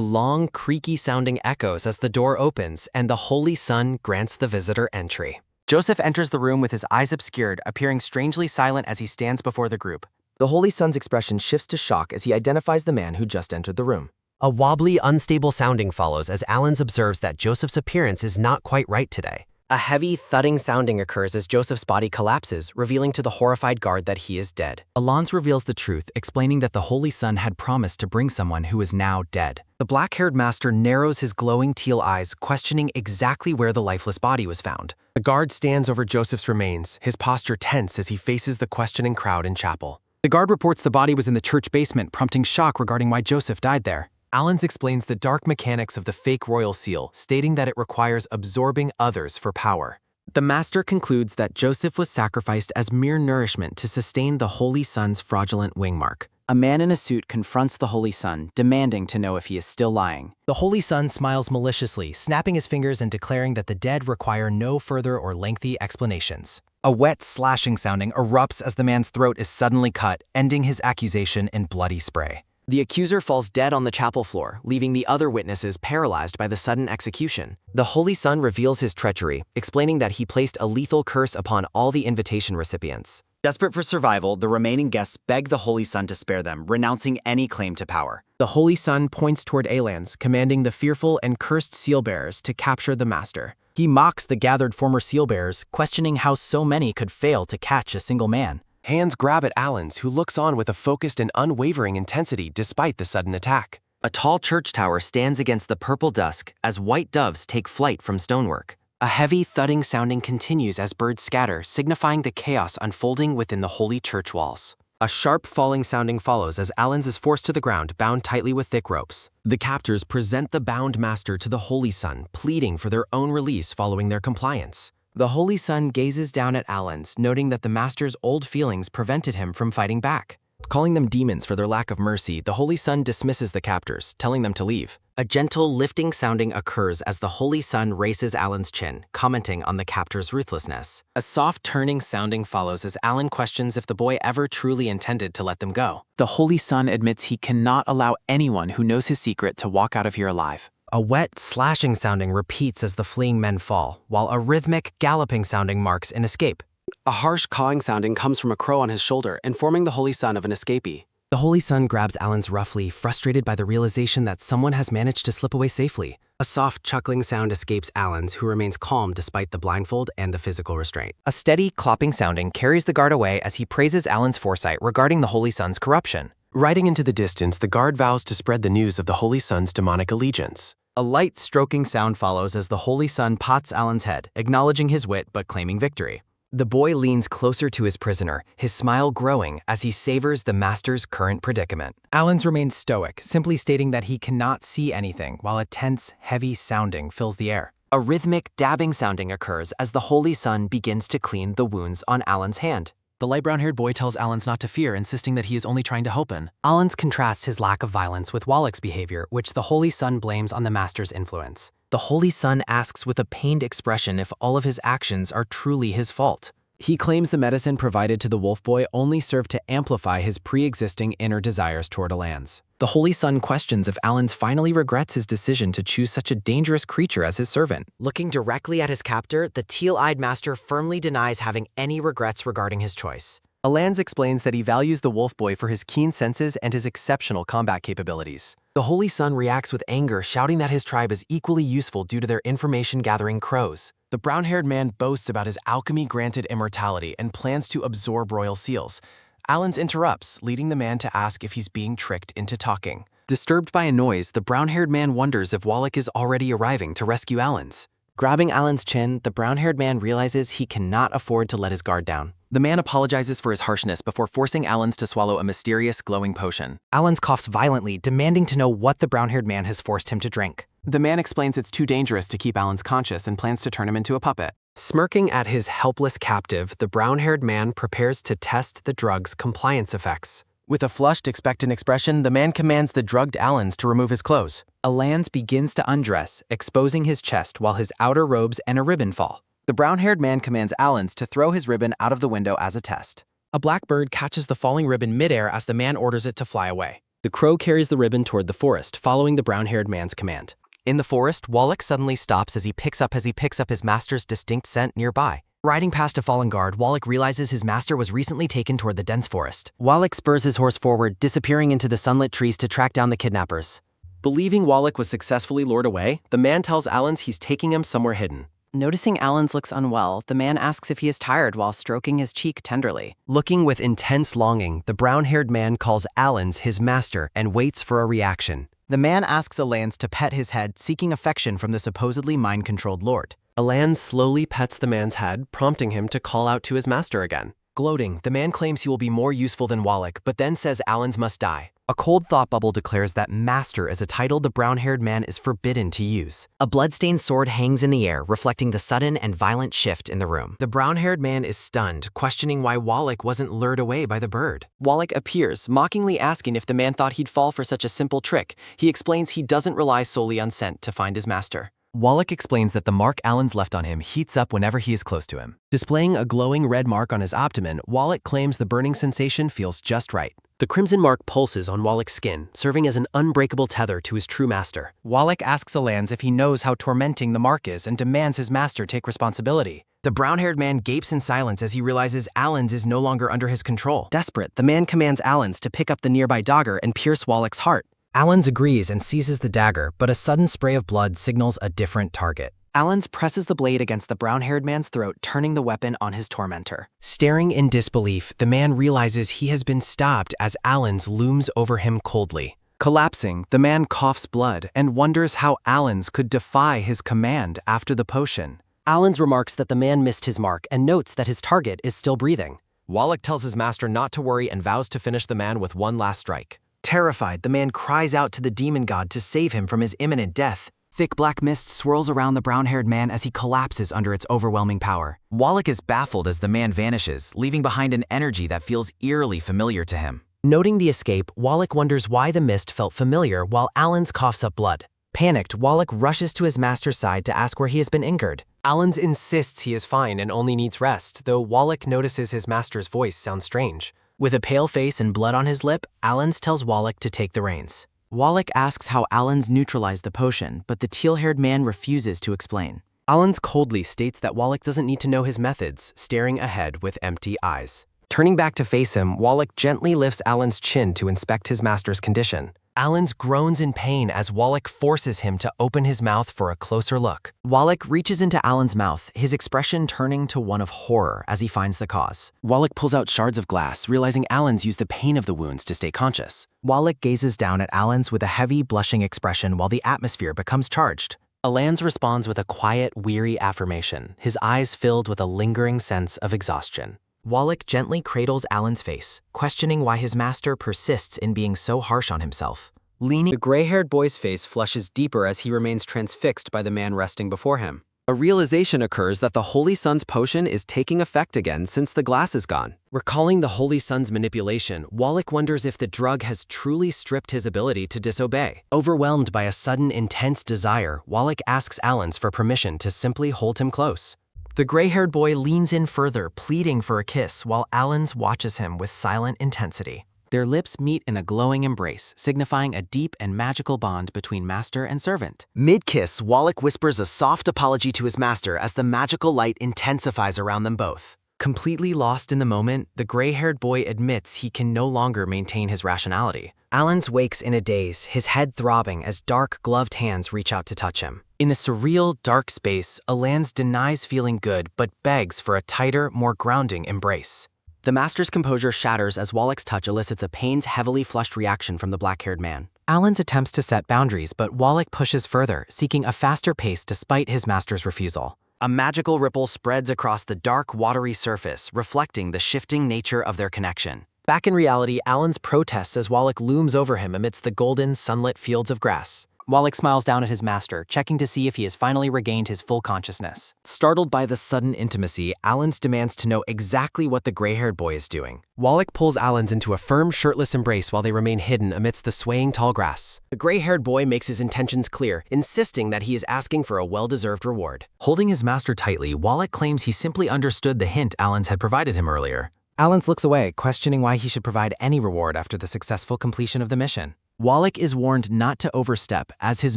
long, creaky sounding echoes as the door opens and the Holy Sun grants the visitor entry.
Joseph enters the room with his eyes obscured, appearing strangely silent as he stands before the group.
The Holy Son's expression shifts to shock as he identifies the man who just entered the room.
A wobbly, unstable sounding follows as Alans observes that Joseph's appearance is not quite right today.
A heavy, thudding sounding occurs as Joseph's body collapses, revealing to the horrified guard that he is dead.
Alans reveals the truth, explaining that the Holy Son had promised to bring someone who is now dead.
The black-haired master narrows his glowing teal eyes, questioning exactly where the lifeless body was found. The guard stands over Joseph's remains, his posture tense as he faces the questioning crowd in chapel.
The guard reports the body was in the church basement, prompting shock regarding why Joseph died there.
Alans explains the dark mechanics of the fake royal seal, stating that it requires absorbing others for power.
The master concludes that Joseph was sacrificed as mere nourishment to sustain the Holy Son's fraudulent wingmark. A man in a suit confronts the Holy Son, demanding to know if he is still lying.
The Holy Son smiles maliciously, snapping his fingers and declaring that the dead require no further or lengthy explanations.
A wet, slashing sounding erupts as the man's throat is suddenly cut, ending his accusation in bloody spray.
The accuser falls dead on the chapel floor, leaving the other witnesses paralyzed by the sudden execution. The Holy Son reveals his treachery, explaining that he placed a lethal curse upon all the invitation recipients.
Desperate for survival, the remaining guests beg the Holy Son to spare them, renouncing any claim to power.
The Holy Son points toward Alans, commanding the fearful and cursed seal-bearers to capture the master.
He mocks the gathered former seal-bearers, questioning how so many could fail to catch a single man.
Hands grab at Alans, who looks on with a focused and unwavering intensity despite the sudden attack.
A tall church tower stands against the purple dusk as white doves take flight from stonework. A heavy thudding sounding continues as birds scatter, signifying the chaos unfolding within the holy church walls.
A sharp falling sounding follows as Alans is forced to the ground, bound tightly with thick ropes.
The captors present the bound master to the Holy Son, pleading for their own release following their compliance.
The Holy Son gazes down at Alans, noting that the master's old feelings prevented him from fighting back.
Calling them demons for their lack of mercy, the Holy Son dismisses the captors, telling them to leave.
A gentle lifting sounding occurs as the Holy Son races Alan's chin, commenting on the captor's ruthlessness. A soft turning sounding follows as Alan questions if the boy ever truly intended to let them go.
The Holy Son admits he cannot allow anyone who knows his secret to walk out of here alive.
A wet, slashing sounding repeats as the fleeing men fall, while a rhythmic, galloping sounding marks an escape.
A harsh cawing sounding comes from a crow on his shoulder, informing the Holy Son of an escapee.
The Holy Son grabs Alan's roughly, frustrated by the realization that someone has managed to slip away safely. A soft, chuckling sound escapes Alan's, who remains calm despite the blindfold and the physical restraint. A steady, clopping sounding carries the guard away as he praises Alan's foresight regarding the Holy Son's corruption.
Riding into the distance, the guard vows to spread the news of the Holy Son's demonic allegiance.
A light, stroking sound follows as the Holy Son pats Alan's head, acknowledging his wit but claiming victory.
The boy leans closer to his prisoner, his smile growing as he savors the master's current predicament.
Alans remains stoic, simply stating that he cannot see anything, while a tense, heavy sounding fills the air.
A rhythmic, dabbing sounding occurs as the Holy Son begins to clean the wounds on Alan's hand.
The light brown-haired boy tells Alans not to fear, insisting that he is only trying to help him.
Alans contrasts his lack of violence with Wallach's behavior, which the Holy Son blames on the master's influence. The Holy Son asks with a pained expression if all of his actions are truly his fault.
He claims the medicine provided to the wolf boy only served to amplify his pre-existing inner desires toward Alans.
The Holy Son questions if Alans finally regrets his decision to choose such a dangerous creature as his servant. Looking directly at his captor, the teal-eyed master firmly denies having any regrets regarding his choice.
Alans explains that he values the wolf boy for his keen senses and his exceptional combat capabilities.
The Holy Son reacts with anger, shouting that his tribe is equally useful due to their information-gathering crows.
The brown-haired man boasts about his alchemy-granted immortality and plans to absorb royal seals. Alans interrupts, leading the man to ask if he's being tricked into talking.
Disturbed by a noise, the brown-haired man wonders if Wallach is already arriving to rescue Alans. Grabbing Alan's chin, the brown-haired man realizes he cannot afford to let his guard down.
The man apologizes for his harshness before forcing Alans to swallow a mysterious, glowing potion.
Alans coughs violently, demanding to know what the brown-haired man has forced him to drink.
The man explains it's too dangerous to keep Alans conscious and plans to turn him into a puppet.
Smirking at his helpless captive, the brown-haired man prepares to test the drug's compliance effects.
With a flushed, expectant expression, the man commands the drugged Alans to remove his clothes.
Alans begins to undress, exposing his chest while his outer robes and a ribbon fall. The brown-haired man commands Alans to throw his ribbon out of the window as a test.
A black bird catches the falling ribbon midair as the man orders it to fly away.
The crow carries the ribbon toward the forest, following the brown-haired man's command.
In the forest, Wallach suddenly stops as he picks up his master's distinct scent nearby.
Riding past a fallen guard, Wallach realizes his master was recently taken toward the dense forest.
Wallach spurs his horse forward, disappearing into the sunlit trees to track down the kidnappers.
Believing Wallach was successfully lured away, the man tells Allens he's taking him somewhere hidden.
Noticing Allens looks unwell, the man asks if he is tired while stroking his cheek tenderly.
Looking with intense longing, the brown-haired man calls Allens his master and waits for a reaction.
The man asks Allens to pet his head, seeking affection from the supposedly mind-controlled lord.
Allens slowly pets the man's head, prompting him to call out to his master again.
Gloating, the man claims he will be more useful than Wallach, but then says Allens must die.
A cold thought bubble declares that master is a title the brown-haired man is forbidden to use.
A bloodstained sword hangs in the air, reflecting the sudden and violent shift in the room.
The brown-haired man is stunned, questioning why Wallach wasn't lured away by the bird.
Wallach appears, mockingly asking if the man thought he'd fall for such a simple trick. He explains he doesn't rely solely on scent to find his master.
Wallach explains that the mark Allens left on him heats up whenever he is close to him.
Displaying a glowing red mark on his abdomen, Wallach claims the burning sensation feels just right.
The crimson mark pulses on Wallach's skin, serving as an unbreakable tether to his true master.
Wallach asks Allens if he knows how tormenting the mark is and demands his master take responsibility.
The brown-haired man gapes in silence as he realizes Allens is no longer under his control.
Desperate, the man commands Allens to pick up the nearby dagger and pierce Wallach's heart.
Allens agrees and seizes the dagger, but a sudden spray of blood signals a different target.
Allens presses the blade against the brown-haired man's throat, turning the weapon on his tormentor.
Staring in disbelief, the man realizes he has been stopped as Allens looms over him coldly.
Collapsing, the man coughs blood and wonders how Allens could defy his command after the potion.
Allens remarks that the man missed his mark and notes that his target is still breathing.
Wallach tells his master not to worry and vows to finish the man with one last strike. Terrified, the man cries out to the demon god to save him from his imminent death. Thick black mist swirls around the brown-haired man as he collapses under its overwhelming power. Wallach is baffled as the man vanishes, leaving behind an energy that feels eerily familiar to him.
Noting the escape, Wallach wonders why the mist felt familiar while Allens coughs up blood. Panicked, Wallach rushes to his master's side to ask where he has been injured.
Allens insists he is fine and only needs rest, though Wallach notices his master's voice sounds strange.
With a pale face and blood on his lip, Allens tells Wallach to take the reins. Wallach asks how Allens neutralized the potion, but the teal-haired man refuses to explain.
Allens coldly states that Wallach doesn't need to know his methods, staring ahead with empty eyes.
Turning back to face him, Wallach gently lifts Allens' chin to inspect his master's condition. Allens groans in pain as Wallach forces him to open his mouth for a closer look.
Wallach reaches into Allens' mouth, his expression turning to one of horror as he finds the cause.
Wallach pulls out shards of glass, realizing Allens used the pain of the wounds to stay conscious.
Wallach gazes down at Allens with a heavy, blushing expression while the atmosphere becomes charged.
Allens responds with a quiet, weary affirmation, his eyes filled with a lingering sense of exhaustion.
Wallach gently cradles Allens' face, questioning why his master persists in being so harsh on himself.
The gray-haired boy's face flushes deeper as he remains transfixed by the man resting before him.
A realization occurs that the Holy Sun's potion is taking effect again since the glass is gone.
Recalling the Holy Sun's manipulation, Wallach wonders if the drug has truly stripped his ability to disobey.
Overwhelmed by a sudden, intense desire, Wallach asks Allens for permission to simply hold him close. The gray-haired boy leans in further, pleading for a kiss, while Allens watches him with silent intensity.
Their lips meet in a glowing embrace, signifying a deep and magical bond between master and servant.
Mid-kiss, Wallach whispers a soft apology to his master as the magical light intensifies around them both. Completely lost in the moment, the gray-haired boy admits he can no longer maintain his rationality.
Allens wakes in a daze, his head throbbing as dark, gloved hands reach out to touch him.
In the surreal, dark space, Allens denies feeling good but begs for a tighter, more grounding embrace.
The master's composure shatters as Wallach's touch elicits a pained, heavily flushed reaction from the black-haired man.
Allens attempts to set boundaries, but Wallach pushes further, seeking a faster pace despite his master's refusal. A magical ripple spreads across the dark, watery surface, reflecting the shifting nature of their connection. Back in reality, Allens protests as Wallach looms over him amidst the golden, sunlit fields of grass.
Wallach smiles down at his master, checking to see if he has finally regained his full consciousness.
Startled by the sudden intimacy, Allens demands to know exactly what the gray-haired boy is doing. Wallach pulls Allens into a firm, shirtless embrace while they remain hidden amidst the swaying tall grass. The gray-haired boy makes his intentions clear, insisting that he is asking for a well-deserved reward. Holding his master tightly, Wallach claims he simply understood the hint Allens had provided him earlier. Allens looks away, questioning why he should provide any reward after the successful completion of the mission. Wallach is warned not to overstep, as his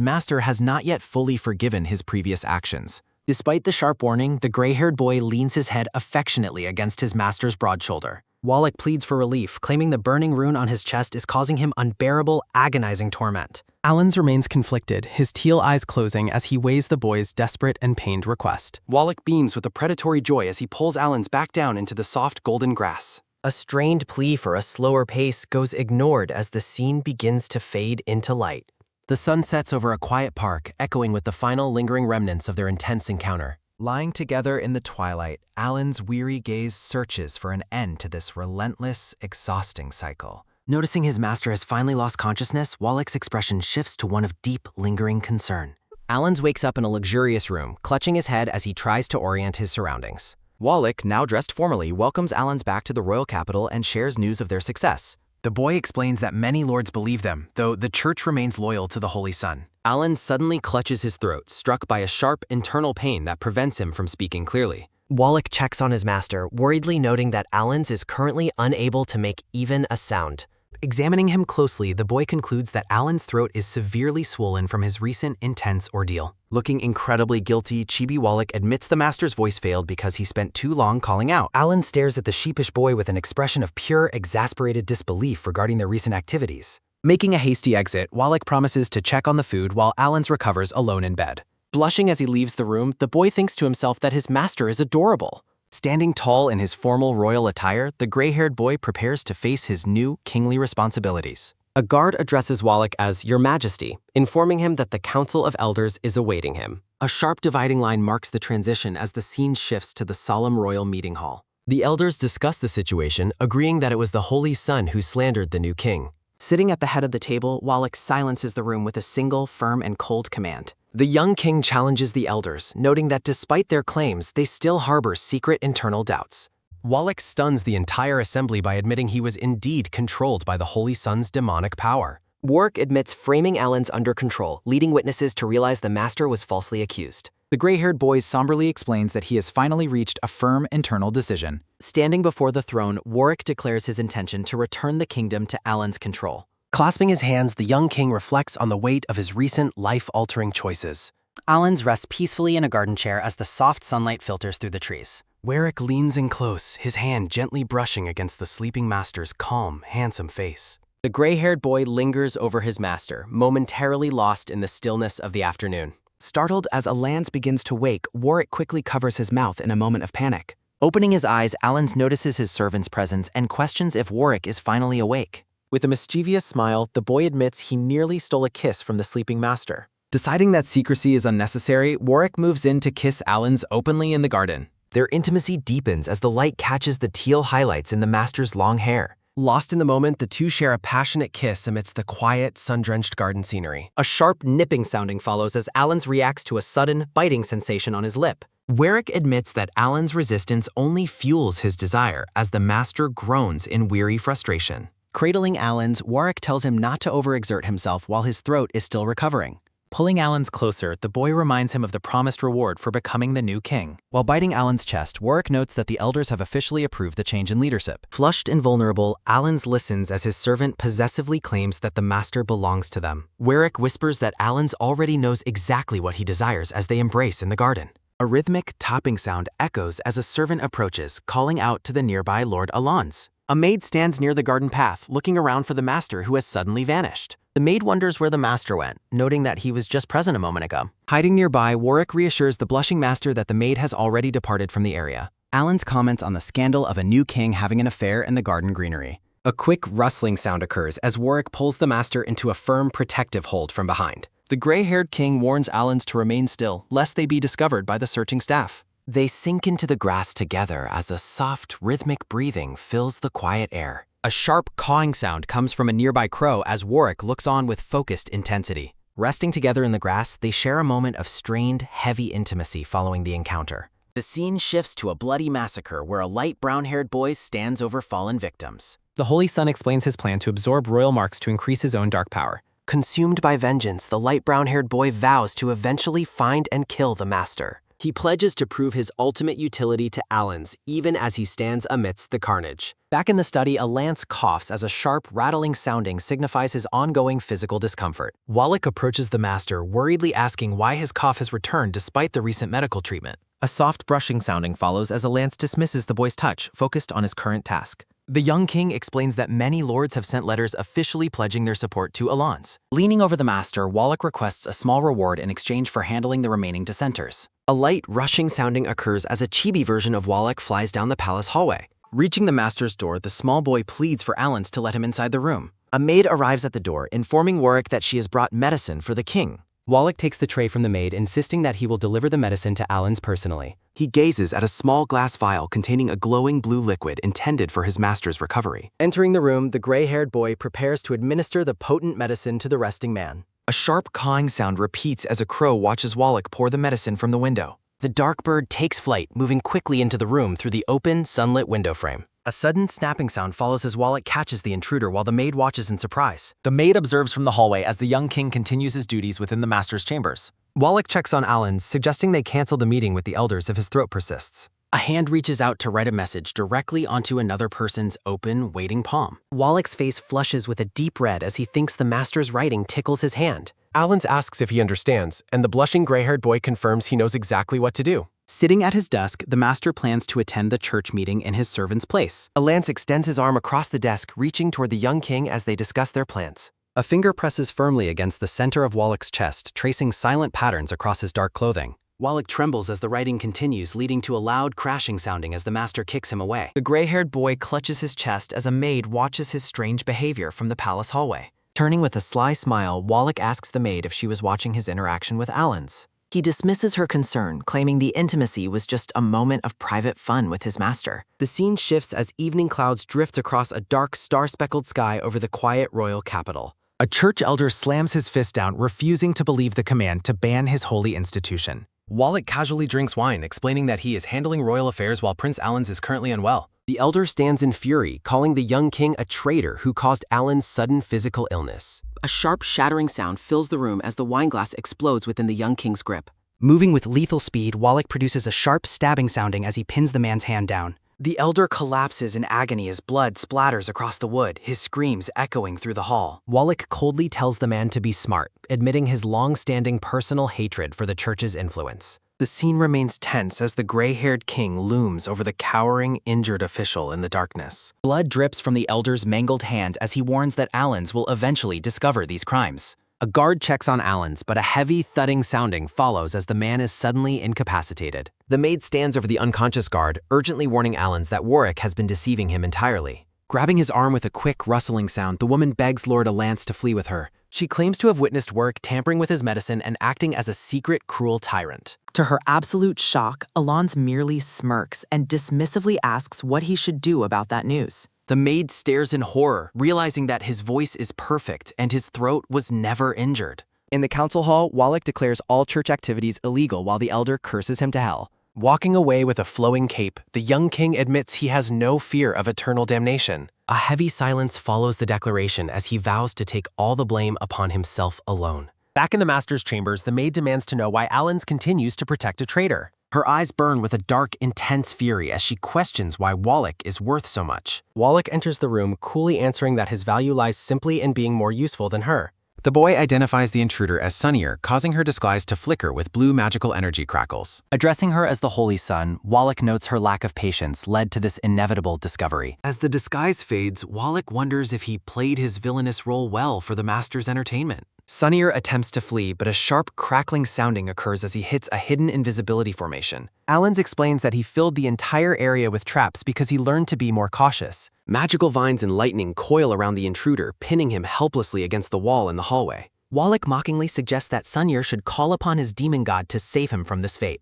master has not yet fully forgiven his previous actions.
Despite the sharp warning, the gray-haired boy leans his head affectionately against his master's broad shoulder. Wallach pleads for relief, claiming the burning rune on his chest is causing him unbearable, agonizing torment.
Allens remains conflicted, his teal eyes closing as he weighs the boy's desperate and pained request.
Wallach beams with a predatory joy as he pulls Allens back down into the soft golden grass.
A strained plea for a slower pace goes ignored as the scene begins to fade into light. The sun sets over a quiet park, echoing with the final lingering remnants of their intense encounter.
Lying together in the twilight, Alan's weary gaze searches for an end to this relentless, exhausting cycle.
Noticing his master has finally lost consciousness, Wallach's expression shifts to one of deep, lingering concern. Allens wakes up in a luxurious room, clutching his head as he tries to orient his surroundings.
Wallach, now dressed formally, welcomes Allens back to the royal capital and shares news of their success. The boy explains that many lords believe them, though the church remains loyal to the Holy Son.
Allens suddenly clutches his throat, struck by a sharp internal pain that prevents him from speaking clearly. Wallach checks on his master, worriedly noting that Allens is currently unable to make even a sound. Examining him closely, the boy concludes that Allens' throat is severely swollen from his recent intense ordeal.
Looking incredibly guilty, Chibi Wallach admits the master's voice failed because he spent too long calling out.
Allen stares at the sheepish boy with an expression of pure, exasperated disbelief regarding their recent activities.
Making a hasty exit, Wallach promises to check on the food while Allens recovers alone in bed. Blushing as he leaves the room, the boy thinks to himself that his master is adorable. Standing tall in his formal royal attire, the gray-haired boy prepares to face his new kingly responsibilities. A guard addresses Wallach as Your Majesty, informing him that the Council of Elders is awaiting him. A sharp dividing line marks the transition as the scene shifts to the solemn royal meeting hall. The elders discuss the situation, agreeing that it was the Holy Son who slandered the new king. Sitting at the head of the table, Wallach silences the room with a single, firm, and cold command. The young king challenges the elders, noting that despite their claims, they still harbor secret internal doubts.
Wallach stuns the entire assembly by admitting he was indeed controlled by the Holy Son's demonic power.
Warwick admits framing Allens under control, leading witnesses to realize the master was falsely accused.
The gray-haired boy somberly explains that he has finally reached a firm internal decision.
Standing before the throne, Warwick declares his intention to return the kingdom to Allens' control.
Clasping his hands, the young king reflects on the weight of his recent life-altering choices.
Allens rests peacefully in a garden chair as the soft sunlight filters through the trees.
Warwick leans in close, his hand gently brushing against the sleeping master's calm, handsome face.
The gray-haired boy lingers over his master, momentarily lost in the stillness of the afternoon.
Startled as Allens begins to wake, Warwick quickly covers his mouth in a moment of panic. Opening his eyes, Allens notices his servant's presence and questions if Warwick is finally awake.
With a mischievous smile, the boy admits he nearly stole a kiss from the sleeping master.
Deciding that secrecy is unnecessary, Warwick moves in to kiss Allens openly in the garden.
Their intimacy deepens as the light catches the teal highlights in the master's long hair.
Lost in the moment, the two share a passionate kiss amidst the quiet, sun-drenched garden scenery.
A sharp nipping sounding follows as Allens reacts to a sudden, biting sensation on his lip. Warwick admits that Allens' resistance only fuels his desire as the master groans in weary frustration.
Cradling Allens, Warwick tells him not to overexert himself while his throat is still recovering.
Pulling Allens closer, the boy reminds him of the promised reward for becoming the new king. While biting Allens' chest, Warwick notes that the elders have officially approved the change in leadership.
Flushed and vulnerable, Allens listens as his servant possessively claims that the master belongs to them. Warwick whispers that Allens already knows exactly what he desires as they embrace in the garden. A rhythmic, topping sound echoes as a servant approaches, calling out to the nearby Lord Allons. A maid stands near the garden path, looking around for the master who has suddenly vanished. The maid wonders where the master went, noting that he was just present a moment ago. Hiding nearby, Warwick reassures the blushing master that the maid has already departed from the area.
Allens comments on the scandal of a new king having an affair in the garden greenery.
A quick rustling sound occurs as Warwick pulls the master into a firm, protective hold from behind.
The gray-haired king warns Allens to remain still, lest they be discovered by the searching staff.
They sink into the grass together as a soft, rhythmic breathing fills the quiet air. A sharp cawing sound comes from a nearby crow as Warwick looks on with focused intensity. Resting together in the grass, they share a moment of strained, heavy intimacy following the encounter. The scene shifts to a bloody massacre where a light brown-haired boy stands over fallen victims.
The Holy Son explains his plan to absorb royal marks to increase his own dark power.
Consumed by vengeance, the light brown-haired boy vows to eventually find and kill the master. He pledges to prove his ultimate utility to Allens, even as he stands amidst the carnage.
Back in the study, a lance coughs as a sharp, rattling sounding signifies his ongoing physical discomfort.
Wallach approaches the master, worriedly asking why his cough has returned despite the recent medical treatment.
A soft brushing sounding follows as a lance dismisses the boy's touch, focused on his current task.
The young king explains that many lords have sent letters officially pledging their support to Alans.
Leaning over the master, Wallach requests a small reward in exchange for handling the remaining dissenters.
A light, rushing sounding occurs as a chibi version of Wallach flies down the palace hallway.
Reaching the master's door, the small boy pleads for Alans to let him inside the room.
A maid arrives at the door, informing Warwick that she has brought medicine for the king.
Wallach takes the tray from the maid, insisting that he will deliver the medicine to Alans personally.
He gazes at a small glass vial containing a glowing blue liquid intended for his master's recovery.
Entering the room, the gray-haired boy prepares to administer the potent medicine to the resting man.
A sharp cawing sound repeats as a crow watches Wallach pour the medicine from the window.
The dark bird takes flight, moving quickly into the room through the open, sunlit window frame.
A sudden snapping sound follows as Wallach catches the intruder while the maid watches in surprise. The maid observes from the hallway as the young king continues his duties within the master's chambers. Wallach checks on Alans, suggesting they cancel the meeting with the elders if his throat persists.
A hand reaches out to write a message directly onto another person's open, waiting palm. Wallach's face flushes with a deep red as he thinks the master's writing tickles his hand.
Alans asks if he understands, and the blushing gray-haired boy confirms he knows exactly what to do.
Sitting at his desk, the master plans to attend the church meeting in his servant's place.
Alans extends his arm across the desk, reaching toward the young king as they discuss their plans.
A finger presses firmly against the center of Wallach's chest, tracing silent patterns across his dark clothing.
Wallach trembles as the writing continues, leading to a loud crashing sounding as the master kicks him away. The gray-haired boy clutches his chest as a maid watches his strange behavior from the palace hallway. Turning with a sly smile, Wallach asks the maid if she was watching his interaction with Alans. He dismisses her concern, claiming the intimacy was just a moment of private fun with his master. The scene shifts as evening clouds drift across a dark, star-speckled sky over the quiet royal capital.
A church elder slams his fist down, refusing to believe the command to ban his holy institution. Wallach casually drinks wine, explaining that he is handling royal affairs while Prince Alans is currently unwell.
The elder stands in fury, calling the young king a traitor who caused Alans sudden physical illness.
A sharp, shattering sound fills the room as the wineglass explodes within the young king's grip.
Moving with lethal speed, Wallach produces a sharp stabbing sounding as he pins the man's hand down. The elder collapses in agony as blood splatters across the wood, his screams echoing through the hall.
Wallach coldly tells the man to be smart, admitting his long-standing personal hatred for the church's influence. The scene remains tense as the gray-haired king looms over the cowering, injured official in the darkness.
Blood drips from the elder's mangled hand as he warns that Alans will eventually discover these crimes.
A guard checks on Alans, but a heavy, thudding sounding follows as the man is suddenly incapacitated. The maid stands over the unconscious guard, urgently warning Alans that Warwick has been deceiving him entirely.
Grabbing his arm with a quick, rustling sound, the woman begs Lord Alans to flee with her.
She claims to have witnessed Warwick tampering with his medicine and acting as a secret, cruel tyrant.
To her absolute shock, Alans merely smirks and dismissively asks what he should do about that news.
The maid stares in horror, realizing that his voice is perfect and his throat was never injured.
In the council hall, Wallach declares all church activities illegal while the elder curses him to hell.
Walking away with a flowing cape, the young king admits he has no fear of eternal damnation. A heavy silence follows the declaration as he vows to take all the blame upon himself alone. Back in the master's chambers, the maid demands to know why Alans continues to protect a traitor.
Her eyes burn with a dark, intense fury as she questions why Wallach is worth so much.
Wallach enters the room, coolly answering that his value lies simply in being more useful than her.
The boy identifies the intruder as Sunnier, causing her disguise to flicker with blue magical energy crackles.
Addressing her as the Holy Sun, Wallach notes her lack of patience led to this inevitable discovery.
As the disguise fades, Wallach wonders if he played his villainous role well for the master's entertainment. Sunnier attempts to flee, but a sharp, crackling sounding occurs as he hits a hidden invisibility formation.
Alans explains that he filled the entire area with traps because he learned to be more cautious.
Magical vines and lightning coil around the intruder, pinning him helplessly against the wall in the hallway.
Wallach mockingly suggests that Sunnier should call upon his demon god to save him from this fate.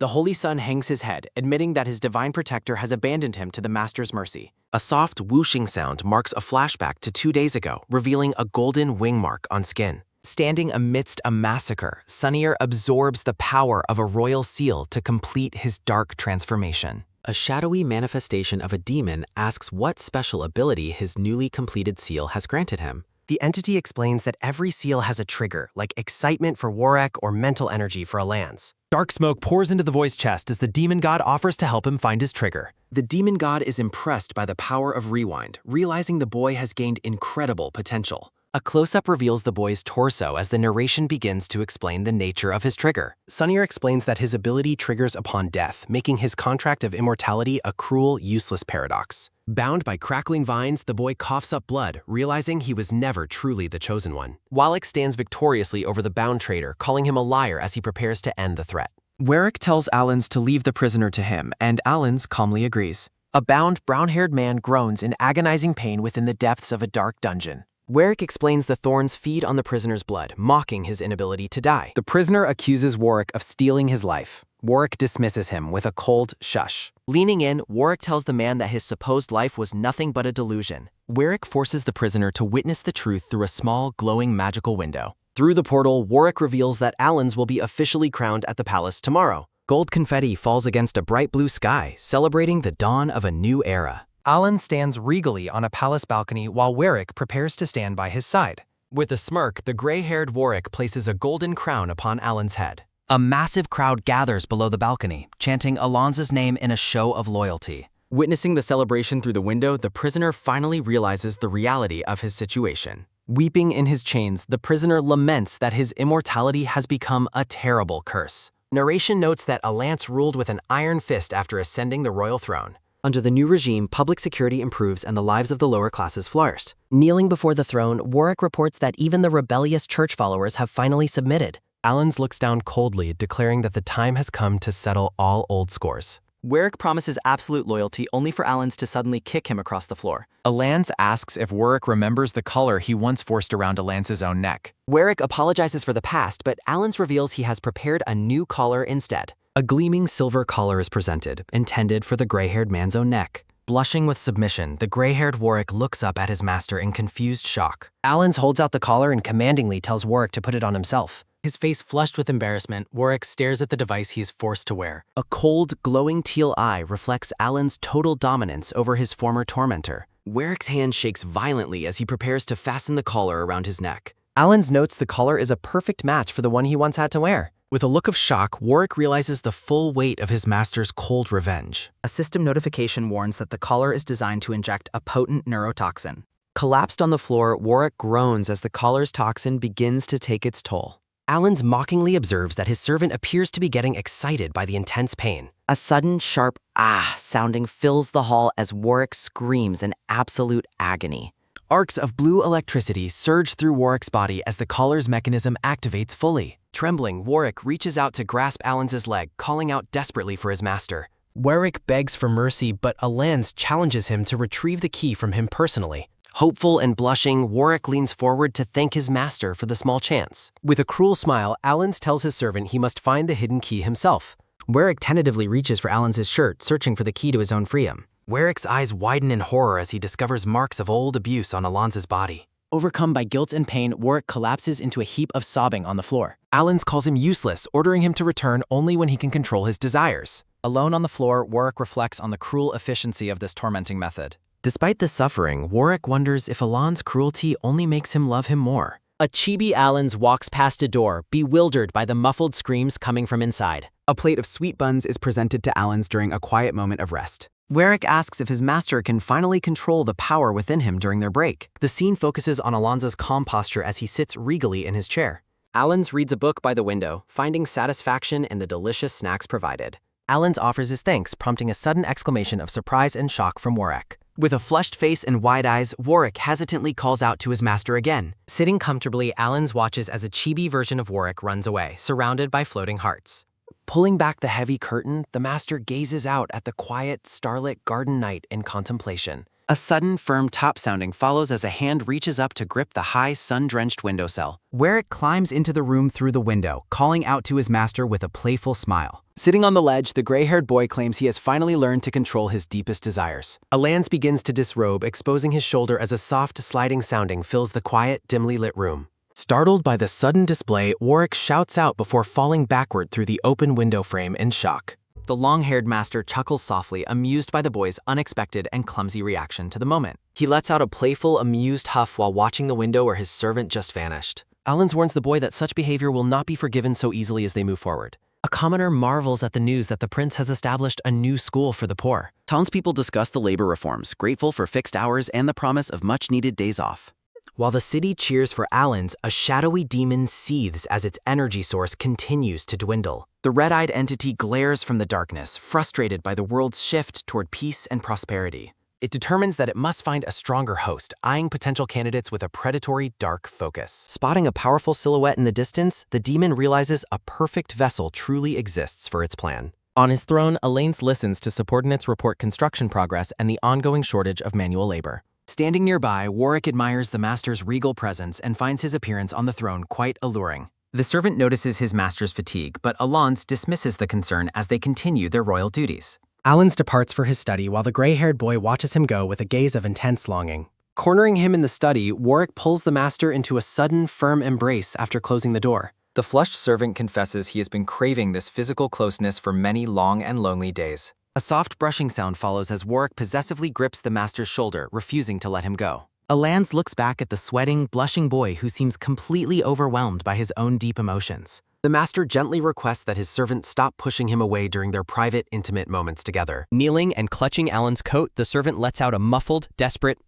The Holy Sun hangs his head, admitting that his divine protector has abandoned him to the master's mercy. A soft whooshing sound marks a flashback to 2 days ago, revealing a golden wing mark on skin. Standing amidst a massacre, Sunnier absorbs the power of a royal seal to complete his dark transformation. A shadowy manifestation of a demon asks what special ability his newly completed seal has granted him.
The entity explains that every seal has a trigger, like excitement for Warwick or mental energy for Alans.
Dark smoke pours into the boy's chest as the demon god offers to help him find his trigger.
The demon god is impressed by the power of rewind, realizing the boy has gained incredible potential.
A close-up reveals the boy's torso as the narration begins to explain the nature of his trigger.
Sunnier explains that his ability triggers upon death, making his contract of immortality a cruel, useless paradox. Bound by crackling vines, the boy coughs up blood, realizing he was never truly the chosen one. Wallach stands victoriously over the bound traitor, calling him a liar as he prepares to end the threat.
Warwick tells Allens to leave the prisoner to him, and Allens calmly agrees. A bound, brown-haired man groans in agonizing pain within the depths of a dark dungeon.
Warwick explains the thorns feed on the prisoner's blood, mocking his inability to die.
The prisoner accuses Warwick of stealing his life. Warwick dismisses him with a cold shush.
Leaning in, Warwick tells the man that his supposed life was nothing but a delusion.
Warwick forces the prisoner to witness the truth through a small, glowing magical window. Through the portal, Warwick reveals that Allens will be officially crowned at the palace tomorrow.
Gold confetti falls against a bright blue sky, celebrating the dawn of a new era.
Allens stands regally on a palace balcony while Warwick prepares to stand by his side.
With a smirk, the gray-haired Warwick places a golden crown upon Allens' head.
A massive crowd gathers below the balcony, chanting Alonza's name in a show of loyalty. Witnessing the celebration through the window, the prisoner finally realizes the reality of his situation.
Weeping in his chains, the prisoner laments that his immortality has become a terrible curse. Narration notes that Allens ruled with an iron fist after ascending the royal throne.
Under the new regime, public security improves and the lives of the lower classes flourish. Kneeling before the throne, Warwick reports that even the rebellious church followers have finally submitted.
Allens looks down coldly, declaring that the time has come to settle all old scores.
Warwick promises absolute loyalty only for Allens to suddenly kick him across the floor.
Allens asks if Warwick remembers the collar he once forced around Allens' own neck.
Warwick apologizes for the past, but Allens reveals he has prepared a new collar instead. A gleaming silver collar is presented, intended for the gray-haired man's own neck. Blushing with submission, the gray-haired Warwick looks up at his master in confused shock.
Allens holds out the collar and commandingly tells Warwick to put it on himself.
His face flushed with embarrassment, Warwick stares at the device he is forced to wear.
A cold, glowing teal eye reflects Allens' total dominance over his former tormentor.
Warwick's hand shakes violently as he prepares to fasten the collar around his neck.
Allens notes the collar is a perfect match for the one he once had to wear.
With a look of shock, Warwick realizes the full weight of his master's cold revenge.
A system notification warns that the collar is designed to inject a potent neurotoxin.
Collapsed on the floor, Warwick groans as the collar's toxin begins to take its toll.
Allens mockingly observes that his servant appears to be getting excited by the intense pain.
A sudden, sharp "ah" sounding fills the hall as Warwick screams in absolute agony.
Arcs of blue electricity surge through Warwick's body as the collar's mechanism activates fully. Trembling, Warwick reaches out to grasp Allens' leg, calling out desperately for his master. Warwick begs for mercy, but Allens challenges him to retrieve the key from him personally. Hopeful and blushing, Warwick leans forward to thank his master for the small chance. With a cruel smile, Allens tells his servant he must find the hidden key himself.
Warwick tentatively reaches for Allens' shirt, searching for the key to his own freedom.
Warwick's eyes widen in horror as he discovers marks of old abuse on Allens' body.
Overcome by guilt and pain, Warwick collapses into a heap of sobbing on the floor.
Allens calls him useless, ordering him to return only when he can control his desires.
Alone on the floor, Warwick reflects on the cruel efficiency of this tormenting method.
Despite the suffering, Warwick wonders if Allens' cruelty only makes him love him more.
A chibi Allens walks past a door, bewildered by the muffled screams coming from inside.
A plate of sweet buns is presented to Allens during a quiet moment of rest.
Warwick asks if his master can finally control the power within him during their break.
The scene focuses on Alonza's calm posture as he sits regally in his chair.
Allens reads a book by the window, finding satisfaction in the delicious snacks provided.
Allens offers his thanks, prompting a sudden exclamation of surprise and shock from Warwick. With a flushed face and wide eyes, Warwick hesitantly calls out to his master again. Sitting comfortably, Allens watches as a chibi version of Warwick runs away, surrounded by floating hearts. Pulling back the heavy curtain, the master gazes out at the quiet, starlit garden night in contemplation.
A sudden, firm top sounding follows as a hand reaches up to grip the high, sun-drenched windowsill.
Warwick climbs into the room through the window, calling out to his master with a playful smile.
Sitting on the ledge, the gray-haired boy claims he has finally learned to control his deepest desires.
Allens begins to disrobe, exposing his shoulder as a soft, sliding sounding fills the quiet, dimly lit room. Startled by the sudden display, Warwick shouts out before falling backward through the open window frame in shock.
The long-haired master chuckles softly, amused by the boy's unexpected and clumsy reaction to the moment.
He lets out a playful, amused huff while watching the window where his servant just vanished. Allens warns the boy that such behavior will not be forgiven so easily as they move forward. A commoner marvels at the news that the prince has established a new school for the poor.
Townspeople discuss the labor reforms, grateful for fixed hours and the promise of much-needed days off.
While the city cheers for Allen's, a shadowy demon seethes as its energy source continues to dwindle. The red-eyed entity glares from the darkness, frustrated by the world's shift toward peace and prosperity. It determines that it must find a stronger host, eyeing potential candidates with a predatory, dark focus. Spotting a powerful silhouette in the distance, the demon realizes a perfect vessel truly exists for its plan. On his throne, Elaine's listens to subordinates report construction progress and the ongoing shortage of manual labor. Standing nearby, Warwick admires the master's regal presence and finds his appearance on the throne quite alluring. The servant notices his master's fatigue, but Alans dismisses the concern as they continue their royal duties.
Alans departs for his study while the gray-haired boy watches him go with a gaze of intense longing. Cornering him in the study, Warwick pulls the master into a sudden, firm embrace after closing the door.
The flushed servant confesses he has been craving this physical closeness for many long and lonely days.
A soft brushing sound follows as Warwick possessively grips the master's shoulder, refusing to let him go. Alans looks back at the sweating, blushing boy who seems completely overwhelmed by his own deep emotions. The master gently requests that his servant stop pushing him away during their private, intimate moments together. Kneeling and clutching Alan's coat, the servant lets out a muffled, desperate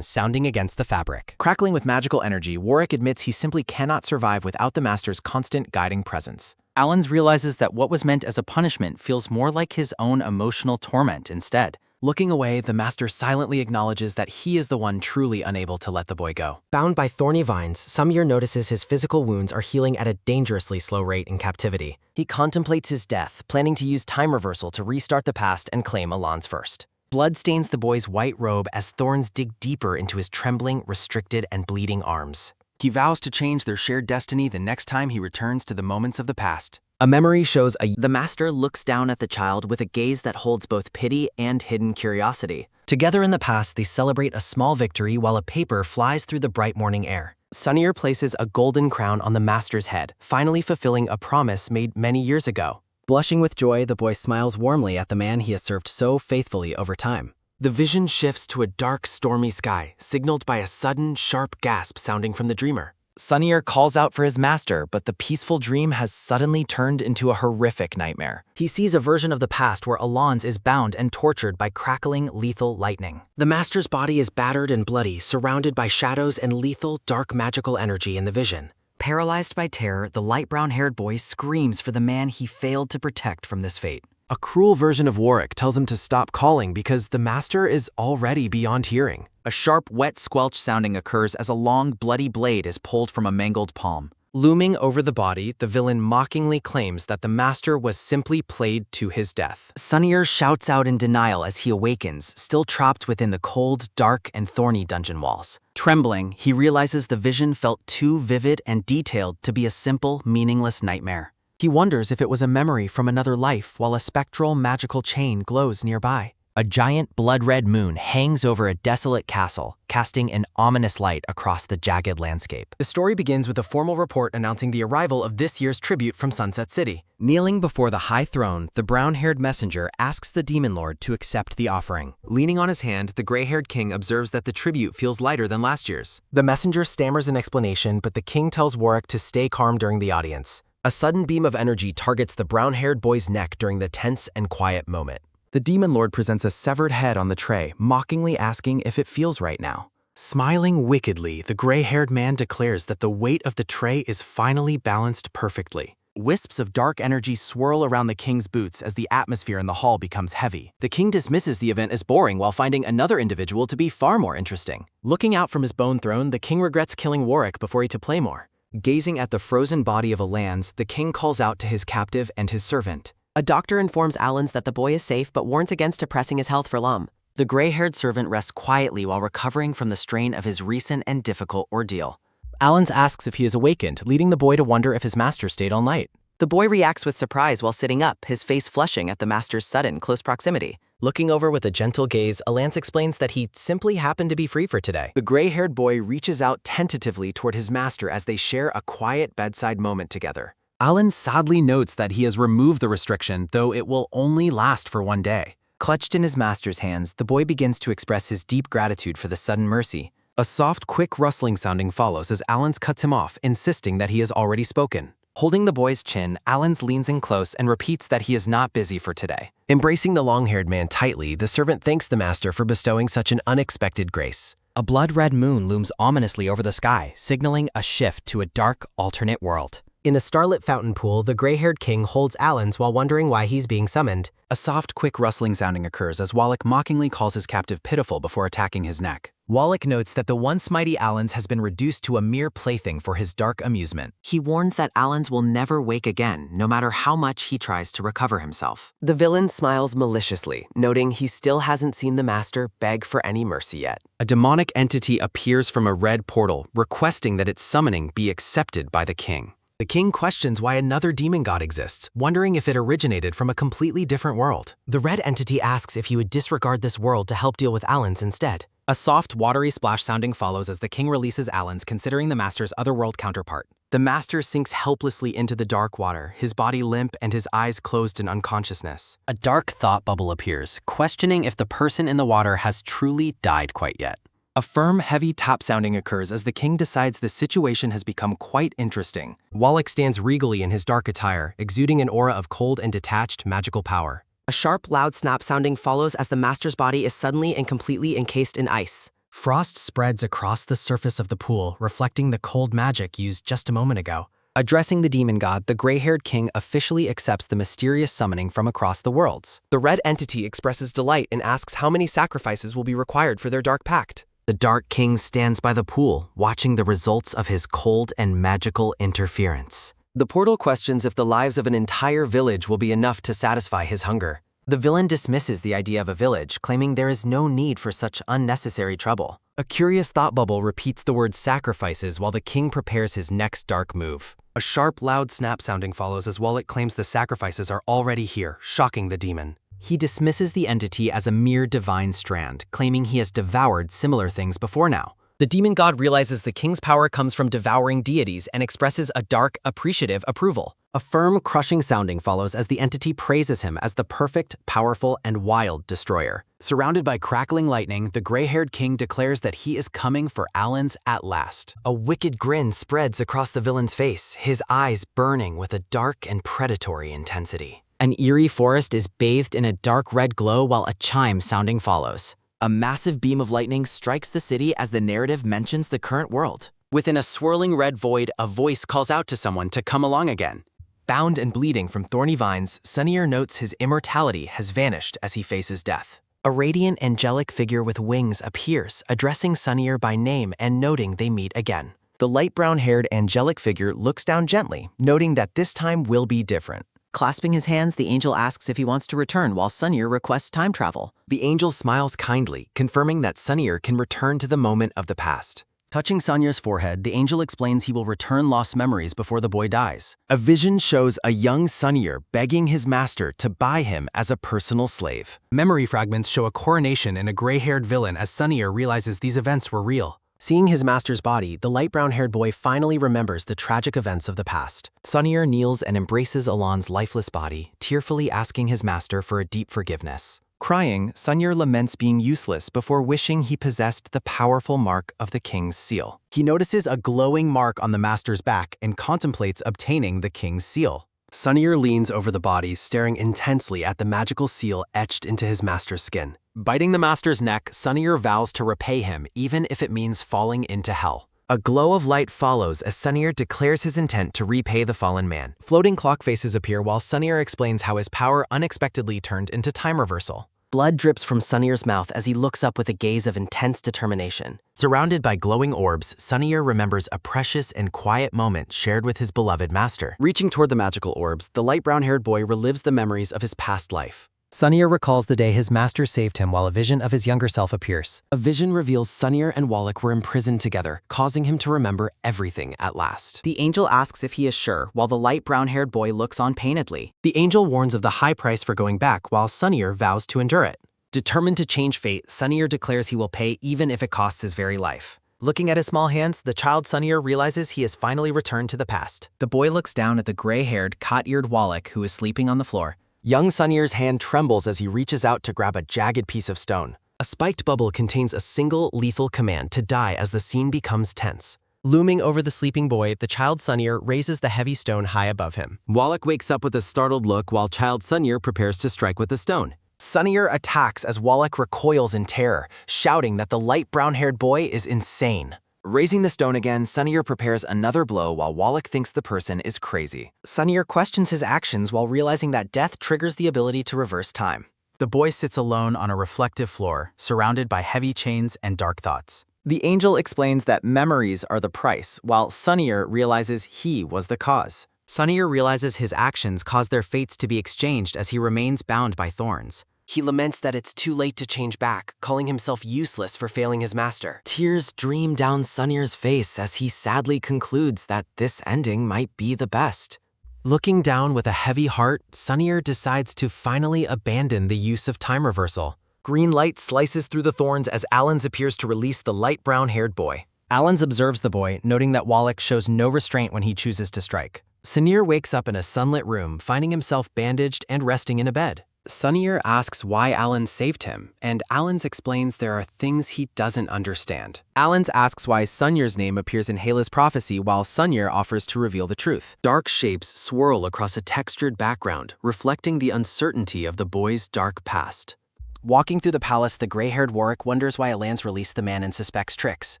sounding against the fabric. Crackling with magical energy, Warwick admits he simply cannot survive without the master's constant guiding presence. Alans realizes that what was meant as a punishment feels more like his own emotional torment instead. Looking away, the master silently acknowledges that he is the one truly unable to let the boy go. Bound by thorny vines, Samir notices his physical wounds are healing at a dangerously slow rate in captivity. He contemplates his death, planning to use time reversal to restart the past and claim Alans first. Blood stains the boy's white robe as thorns dig deeper into his trembling, restricted, and bleeding arms. He vows to change their shared destiny the next time he returns to the moments of the past. A memory shows The master looks down at the child with a gaze that holds both pity and hidden curiosity. Together in the past, they celebrate a small victory while a paper flies through the bright morning air. Sunnier places a golden crown on the master's head, finally fulfilling a promise made many years ago. Blushing with joy, the boy smiles warmly at the man he has served so faithfully over time. The vision shifts to a dark, stormy sky, signaled by a sudden, sharp gasp sounding from the dreamer. Sunnier calls out for his master, but the peaceful dream has suddenly turned into a horrific nightmare. He sees a version of the past where Alans is bound and tortured by crackling, lethal lightning. The master's body is battered and bloody, surrounded by shadows and lethal, dark magical energy in the vision. Paralyzed by terror, the light brown-haired boy screams for the man he failed to protect from this fate.
A cruel version of Warwick tells him to stop calling because the master is already beyond hearing.
A sharp, wet squelch sounding occurs as a long, bloody blade is pulled from a mangled palm. Looming over the body, the villain mockingly claims that the master was simply played to his death. Sunnier shouts out in denial as he awakens, still trapped within the cold, dark, and thorny dungeon walls. Trembling, he realizes the vision felt too vivid and detailed to be a simple, meaningless nightmare. He wonders if it was a memory from another life while a spectral, magical chain glows nearby. A giant blood-red moon hangs over a desolate castle, casting an ominous light across the jagged landscape. The story begins with a formal report announcing the arrival of this year's tribute from Sunset City. Kneeling before the high throne, the brown-haired messenger asks the demon lord to accept the offering. Leaning on his hand, the gray-haired king observes that the tribute feels lighter than last year's. The messenger stammers an explanation, but the king tells Warwick to stay calm during the audience. A sudden beam of energy targets the brown-haired boy's neck during the tense and quiet moment. The demon lord presents a severed head on the tray, mockingly asking if it feels right now. Smiling wickedly, the gray-haired man declares that the weight of the tray is finally balanced perfectly. Wisps of dark energy swirl around the king's boots as the atmosphere in the hall becomes heavy. The king dismisses the event as boring while finding another individual to be far more interesting. Looking out from his bone throne, the king regrets killing Warwick before he to play more. Gazing at the frozen body of Alans, the king calls out to his captive and his servant.
A doctor informs Alans that the boy is safe but warns against depressing his health for long.
The gray-haired servant rests quietly while recovering from the strain of his recent and difficult ordeal. Alans asks if he is awakened, leading the boy to wonder if his master stayed all night.
The boy reacts with surprise while sitting up, his face flushing at the master's sudden close proximity.
Looking over with a gentle gaze, Alans explains that he simply happened to be free for today. The gray-haired boy reaches out tentatively toward his master as they share a quiet bedside moment together. Alans sadly notes that he has removed the restriction, though it will only last for one day. Clutched in his master's hands, the boy begins to express his deep gratitude for the sudden mercy. A soft, quick rustling sounding follows as Alans cuts him off, insisting that he has already spoken.
Holding the boy's chin, Alans leans in close and repeats that he is not busy for today.
Embracing the long-haired man tightly, the servant thanks the master for bestowing such an unexpected grace.
A blood-red moon looms ominously over the sky, signaling a shift to a dark, alternate world.
In a starlit fountain pool, the gray-haired king holds Alans while wondering why he's being summoned.
A soft, quick rustling sounding occurs as Wallach mockingly calls his captive pitiful before attacking his neck. Wallach notes that the once mighty Alans has been reduced to a mere plaything for his dark amusement.
He warns that Alans will never wake again, no matter how much he tries to recover himself.
The villain smiles maliciously, noting he still hasn't seen the master beg for any mercy yet.
A demonic entity appears from a red portal, requesting that its summoning be accepted by the king.
The king questions why another demon god exists, wondering if it originated from a completely different world.
The red entity asks if he would disregard this world to help deal with Alans instead.
A soft, watery splash sounding follows as the king releases Alans, considering the master's otherworld counterpart.
The master sinks helplessly into the dark water, his body limp and his eyes closed in unconsciousness.
A dark thought bubble appears, questioning if the person in the water has truly died quite yet.
A firm, heavy tap sounding occurs as the king decides the situation has become quite interesting.
Wallach stands regally in his dark attire, exuding an aura of cold and detached magical power.
A sharp, loud snap sounding follows as the master's body is suddenly and completely encased in ice.
Frost spreads across the surface of the pool, reflecting the cold magic used just a moment ago.
Addressing the demon god, the gray-haired king officially accepts the mysterious summoning from across the worlds.
The red entity expresses delight and asks how many sacrifices will be required for their dark pact.
The Dark King stands by the pool, watching the results of his cold and magical interference.
The portal questions if the lives of an entire village will be enough to satisfy his hunger.
The villain dismisses the idea of a village, claiming there is no need for such unnecessary trouble.
A curious thought bubble repeats the word sacrifices while the king prepares his next dark move. A sharp, loud snap sounding follows as Wallach claims the sacrifices are already here, shocking the demon.
He dismisses the entity as a mere divine strand, claiming he has devoured similar things before now.
The demon god realizes the king's power comes from devouring deities and expresses a dark, appreciative approval.
A firm, crushing sounding follows as the entity praises him as the perfect, powerful, and wild destroyer.
Surrounded by crackling lightning, the gray-haired king declares that he is coming for Alans at last.
A wicked grin spreads across the villain's face, his eyes burning with a dark and predatory intensity.
An eerie forest is bathed in a dark red glow while a chime sounding follows.
A massive beam of lightning strikes the city as the narrative mentions the current world. Within a swirling red void, a voice calls out to someone to come along again.
Bound and bleeding from thorny vines, Sunnier notes his immortality has vanished as he faces death.
A radiant angelic figure with wings appears, addressing Sunnier by name and noting they meet again.
The light brown-haired angelic figure looks down gently, noting that this time will be different.
Clasping his hands, the angel asks if he wants to return while Sunnier requests time travel.
The angel smiles kindly, confirming that Sunnier can return to the moment of the past.
Touching Sonnier's forehead, the angel explains he will return lost memories before the boy dies.
A vision shows a young Sunnier begging his master to buy him as a personal slave.
Memory fragments show a coronation and a gray-haired villain as Sunnier realizes these events were real.
Seeing his master's body, the light brown-haired boy finally remembers the tragic events of the past.
Sunnier kneels and embraces Alon's lifeless body, tearfully asking his master for a deep forgiveness. Crying, Sunnier laments being useless before wishing he possessed the powerful mark of the king's seal.
He notices a glowing mark on the master's back and contemplates obtaining the king's seal.
Sunnier leans over the body, staring intensely at the magical seal etched into his master's skin.
Biting the master's neck, Sunnier vows to repay him, even if it means falling into hell.
A glow of light follows as Sunnier declares his intent to repay the fallen man.
Floating clock faces appear while Sunnier explains how his power unexpectedly turned into time reversal.
Blood drips from Sunnier's mouth as he looks up with a gaze of intense determination.
Surrounded by glowing orbs, Sunnier remembers a precious and quiet moment shared with his beloved master.
Reaching toward the magical orbs, the light brown-haired boy relives the memories of his past life.
Sunnier recalls the day his master saved him while a vision of his younger self appears.
A vision reveals Sunnier and Wallach were imprisoned together, causing him to remember everything at last.
The angel asks if he is sure, while the light brown-haired boy looks on painedly.
The angel warns of the high price for going back, while Sunnier vows to endure it.
Determined to change fate, Sunnier declares he will pay even if it costs his very life.
Looking at his small hands, the child Sunnier realizes he has finally returned to the past.
The boy looks down at the gray-haired, cot-eared Wallach who is sleeping on the floor.
Young Sunnier's hand trembles as he reaches out to grab a jagged piece of stone. A spiked bubble contains a single lethal command to die as the scene becomes tense.
Looming over the sleeping boy, the child Sunnyer raises the heavy stone high above him.
Wallach wakes up with a startled look while child Sunnyer prepares to strike with the stone.
Sunnyer attacks as Wallach recoils in terror, shouting that the light brown-haired boy is insane.
Raising the stone again, Sunnyer prepares another blow while Wallach thinks the person is crazy.
Sunnyer questions his actions while realizing that death triggers the ability to reverse time.
The boy sits alone on a reflective floor, surrounded by heavy chains and dark thoughts.
The angel explains that memories are the price, while Sunnyer realizes he was the cause.
Sunnyer realizes his actions cause their fates to be exchanged as he remains bound by thorns.
He laments that it's too late to change back, calling himself useless for failing his master.
Tears stream down Sunnyer's face as he sadly concludes that this ending might be the best.
Looking down with a heavy heart, Sunnyer decides to finally abandon the use of time reversal. Green light slices through the thorns as Allens appears to release the light brown-haired boy.
Allens observes the boy, noting that Wallach shows no restraint when he chooses to strike.
Sunnyer wakes up in a sunlit room, finding himself bandaged and resting in a bed. Sunnyer asks why Allens saved him, and Allens explains there are things he doesn't understand.
Allens asks why Sunnyer's name appears in Hela's prophecy while Sunnyer offers to reveal the truth.
Dark shapes swirl across a textured background, reflecting the uncertainty of the boy's dark past.
Walking through the palace, the gray-haired Warwick wonders why Allens released the man and suspects tricks.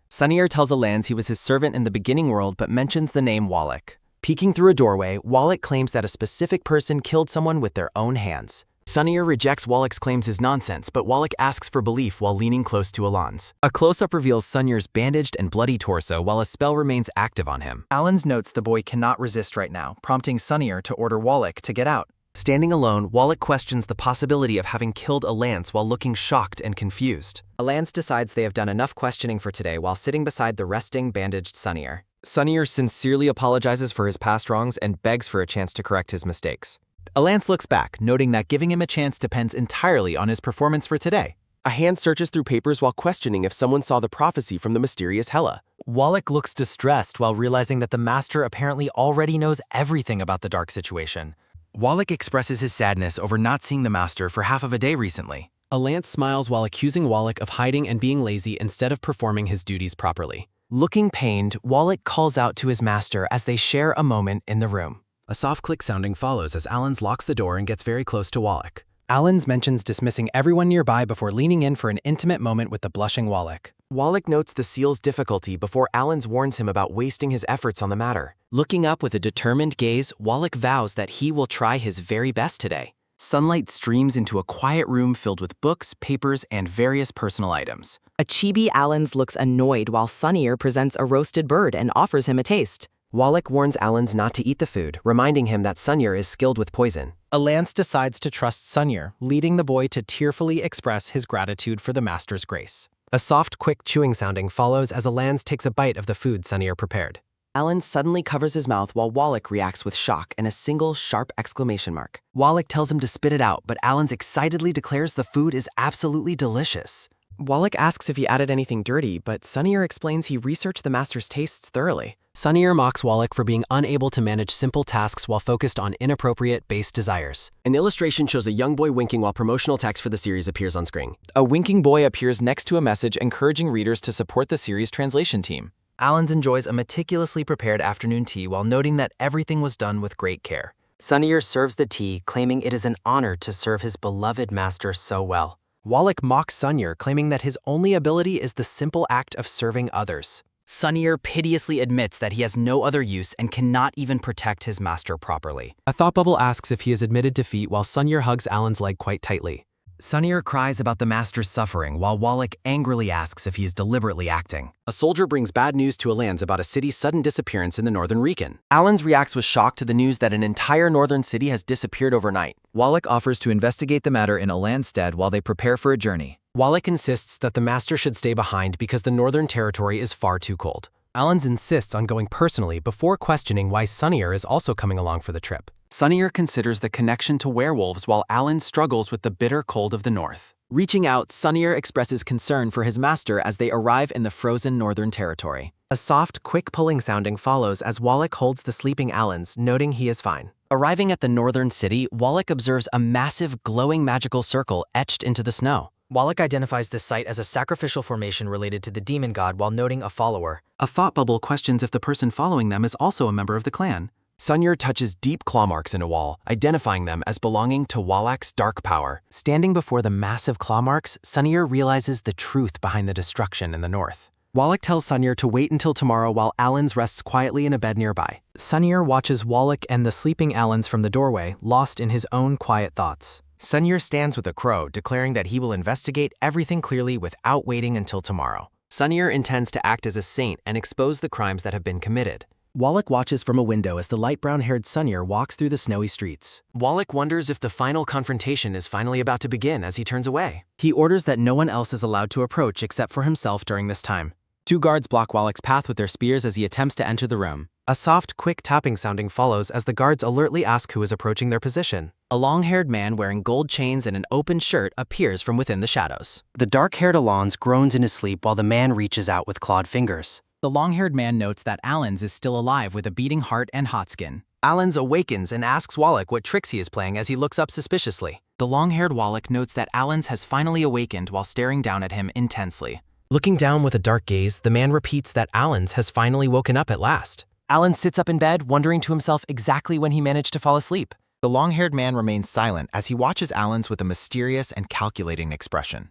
Sunnyer tells Allens he was his servant in the beginning world but mentions the name Wallach.
Peeking through a doorway, Wallach claims that a specific person killed someone with their own hands. Sunnyer rejects Wallach's claims as nonsense, but Wallach asks for belief while leaning close to Allens.
A close-up reveals Sunnyer's bandaged and bloody torso while a spell remains active on him.
Allens notes the boy cannot resist right now, prompting Sunnyer to order Wallach to get out.
Standing alone, Wallach questions the possibility of having killed Allens while looking shocked and confused.
Allens decides they have done enough questioning for today while sitting beside the resting, bandaged Sunnyer.
Sunnyer sincerely apologizes for his past wrongs and begs for a chance to correct his mistakes.
Allens looks back, noting that giving him a chance depends entirely on his performance for today.
A hand searches through papers while questioning if someone saw the prophecy from the mysterious Hela.
Wallach looks distressed while realizing that the master apparently already knows everything about the dark situation.
Wallach expresses his sadness over not seeing the master for half of a day recently.
Allens smiles while accusing Wallach of hiding and being lazy instead of performing his duties properly. Looking pained, Wallach calls out to his master as they share a moment in the room.
A soft click sounding follows as Allens locks the door and gets very close to Wallach.
Allens mentions dismissing everyone nearby before leaning in for an intimate moment with the blushing Wallach.
Wallach notes the seal's difficulty before Allens warns him about wasting his efforts on the matter. Looking up with a determined gaze, Wallach vows that he will try his very best today. Sunlight streams into a quiet room filled with books, papers, and various personal items.
A chibi Allens looks annoyed while Sunnyer presents a roasted bird and offers him a taste.
Wallach warns Allens not to eat the food, reminding him that Sunnyer is skilled with poison.
Allens decides to trust Sunnyer, leading the boy to tearfully express his gratitude for the master's grace.
A soft, quick chewing sounding follows as Allens takes a bite of the food Sunnyer prepared.
Allens suddenly covers his mouth while Wallach reacts with shock and a single sharp exclamation mark.
Wallach tells him to spit it out, but Allens excitedly declares the food is absolutely delicious. Wallach asks if he added anything dirty, but Sunnyer explains he researched the master's tastes thoroughly.
Sunnyer mocks Wallach for being unable to manage simple tasks while focused on inappropriate base desires.
An illustration shows a young boy winking while promotional text for the series appears on screen. A winking boy appears next to a message encouraging readers to support the series translation team.
Allens enjoys a meticulously prepared afternoon tea while noting that everything was done with great care.
Sunnyer serves the tea, claiming it is an honor to serve his beloved master so well. Wallach mocks Sunnyer, claiming that his only ability is the simple act of serving others.
Sunnyer piteously admits that he has no other use and cannot even protect his master properly.
A thought bubble asks if he has admitted defeat while Sunnyer hugs Allens' leg quite tightly.
Sunnyer cries about the master's suffering while Wallach angrily asks if he is deliberately acting.
A soldier brings bad news to Allens about a city's sudden disappearance in the northern Rican. Allens reacts with shock to the news that an entire northern city has disappeared overnight.
Wallach offers to investigate the matter in Allens' stead while they prepare for a journey.
Wallach insists that the master should stay behind because the northern territory is far too cold. Allens insists on going personally before questioning why Sunnyer is also coming along for the trip. Sunnyer considers the connection to werewolves while Allens struggles with the bitter cold of the north.
Reaching out, Sunnyer expresses concern for his master as they arrive in the frozen northern territory.
A soft, quick pulling sounding follows as Wallach holds the sleeping Allens, noting he is fine.
Arriving at the northern city, Wallach observes a massive glowing magical circle etched into the snow.
Wallach identifies this site as a sacrificial formation related to the demon god while noting a follower.
A thought bubble questions if the person following them is also a member of the clan.
Sunyur touches deep claw marks in a wall, identifying them as belonging to Wallach's dark power.
Standing before the massive claw marks, Sunyur realizes the truth behind the destruction in the north.
Wallach tells Sunyur to wait until tomorrow while Allens rests quietly in a bed nearby.
Sunyur watches Wallach and the sleeping Allens from the doorway, lost in his own quiet thoughts.
Sunyur stands with a crow, declaring that he will investigate everything clearly without waiting until tomorrow.
Sunyur intends to act as a saint and expose the crimes that have been committed.
Wallach watches from a window as the light brown-haired Sunyur walks through the snowy streets.
Wallach wonders if the final confrontation is finally about to begin as he turns away.
He orders that no one else is allowed to approach except for himself during this time.
2 guards block Wallach's path with their spears as he attempts to enter the room.
A soft, quick tapping sounding follows as the guards alertly ask who is approaching their position.
A long-haired man wearing gold chains and an open shirt appears from within the shadows.
The dark-haired Alans groans in his sleep while the man reaches out with clawed fingers.
The long-haired man notes that Allens is still alive with a beating heart and hot skin.
Allens awakens and asks Wallach what tricks he is playing as he looks up suspiciously.
The long-haired Wallach notes that Allens has finally awakened while staring down at him intensely.
Looking down with a dark gaze, the man repeats that Allens has finally woken up at last.
Allens sits up in bed, wondering to himself exactly when he managed to fall asleep. The long-haired man remains silent as he watches Allens with a mysterious and calculating expression.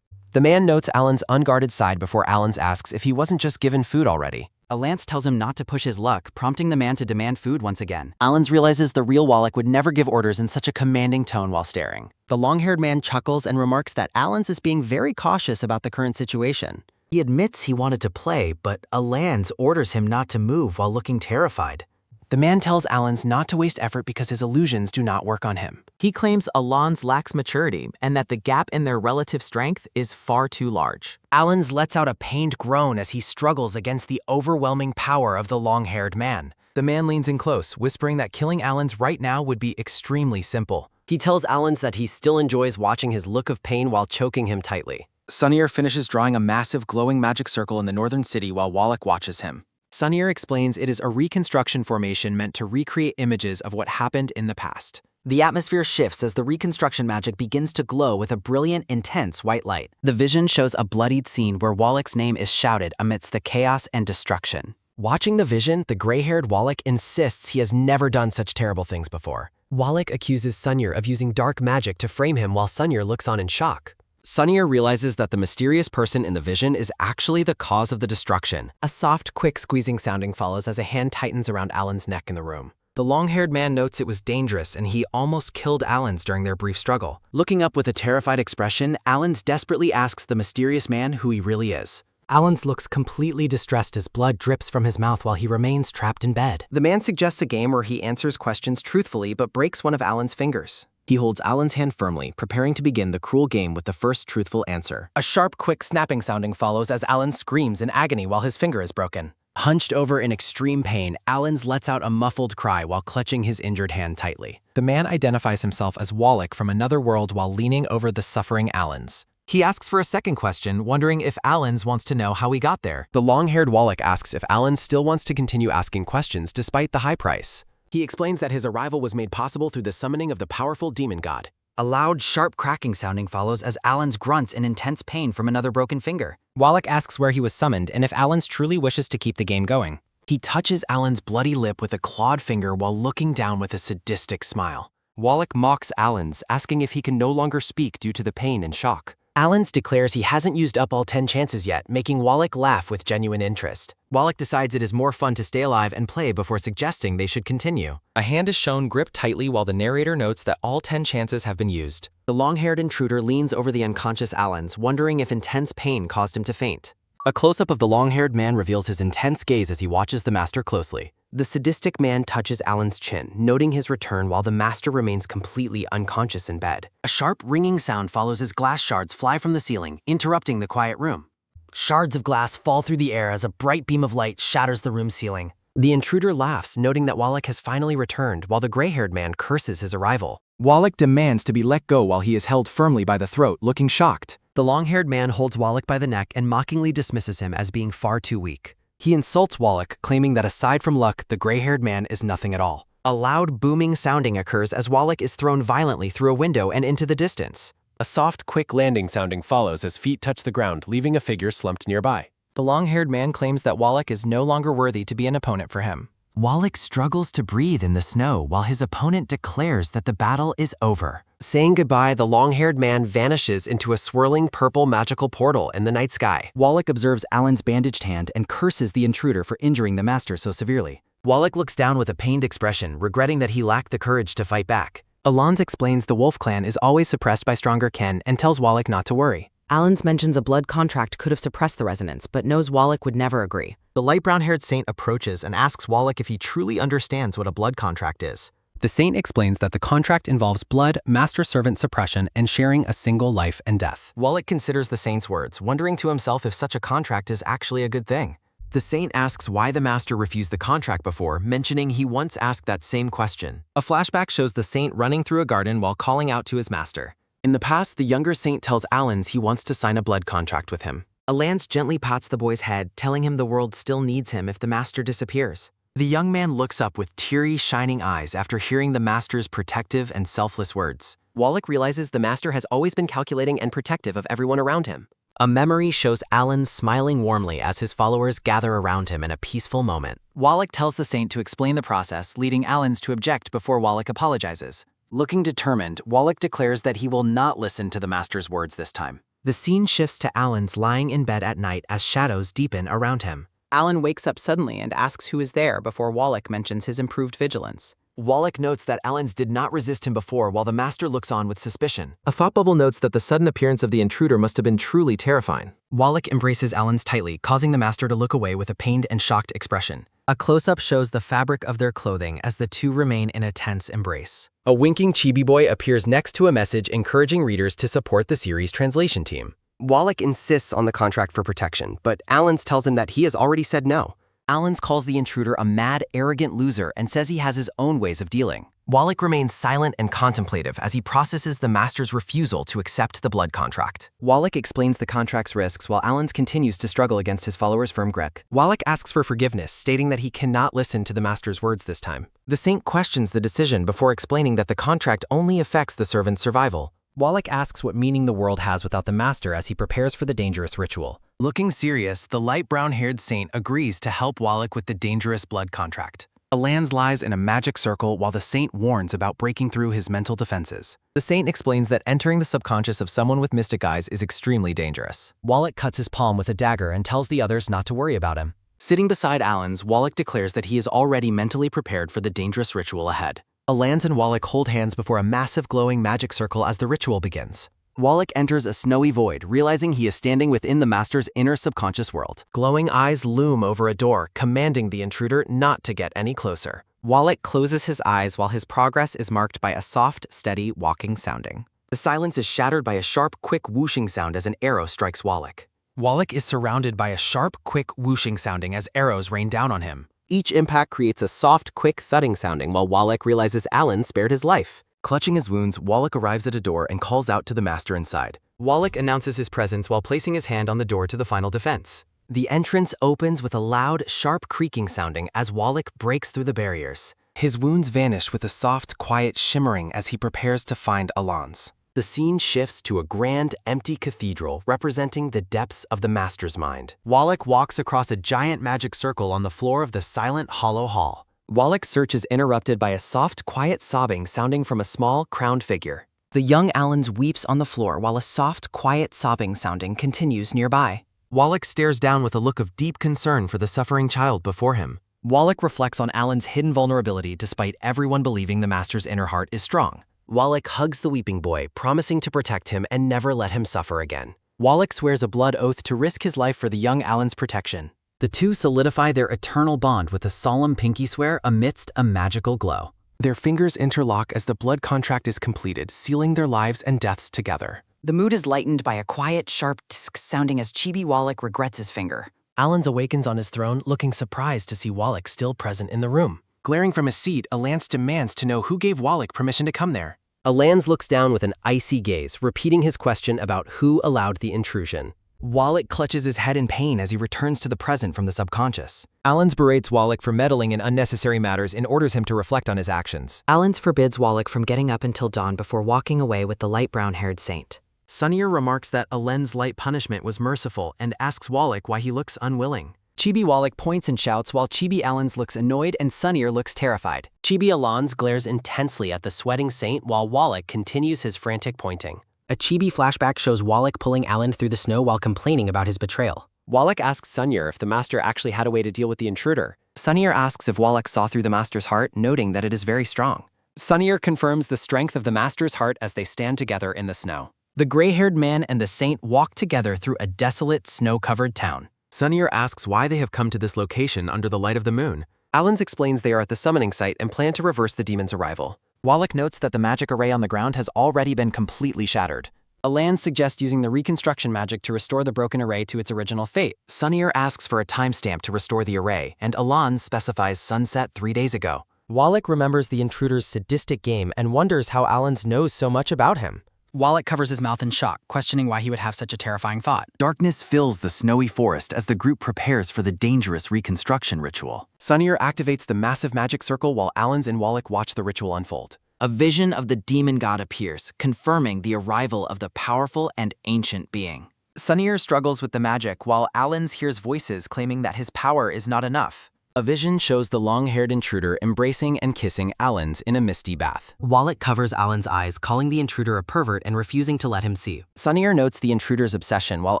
The man notes Allens' unguarded side before Allens asks if he wasn't just given food already.
A lance tells him not to push his luck, prompting the man to demand food once again. Allens realizes the real Wallach would never give orders in such a commanding tone while staring. The long-haired man chuckles and remarks that Allens is being very cautious about the current situation.
He admits he wanted to play, but Allens orders him not to move while looking terrified.
The man tells Allens not to waste effort because his illusions do not work on him.
He claims Allens lacks maturity and that the gap in their relative strength is far too large.
Allens lets out a pained groan as he struggles against the overwhelming power of the long-haired man. The man leans in close, whispering that killing Allens right now would be extremely simple.
He tells Allens that he still enjoys watching his look of pain while choking him tightly. Sunyur finishes drawing a massive glowing magic circle in the northern city while Wallach watches him. Sunyur explains it is a reconstruction formation meant to recreate images of what happened in the past.
The atmosphere shifts as the reconstruction magic begins to glow with a brilliant, intense white light. The vision shows a bloodied scene where Wallach's name is shouted amidst the chaos and destruction.
Watching the vision, the gray-haired Wallach insists he has never done such terrible things before.
Wallach accuses Sunyur of using dark magic to frame him while Sunyur looks on in shock.
Sunyur realizes that the mysterious person in the vision is actually the cause of the destruction.
A soft, quick squeezing sounding follows as a hand tightens around Allens' neck in the room.
The long-haired man notes it was dangerous and he almost killed Allens during their brief struggle.
Looking up with a terrified expression, Allens desperately asks the mysterious man who he really is.
Allens looks completely distressed as blood drips from his mouth while he remains trapped in bed.
The man suggests a game where he answers questions truthfully but breaks one of Allens' fingers. He holds Allens' hand firmly, preparing to begin the cruel game with the first truthful answer.
A sharp, quick snapping sounding follows as Allens screams in agony while his finger is broken.
Hunched over in extreme pain, Allens lets out a muffled cry while clutching his injured hand tightly.
The man identifies himself as Wallach from another world while leaning over the suffering Allens. He asks for a second question, wondering if Allens wants to know how he got there.
The long-haired Wallach asks if Allens still wants to continue asking questions despite the high price.
He explains that his arrival was made possible through the summoning of the powerful demon god.
A loud, sharp cracking sounding follows as Allens grunts in intense pain from another broken finger. Wallach asks where he was summoned and if Allens truly wishes to keep the game going.
He touches Allens' bloody lip with a clawed finger while looking down with a sadistic smile.
Wallach mocks Allens, asking if he can no longer speak due to the pain and shock.
Allens declares he hasn't used up all 10 chances yet, making Wallach laugh with genuine interest.
Wallach decides it is more fun to stay alive and play before suggesting they should continue.
A hand is shown gripped tightly while the narrator notes that all 10 chances have been used.
The long-haired intruder leans over the unconscious Allens, wondering if intense pain caused him to faint. A close-up of the long-haired man reveals his intense gaze as he watches the master closely. The sadistic man touches Allens' chin, noting his return while the master remains completely unconscious in bed.
A sharp, ringing sound follows as glass shards fly from the ceiling, interrupting the quiet room. Shards of glass fall through the air as a bright beam of light shatters the room's ceiling.
The intruder laughs, noting that Wallach has finally returned, while the gray-haired man curses his arrival.
Wallach demands to be let go while he is held firmly by the throat, looking shocked.
The long-haired man holds Wallach by the neck and mockingly dismisses him as being far too weak. He insults Wallach, claiming that aside from luck, the gray-haired man is nothing at all. A loud booming sounding occurs as Wallach is thrown violently through a window and into the distance.
A soft, quick landing sounding follows as feet touch the ground, leaving a figure slumped nearby.
The long-haired man claims that Wallach is no longer worthy to be an opponent for him.
Wallach struggles to breathe in the snow while his opponent declares that the battle is over.
Saying goodbye, the long-haired man vanishes into a swirling purple magical portal in the night sky.
Wallach observes Alan's bandaged hand and curses the intruder for injuring the master so severely.
Wallach looks down with a pained expression, regretting that he lacked the courage to fight back. Alans explains the wolf clan is always suppressed by stronger kin and tells Wallach not to worry.
Alans mentions a blood contract could have suppressed the resonance, but knows Wallach would never agree.
The light brown-haired saint approaches and asks Wallach if he truly understands what a blood contract is.
The saint explains that the contract involves blood, master-servant suppression, and sharing a single life and death.
Wallach considers the saint's words, wondering to himself if such a contract is actually a good thing.
The saint asks why the master refused the contract before, mentioning he once asked that same question.
A flashback shows the saint running through a garden while calling out to his master.
In the past, the younger saint tells Alans he wants to sign a blood contract with him.
Alans gently pats the boy's head, telling him the world still needs him if the master disappears.
The young man looks up with teary, shining eyes after hearing the master's protective and selfless words.
Wallach realizes the master has always been calculating and protective of everyone around him.
A memory shows Alan smiling warmly as his followers gather around him in a peaceful moment.
Wallach tells the saint to explain the process, leading Alans to object before Wallach apologizes. Looking determined, Wallach declares that he will not listen to the master's words this time.
The scene shifts to Alan's lying in bed at night as shadows deepen around him.
Alan wakes up suddenly and asks who is there before Wallach mentions his improved vigilance.
Wallach notes that Alans did not resist him before while the master looks on with suspicion.
A thought bubble notes that the sudden appearance of the intruder must have been truly terrifying.
Wallach embraces Alans tightly, causing the master to look away with a pained and shocked expression. A close-up shows the fabric of their clothing as the two remain in a tense embrace.
A winking chibi boy appears next to a message encouraging readers to support the series translation team.
Wallach insists on the contract for protection, but Alans tells him that he has already said no.
Alans calls the intruder a mad, arrogant loser and says he has his own ways of dealing.
Wallach remains silent and contemplative as he processes the master's refusal to accept the blood contract.
Wallach explains the contract's risks while Alans continues to struggle against his followers' firm grip.
Wallach asks for forgiveness, stating that he cannot listen to the master's words this time.
The saint questions the decision before explaining that the contract only affects the servant's survival.
Wallach asks what meaning the world has without the master as he prepares for the dangerous ritual.
Looking serious, the light brown-haired saint agrees to help Wallach with the dangerous blood contract. Alans lies in a magic circle while the saint warns about breaking through his mental defenses.
The saint explains that entering the subconscious of someone with mystic eyes is extremely dangerous.
Wallach cuts his palm with a dagger and tells the others not to worry about him.
Sitting beside Alans, Wallach declares that he is already mentally prepared for the dangerous ritual ahead.
Alans and Wallach hold hands before a massive glowing magic circle as the ritual begins.
Wallach enters a snowy void, realizing he is standing within the master's inner subconscious world.
Glowing eyes loom over a door, commanding the intruder not to get any closer.
Wallach closes his eyes while his progress is marked by a soft, steady walking sounding.
The silence is shattered by a sharp, quick whooshing sound as an arrow strikes Wallach.
Wallach is surrounded by a sharp, quick whooshing sounding as arrows rain down on him.
Each impact creates a soft, quick thudding sounding while Wallach realizes Alan spared his life.
Clutching his wounds, Wallach arrives at a door and calls out to the master inside. Wallach announces his presence while placing his hand on the door to the final defense.
The entrance opens with a loud, sharp creaking sounding as Wallach breaks through the barriers.
His wounds vanish with a soft, quiet shimmering as he prepares to find Alans.
The scene shifts to a grand, empty cathedral representing the depths of the master's mind.
Wallach walks across a giant magic circle on the floor of the silent, hollow hall.
Wallach's search is interrupted by a soft, quiet sobbing sounding from a small, crowned figure.
The young Alans weeps on the floor while a soft, quiet sobbing sounding continues nearby.
Wallach stares down with a look of deep concern for the suffering child before him.
Wallach reflects on Alan's hidden vulnerability despite everyone believing the master's inner heart is strong.
Wallach hugs the weeping boy, promising to protect him and never let him suffer again.
Wallach swears a blood oath to risk his life for the young Alan's protection.
The two solidify their eternal bond with a solemn pinky swear amidst a magical glow.
Their fingers interlock as the blood contract is completed, sealing their lives and deaths together.
The mood is lightened by a quiet, sharp tsk sounding as Chibi Wallach regrets his finger.
Alans awakens on his throne, looking surprised to see Wallach still present in the room.
Glaring from his seat, Alans demands to know who gave Wallach permission to come there.
Alans looks down with an icy gaze, repeating his question about who allowed the intrusion.
Wallach clutches his head in pain as he returns to the present from the subconscious. Alans berates Wallach for meddling in unnecessary matters and orders him to reflect on his actions.
Alans forbids Wallach from getting up until dawn before walking away with the light brown-haired saint.
Sunnier remarks that Alen's light punishment was merciful and asks Wallach why he looks unwilling.
Chibi Wallach points and shouts while Chibi Alans looks annoyed and Sunnier looks terrified.
Chibi Alans glares intensely at the sweating saint while Wallach continues his frantic pointing. A Chibi flashback shows Wallach pulling Alan through the snow while complaining about his betrayal.
Wallach asks Sunnier if the master actually had a way to deal with the intruder.
Sunnier asks if Wallach saw through the master's heart, noting that it is very strong.
Sunnier confirms the strength of the master's heart as they stand together in the snow.
The gray-haired man and the saint walk together through a desolate, snow-covered town.
Sunnier asks why they have come to this location under the light of the moon.
Alans explains they are at the summoning site and plan to reverse the demon's arrival.
Wallach notes that the magic array on the ground has already been completely shattered.
Alan suggests using the reconstruction magic to restore the broken array to its original fate.
Sunnier asks for a timestamp to restore the array, and Alan specifies sunset 3 days ago.
Wallach remembers the intruder's sadistic game and wonders how Alans knows so much about him.
Wallach covers his mouth in shock, questioning why he would have such a terrifying thought.
Darkness fills the snowy forest as the group prepares for the dangerous reconstruction ritual.
Sunnier activates the massive magic circle while Alans and Wallach watch the ritual unfold.
A vision of the demon god appears, confirming the arrival of the powerful and ancient being. Sunnier struggles with the magic while Alans hears voices claiming that his power is not enough.
A vision shows the long-haired intruder embracing and kissing Alans in a misty bath.
Wallach covers Alan's eyes, calling the intruder a pervert and refusing to let him see.
Sunnier notes the intruder's obsession while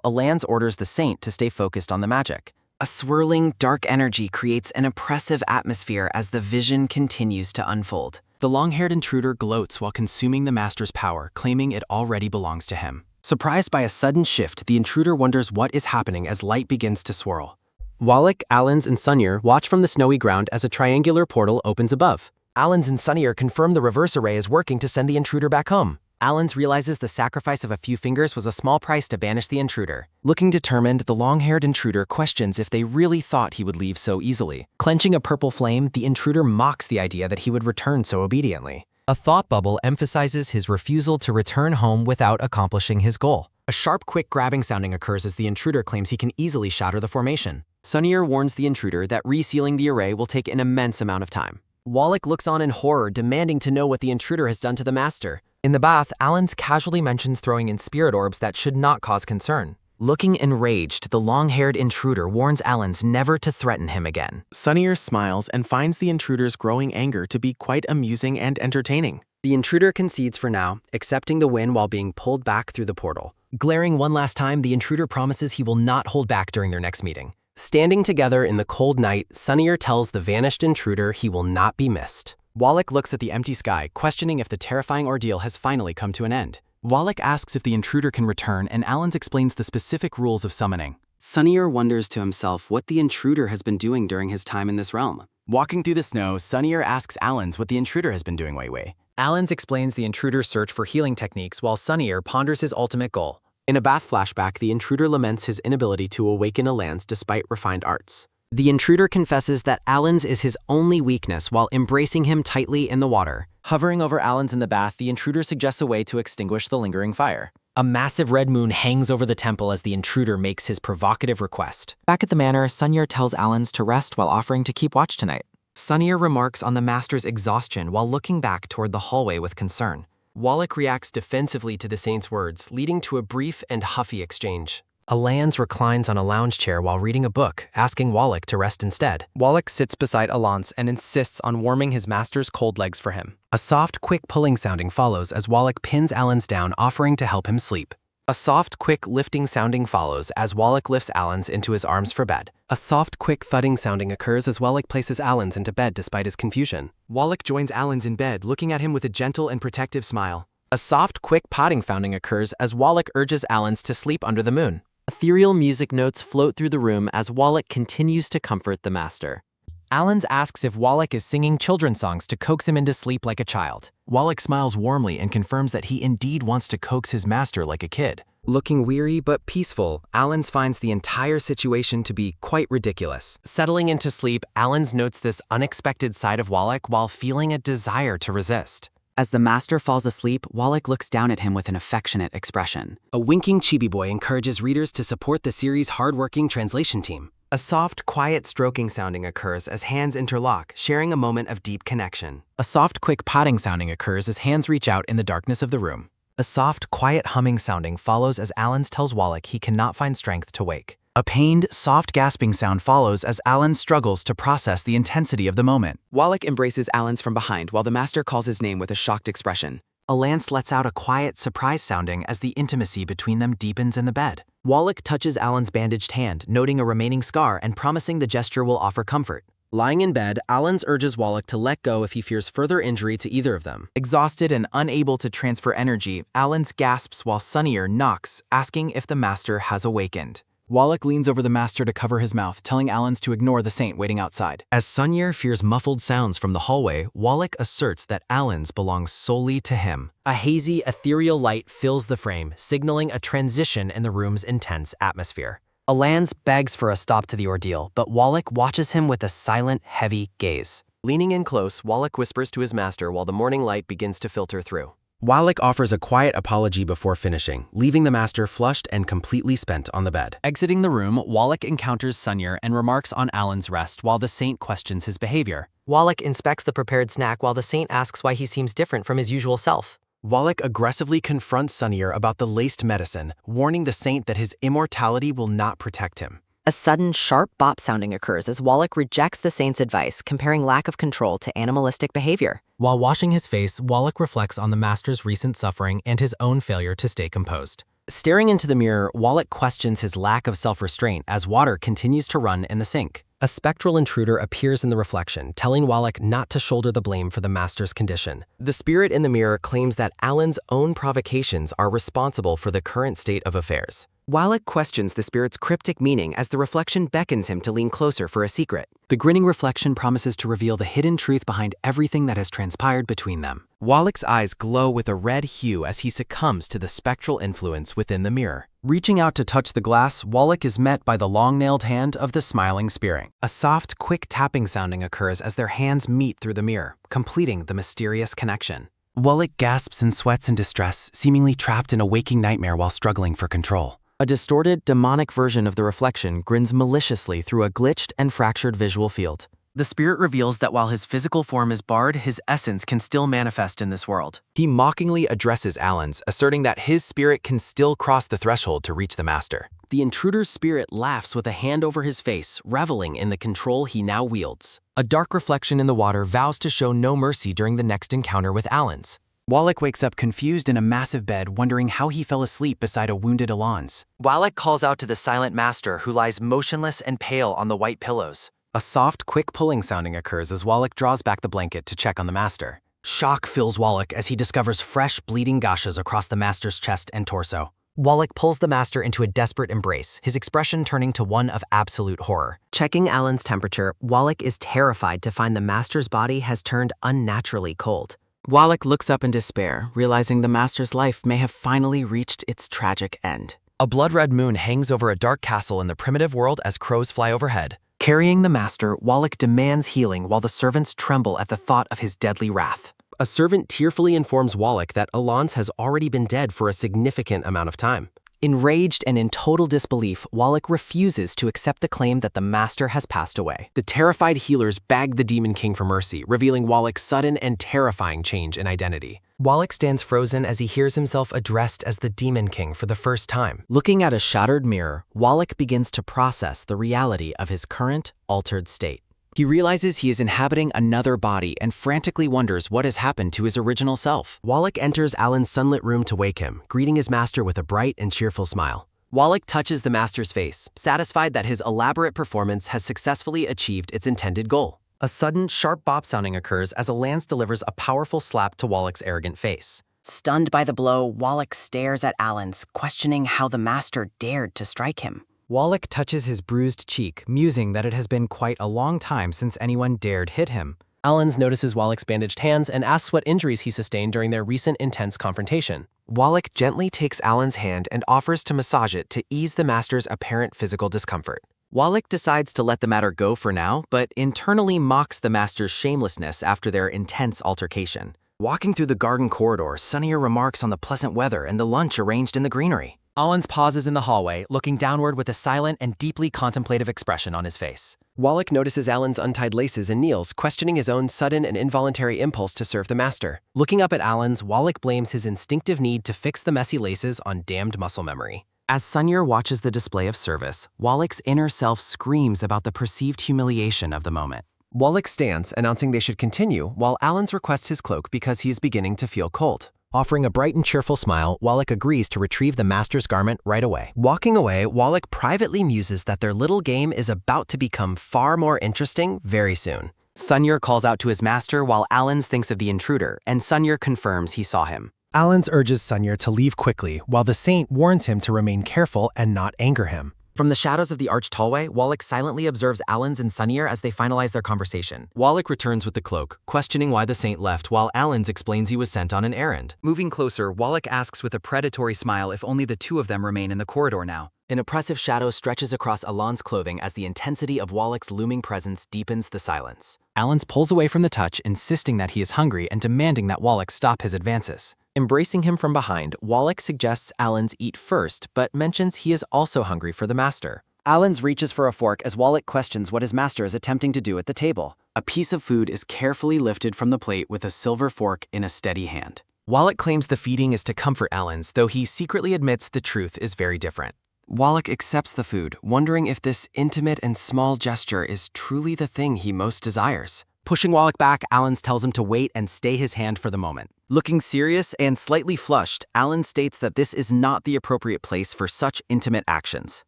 Alans orders the saint to stay focused on the magic. A swirling, dark energy creates an oppressive atmosphere as the vision continues to unfold.
The long-haired intruder gloats while consuming the master's power, claiming it already belongs to him.
Surprised by a sudden shift, the intruder wonders what is happening as light begins to swirl. Wallach, Alans, and Sunnier watch from the snowy ground as a triangular portal opens above. Alans and Sunnier confirm the reverse array is working to send the intruder back home. Alans realizes the sacrifice of a few fingers was a small price to banish the intruder.
Looking determined, the long-haired intruder questions if they really thought he would leave so easily.
Clenching a purple flame, the intruder mocks the idea that he would return so obediently.
A thought bubble emphasizes his refusal to return home without accomplishing his goal.
A sharp, quick grabbing sounding occurs as the intruder claims he can easily shatter the formation.
Sunnier warns the intruder that resealing the array will take an immense amount of time.
Wallach looks on in horror, demanding to know what the intruder has done to the master. In the bath, Alans casually mentions throwing in spirit orbs that should not cause concern.
Looking enraged, the long-haired intruder warns Alans never to threaten him again.
Sunnier smiles and finds the intruder's growing anger to be quite amusing and entertaining.
The intruder concedes for now, accepting the win while being pulled back through the portal. Glaring one last time, the intruder promises he will not hold back during their next meeting. Standing together in the cold night, Sunnier tells the vanished intruder he will not be missed.
Wallach looks at the empty sky, questioning if the terrifying ordeal has finally come to an end. Wallach asks if the intruder can return, and Alans explains the specific rules of summoning.
Sunnier wonders to himself what the intruder has been doing during his time in this realm.
Walking through the snow, Sunnier asks Alans what the intruder has been doing Wei.
Alans explains the intruder's search for healing techniques while Sunnier ponders his ultimate goal. In a bath flashback, the intruder laments his inability to awaken Alans despite refined arts. The intruder confesses that Alans is his only weakness while embracing him tightly in the water.
Hovering over Alans in the bath, the intruder suggests a way to extinguish the lingering fire.
A massive red moon hangs over the temple as the intruder makes his provocative request. Back at the manor, Sunnier tells Alans to rest while offering to keep watch tonight. Sunnier remarks on the master's exhaustion while looking back toward the hallway with concern. Wallach reacts defensively to the saint's words, leading to a brief and huffy exchange. Alans reclines on a lounge chair while reading a book, asking Wallach to rest instead.
Wallach sits beside Alans and insists on warming his master's cold legs for him.
A soft, quick pulling sounding follows as Wallach pins Alans down, offering to help him sleep. A soft, quick lifting sounding follows as Wallach lifts Alans into his arms for bed. A soft, quick thudding sounding occurs as Wallach places Alans into bed despite his confusion.
Wallach joins Alans in bed, looking at him with a gentle and protective smile.
A soft, quick potting sounding occurs as Wallach urges Alans to sleep under the moon. Ethereal music notes float through the room as Wallach continues to comfort the master. Alans asks if Wallach is singing children's songs to coax him into sleep like a child.
Wallach smiles warmly and confirms that he indeed wants to coax his master like a kid.
Looking weary but peaceful, Alans finds the entire situation to be quite ridiculous. Settling into sleep, Alans notes this unexpected side of Wallach while feeling a desire to resist.
As the master falls asleep, Wallach looks down at him with an affectionate expression.
A winking chibi boy encourages readers to support the series' hardworking translation team. A soft, quiet stroking sounding occurs as hands interlock, sharing a moment of deep connection. A soft, quick potting sounding occurs as hands reach out in the darkness of the room.
A soft, quiet humming sounding follows as Alans tells Wallach he cannot find strength to wake.
A pained, soft gasping sound follows as Alan struggles to process the intensity of the moment.
Wallach embraces Alans from behind while the master calls his name with a shocked expression.
Alance lets out a quiet, surprise sounding as the intimacy between them deepens in the bed. Wallach touches Alan's bandaged hand, noting a remaining scar and promising the gesture will offer comfort.
Lying in bed, Alans urges Wallach to let go if he fears further injury to either of them.
Exhausted and unable to transfer energy, Alans gasps while Sunnier knocks, asking if the master has awakened.
Wallach leans over the master to cover his mouth, telling Alans to ignore the saint waiting outside.
As Sunnier fears muffled sounds from the hallway, Wallach asserts that Alans belongs solely to him.
A hazy, ethereal light fills the frame, signaling a transition in the room's intense atmosphere. Alans begs for a stop to the ordeal, but Wallach watches him with a silent, heavy gaze.
Leaning in close, Wallach whispers to his master while the morning light begins to filter through.
Wallach offers a quiet apology before finishing, leaving the master flushed and completely spent on the bed.
Exiting the room, Wallach encounters Sunnier and remarks on Alan's rest while the saint questions his behavior.
Wallach inspects the prepared snack while the saint asks why he seems different from his usual self.
Wallach aggressively confronts Sunnier about the laced medicine, warning the saint that his immortality will not protect him.
A sudden, sharp bop sounding occurs as Wallach rejects the saint's advice, comparing lack of control to animalistic behavior.
While washing his face, Wallach reflects on the master's recent suffering and his own failure to stay composed. Staring into the mirror, Wallach questions his lack of self-restraint as water continues to run in the sink. A spectral intruder appears in the reflection, telling Wallach not to shoulder the blame for the master's condition.
The spirit in the mirror claims that Alan's own provocations are responsible for the current state of affairs.
Wallach questions the spirit's cryptic meaning as the reflection beckons him to lean closer for a secret.
The grinning reflection promises to reveal the hidden truth behind everything that has transpired between them.
Wallach's eyes glow with a red hue as he succumbs to the spectral influence within the mirror.
Reaching out to touch the glass, Wallach is met by the long-nailed hand of the smiling spirit.
A soft, quick tapping sounding occurs as their hands meet through the mirror, completing the mysterious connection.
Wallach gasps and sweats in distress, seemingly trapped in a waking nightmare while struggling for control.
A distorted, demonic version of the reflection grins maliciously through a glitched and fractured visual field.
The spirit reveals that while his physical form is barred, his essence can still manifest in this world.
He mockingly addresses Alans, asserting that his spirit can still cross the threshold to reach the master.
The intruder's spirit laughs with a hand over his face, reveling in the control he now wields.
A dark reflection in the water vows to show no mercy during the next encounter with Alans.
Wallach wakes up confused in a massive bed, wondering how he fell asleep beside a wounded Alans.
Wallach calls out to the silent master who lies motionless and pale on the white pillows.
A soft, quick pulling sounding occurs as Wallach draws back the blanket to check on the master.
Shock fills Wallach as he discovers fresh, bleeding gashes across the master's chest and torso. Wallach pulls the master into a desperate embrace, his expression turning to one of absolute horror.
Checking Alan's temperature, Wallach is terrified to find the master's body has turned unnaturally cold.
Wallach looks up in despair, realizing the master's life may have finally reached its tragic end.
A blood-red moon hangs over a dark castle in the primitive world as crows fly overhead.
Carrying the master, Wallach demands healing while the servants tremble at the thought of his deadly wrath.
A servant tearfully informs Wallach that Alans has already been dead for a significant amount of time.
Enraged and in total disbelief, Wallach refuses to accept the claim that the master has passed away.
The terrified healers beg the Demon King for mercy, revealing Wallach's sudden and terrifying change in identity.
Wallach stands frozen as he hears himself addressed as the Demon King for the first time.
Looking at a shattered mirror, Wallach begins to process the reality of his current, altered state.
He realizes he is inhabiting another body and frantically wonders what has happened to his original self.
Wallach enters Alan's sunlit room to wake him, greeting his master with a bright and cheerful smile.
Wallach touches the master's face, satisfied that his elaborate performance has successfully achieved its intended goal.
A sudden, sharp bop sounding occurs as Alans delivers a powerful slap to Wallach's arrogant face.
Stunned by the blow, Wallach stares at Alans, questioning how the master dared to strike him.
Wallach touches his bruised cheek, musing that it has been quite a long time since anyone dared hit him.
Alans notices Wallach's bandaged hands and asks what injuries he sustained during their recent intense confrontation.
Wallach gently takes Alan's hand and offers to massage it to ease the master's apparent physical discomfort. Wallach decides to let the matter go for now, but internally mocks the master's shamelessness after their intense altercation.
Walking through the garden corridor, Sunnier remarks on the pleasant weather and the lunch arranged in the greenery.
Alans pauses in the hallway, looking downward with a silent and deeply contemplative expression on his face.
Wallach notices Alan's untied laces and kneels, questioning his own sudden and involuntary impulse to serve the master.
Looking up at Alan's, Wallach blames his instinctive need to fix the messy laces on damned muscle memory.
As Sunyur watches the display of service, Wallach's inner self screams about the perceived humiliation of the moment.
Wallach stands, announcing they should continue, while Alan's requests his cloak because he is beginning to feel cold.
Offering a bright and cheerful smile, Wallach agrees to retrieve the master's garment right away.
Walking away, Wallach privately muses that their little game is about to become far more interesting very soon.
Sunyur calls out to his master while Alan's thinks of the intruder, and Sunyur confirms he saw him.
Alan's urges Sunyur to leave quickly, while the saint warns him to remain careful and not anger him.
From the shadows of the arched hallway, Wallach silently observes Alan's and Sunyur as they finalize their conversation. Wallach returns with the cloak, questioning why the saint left while Alan's explains he was sent on an errand.
Moving closer, Wallach asks with a predatory smile if only the two of them remain in the corridor now.
An oppressive shadow stretches across Alan's clothing as the intensity of Wallach's looming presence deepens the silence.
Alan's pulls away from the touch, insisting that he is hungry and demanding that Wallach stop his advances.
Embracing him from behind, Wallach suggests Alan's eat first, but mentions he is also hungry for the master.
Alan's reaches for a fork as Wallach questions what his master is attempting to do at the table.
A piece of food is carefully lifted from the plate with a silver fork in a steady hand.
Wallach claims the feeding is to comfort Alan's, though he secretly admits the truth is very different.
Wallach accepts the food, wondering if this intimate and small gesture is truly the thing he most desires.
Pushing Wallach back, Alan's tells him to wait and stay his hand for the moment. Looking serious and slightly flushed, Alan states that this is not the appropriate place for such intimate actions.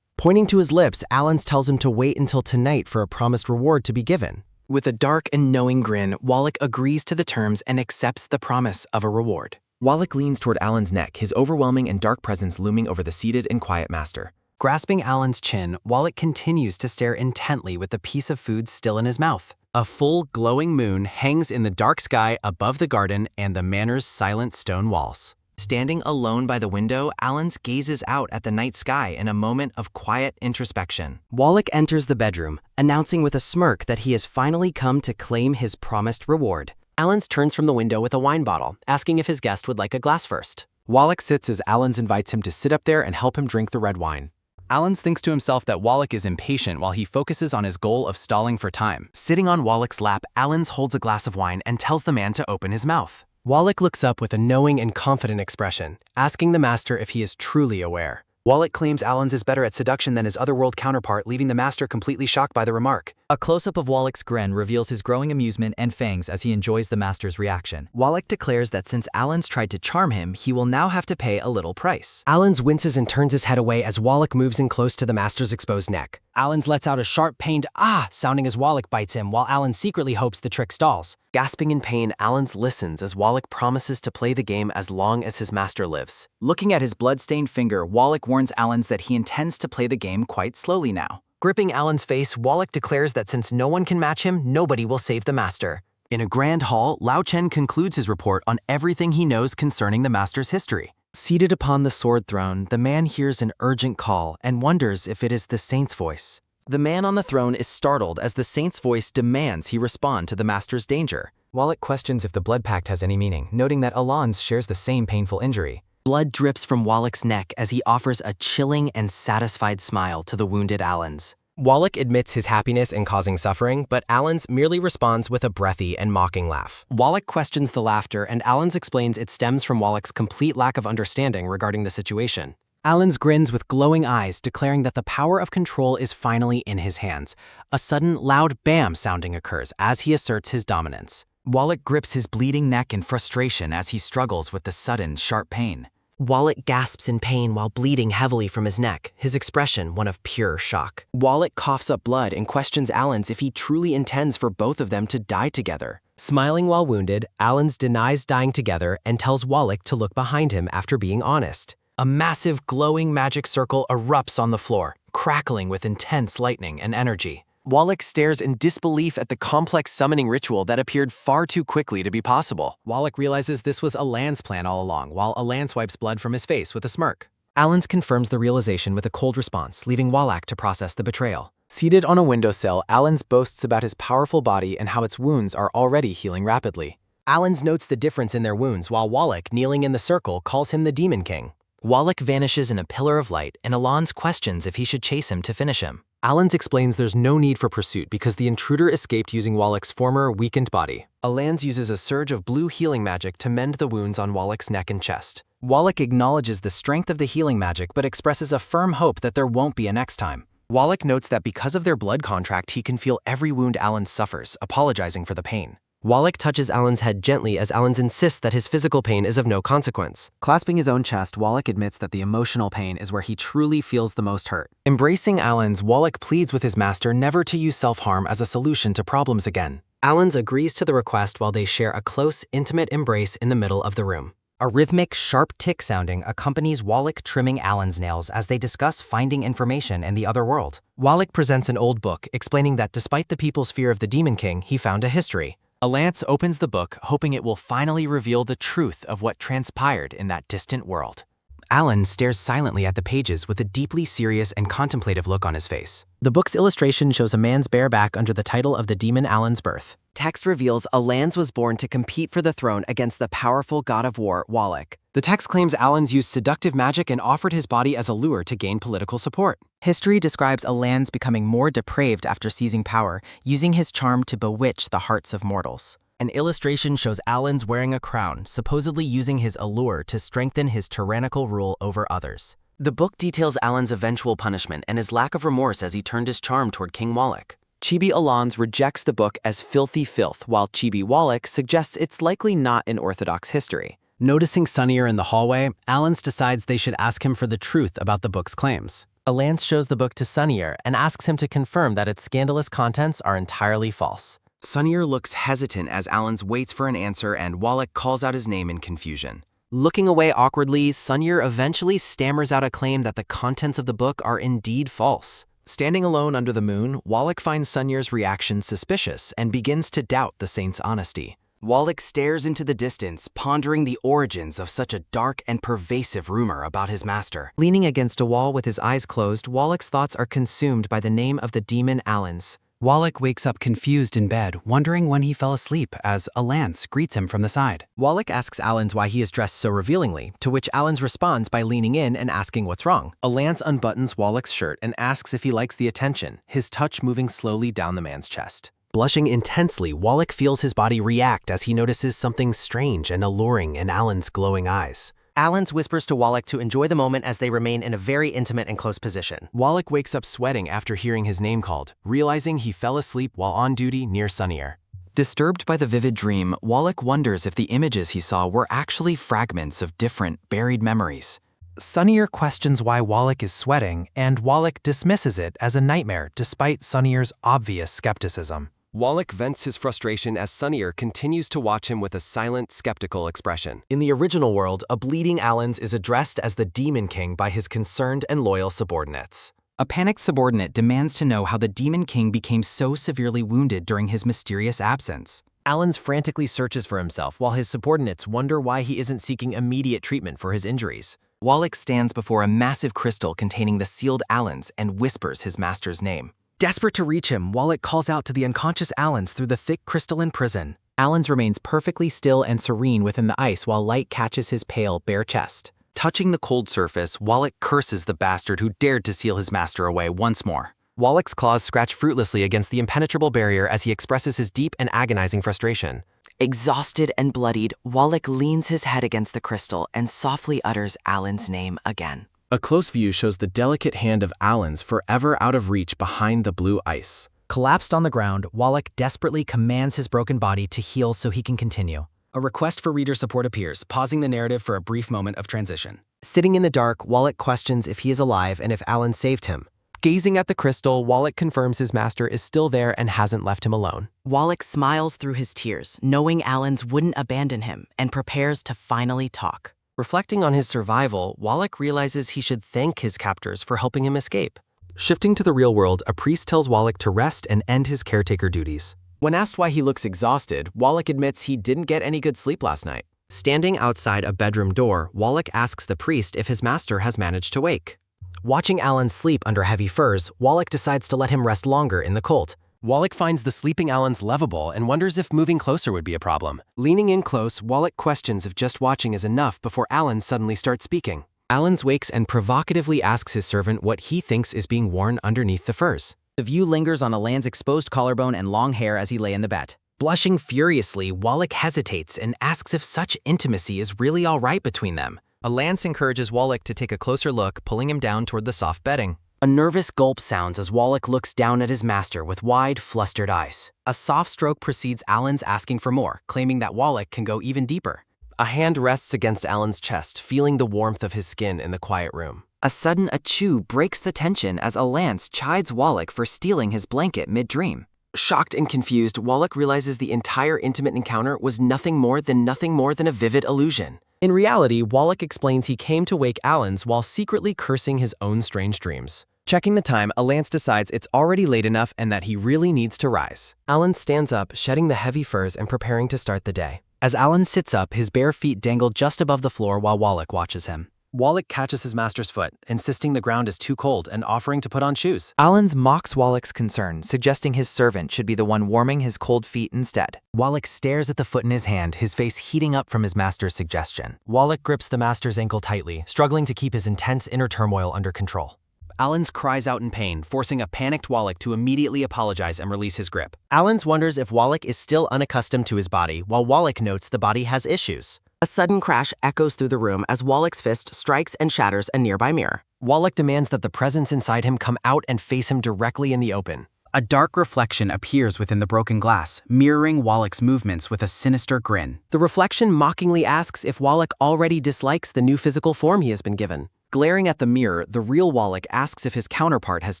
Pointing to his lips, Alan's tells him to wait until tonight for a promised reward to be given.
With a dark and knowing grin, Wallach agrees to the terms and accepts the promise of a reward.
Wallach leans toward Alan's neck, his overwhelming and dark presence looming over the seated and quiet master.
Grasping Alan's chin, Wallach continues to stare intently with the piece of food still in his mouth.
A full, glowing moon hangs in the dark sky above the garden and the manor's silent stone walls. Standing alone by the window, Alan's gazes out at the night sky in a moment of quiet introspection.
Wallach enters the bedroom, announcing with a smirk that he has finally come to claim his promised reward.
Alan's turns from the window with a wine bottle, asking if his guest would like a glass first. Wallach sits as Alan's invites him to sit up there and help him drink the red wine.
Alan's thinks to himself that Wallach is impatient while he focuses on his goal of stalling for time.
Sitting on Wallach's lap, Alan's holds a glass of wine and tells the man to open his mouth.
Wallach looks up with a knowing and confident expression, asking the master if he is truly aware.
Wallach claims Alan's is better at seduction than his otherworld counterpart, leaving the master completely shocked by the remark.
A close-up of Wallach's grin reveals his growing amusement and fangs as he enjoys the master's reaction.
Wallach declares that since Alan's tried to charm him, he will now have to pay a little price.
Alan's winces and turns his head away as Wallach moves in close to the master's exposed neck.
Alan's lets out a sharp, pained "ah" sounding as Wallach bites him, while Alan secretly hopes the trick stalls.
Gasping in pain, Alan's listens as Wallach promises to play the game as long as his master lives. Looking at his blood-stained finger, Wallach warns Alan's that he intends to play the game quite slowly now.
Gripping Alan's face, Wallach declares that since no one can match him, nobody will save the master.
In a grand hall, Lao Chen concludes his report on everything he knows concerning the master's history. Seated upon the sword throne, the man hears an urgent call and wonders if it is the saint's voice. The man on the throne is startled as the saint's voice demands he respond to the master's danger.
Wallach questions if the blood pact has any meaning, noting that Alan's shares the same painful injury.
Blood drips from Wallach's neck as he offers a chilling and satisfied smile to the wounded Alan's.
Wallach admits his happiness in causing suffering, but Alan's merely responds with a breathy and mocking laugh.
Wallach questions the laughter, and Alan's explains it stems from Wallach's complete lack of understanding regarding the situation. Alan's grins with glowing eyes, declaring that the power of control is finally in his hands. A sudden, loud bam sounding occurs as he asserts his dominance.
Wallach grips his bleeding neck in frustration as he struggles with the sudden, sharp pain.
Wallach gasps in pain while bleeding heavily from his neck, his expression one of pure shock.
Wallach coughs up blood and questions Alan's if he truly intends for both of them to die together.
Smiling while wounded, Alan's denies dying together and tells Wallach to look behind him after being honest.
A massive glowing magic circle erupts on the floor, crackling with intense lightning and energy.
Wallach stares in disbelief at the complex summoning ritual that appeared far too quickly to be possible.
Wallach realizes this was Alan's plan all along, while Alan wipes blood from his face with a smirk.
Alan's confirms the realization with a cold response, leaving Wallach to process the betrayal.
Seated on a windowsill, Alan's boasts about his powerful body and how its wounds are already healing rapidly.
Alan's notes the difference in their wounds, while Wallach, kneeling in the circle, calls him the Demon King.
Wallach vanishes in a pillar of light, and Alan's questions if he should chase him to finish him.
Allens explains there's no need for pursuit because the intruder escaped using Wallach's former weakened body. Allens uses a surge of blue healing magic to mend the wounds on Wallach's neck and chest.
Wallach acknowledges the strength of the healing magic but expresses a firm hope that there won't be a next time.
Wallach notes that because of their blood contract, he can feel every wound Allens suffers, apologizing for the pain.
Wallach touches Allens' head gently as Allens insists that his physical pain is of no consequence.
Clasping his own chest, Wallach admits that the emotional pain is where he truly feels the most hurt.
Embracing Allens, Wallach pleads with his master never to use self-harm as a solution to problems again. Allens agrees to the request while they share a close, intimate embrace in the middle of the room.
A rhythmic, sharp tick sounding accompanies Wallach trimming Allens' nails as they discuss finding information in the other world.
Wallach presents an old book explaining that despite the people's fear of the Demon King, he found a history.
Allens opens the book, hoping it will finally reveal the truth of what transpired in that distant world.
Allens stares silently at the pages with a deeply serious and contemplative look on his face.
The book's illustration shows a man's bare back under the title of the demon Allens' birth.
Text reveals Allens was born to compete for the throne against the powerful god of war, Wallach.
The text claims Allens used seductive magic and offered his body as a lure to gain political support.
History describes Allens becoming more depraved after seizing power, using his charm to bewitch the hearts of mortals. An illustration shows Allens wearing a crown, supposedly using his allure to strengthen his tyrannical rule over others.
The book details Allens' eventual punishment and his lack of remorse as he turned his charm toward King Wallach.
Chibi Allens rejects the book as filthy filth, while Chibi Wallach suggests it's likely not an orthodox history.
Noticing Sunnier in the hallway, Allens decides they should ask him for the truth about the book's claims.
Allens shows the book to Sunnier and asks him to confirm that its scandalous contents are entirely false.
Sunnier looks hesitant as Allens waits for an answer and Wallach calls out his name in confusion.
Looking away awkwardly, Sunnier eventually stammers out a claim that the contents of the book are indeed false. Standing alone under the moon, Wallach finds Sunnier's reaction suspicious and begins to doubt the saint's honesty.
Wallach stares into the distance, pondering the origins of such a dark and pervasive rumor about his master.
Leaning against a wall with his eyes closed, Wallach's thoughts are consumed by the name of the demon Allens.
Wallach wakes up confused in bed, wondering when he fell asleep as Allens greets him from the side.
Wallach asks Allens why he is dressed so revealingly, to which Allens responds by leaning in and asking what's wrong. Allens unbuttons Wallach's shirt and asks if he likes the attention, his touch moving slowly down the man's chest. Blushing intensely, Wallach feels his body react as he notices something strange and alluring in Allens' glowing eyes.
Allens whispers to Wallach to enjoy the moment as they remain in a very intimate and close position.
Wallach wakes up sweating after hearing his name called, realizing he fell asleep while on duty near Sunnier.
Disturbed by the vivid dream, Wallach wonders if the images he saw were actually fragments of different, buried memories.
Sunnier questions why Wallach is sweating, and Wallach dismisses it as a nightmare despite Sunnier's obvious skepticism.
Wallach vents his frustration as Sunnier continues to watch him with a silent, skeptical expression. In the original world, a bleeding Allens is addressed as the Demon King by his concerned and loyal subordinates.
A panicked subordinate demands to know how the Demon King became so severely wounded during his mysterious absence.
Allens frantically searches for himself while his subordinates wonder why he isn't seeking immediate treatment for his injuries.
Wallach stands before a massive crystal containing the sealed Allens and whispers his master's name.
Desperate to reach him, Wallach calls out to the unconscious Allens through the thick crystalline prison.
Allens remains perfectly still and serene within the ice while light catches his pale, bare chest.
Touching the cold surface, Wallach curses the bastard who dared to seal his master away once more.
Wallach's claws scratch fruitlessly against the impenetrable barrier as he expresses his deep and agonizing frustration.
Exhausted and bloodied, Wallach leans his head against the crystal and softly utters Allens' name again.
A close view shows the delicate hand of Allens forever out of reach behind the blue ice.
Collapsed on the ground, Wallach desperately commands his broken body to heal so he can continue.
A request for reader support appears, pausing the narrative for a brief moment of transition. Sitting in the dark, Wallach questions if he is alive and if Allens saved him. Gazing at the crystal, Wallach confirms his master is still there and hasn't left him alone.
Wallach smiles through his tears, knowing Allens wouldn't abandon him, and prepares to finally talk.
Reflecting on his survival, Wallach realizes he should thank his captors for helping him escape. Shifting to the real world, a priest tells Wallach to rest and end his caretaker duties. When asked why he looks exhausted, Wallach admits he didn't get any good sleep last night. Standing outside a bedroom door, Wallach asks the priest if his master has managed to wake. Watching Allens sleep under heavy furs, Wallach decides to let him rest longer in the colt. Wallach finds the sleeping Allens lovable and wonders if moving closer would be a problem. Leaning in close, Wallach questions if just watching is enough before Allens suddenly starts speaking. Alan wakes and provocatively asks his servant what he thinks is being worn underneath the furs.
The view lingers on Alan's exposed collarbone and long hair as he lay in the bed.
Blushing furiously, Wallach hesitates and asks if such intimacy is really all right between them.
Alan encourages Wallach to take a closer look, pulling him down toward the soft bedding.
A nervous gulp sounds as Wallach looks down at his master with wide, flustered eyes. A soft stroke precedes Alan's asking for more, claiming that Wallach can go even deeper. A hand rests against Alan's chest, feeling the warmth of his skin in the quiet room.
A sudden achoo breaks the tension as Alan chides Wallach for stealing his blanket mid-dream.
Shocked and confused, Wallach realizes the entire intimate encounter was nothing more than a vivid illusion. In reality, Wallach explains he came to wake Alan's while secretly cursing his own strange dreams.
Checking the time, Alan decides it's already late enough and that he really needs to rise.
Alan stands up, shedding the heavy furs and preparing to start the day.
As Alan sits up, his bare feet dangle just above the floor while Wallach watches him.
Wallach catches his master's foot, insisting the ground is too cold and offering to put on shoes.
Alan mocks Wallach's concern, suggesting his servant should be the one warming his cold feet instead.
Wallach stares at the foot in his hand, his face heating up from his master's suggestion. Wallach grips the master's ankle tightly, struggling to keep his intense inner turmoil under control. Alan cries out in pain, forcing a panicked Wallach to immediately apologize and release his grip. Alan wonders if Wallach is still unaccustomed to his body, while Wallach notes the body has issues.
A sudden crash echoes through the room as Wallach's fist strikes and shatters a nearby mirror.
Wallach demands that the presence inside him come out and face him directly in the open.
A dark reflection appears within the broken glass, mirroring Wallach's movements with a sinister grin.
The reflection mockingly asks if Wallach already dislikes the new physical form he has been given.
Glaring at the mirror, the real Wallach asks if his counterpart has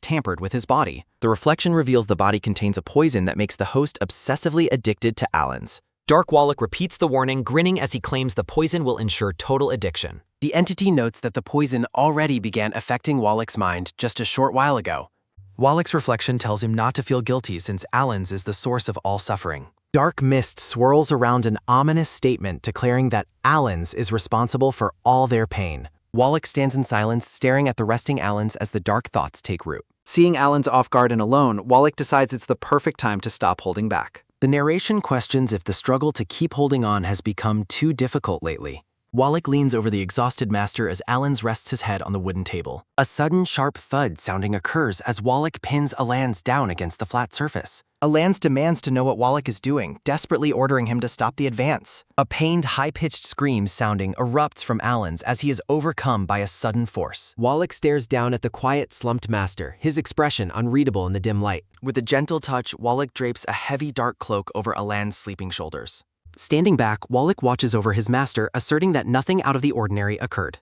tampered with his body. The reflection reveals the body contains a poison that makes the host obsessively addicted to Alan's.
Dark Wallach repeats the warning, grinning as he claims the poison will ensure total addiction.
The entity notes that the poison already began affecting Wallach's mind just a short while ago.
Wallach's reflection tells him not to feel guilty since Alan's is the source of all suffering.
Dark mist swirls around an ominous statement declaring that Alan's is responsible for all their pain. Wallach stands in silence, staring at the resting Alan's as the dark thoughts take root.
Seeing Alan's off guard and alone, Wallach decides it's the perfect time to stop holding back.
The narration questions if the struggle to keep holding on has become too difficult lately. Wallach leans over the exhausted master as Alan's rests his head on the wooden table. A sudden sharp thud sounding occurs as Wallach pins Alan's down against the flat surface.
Alan's demands to know what Wallach is doing, desperately ordering him to stop the advance.
A pained, high-pitched scream sounding erupts from Alan's as he is overcome by a sudden force. Wallach stares down at the quiet, slumped master, his expression unreadable in the dim light. With a gentle touch, Wallach drapes a heavy, dark cloak over Alan's sleeping shoulders. Standing back, Wallach watches over his master, asserting that nothing out of the ordinary occurred.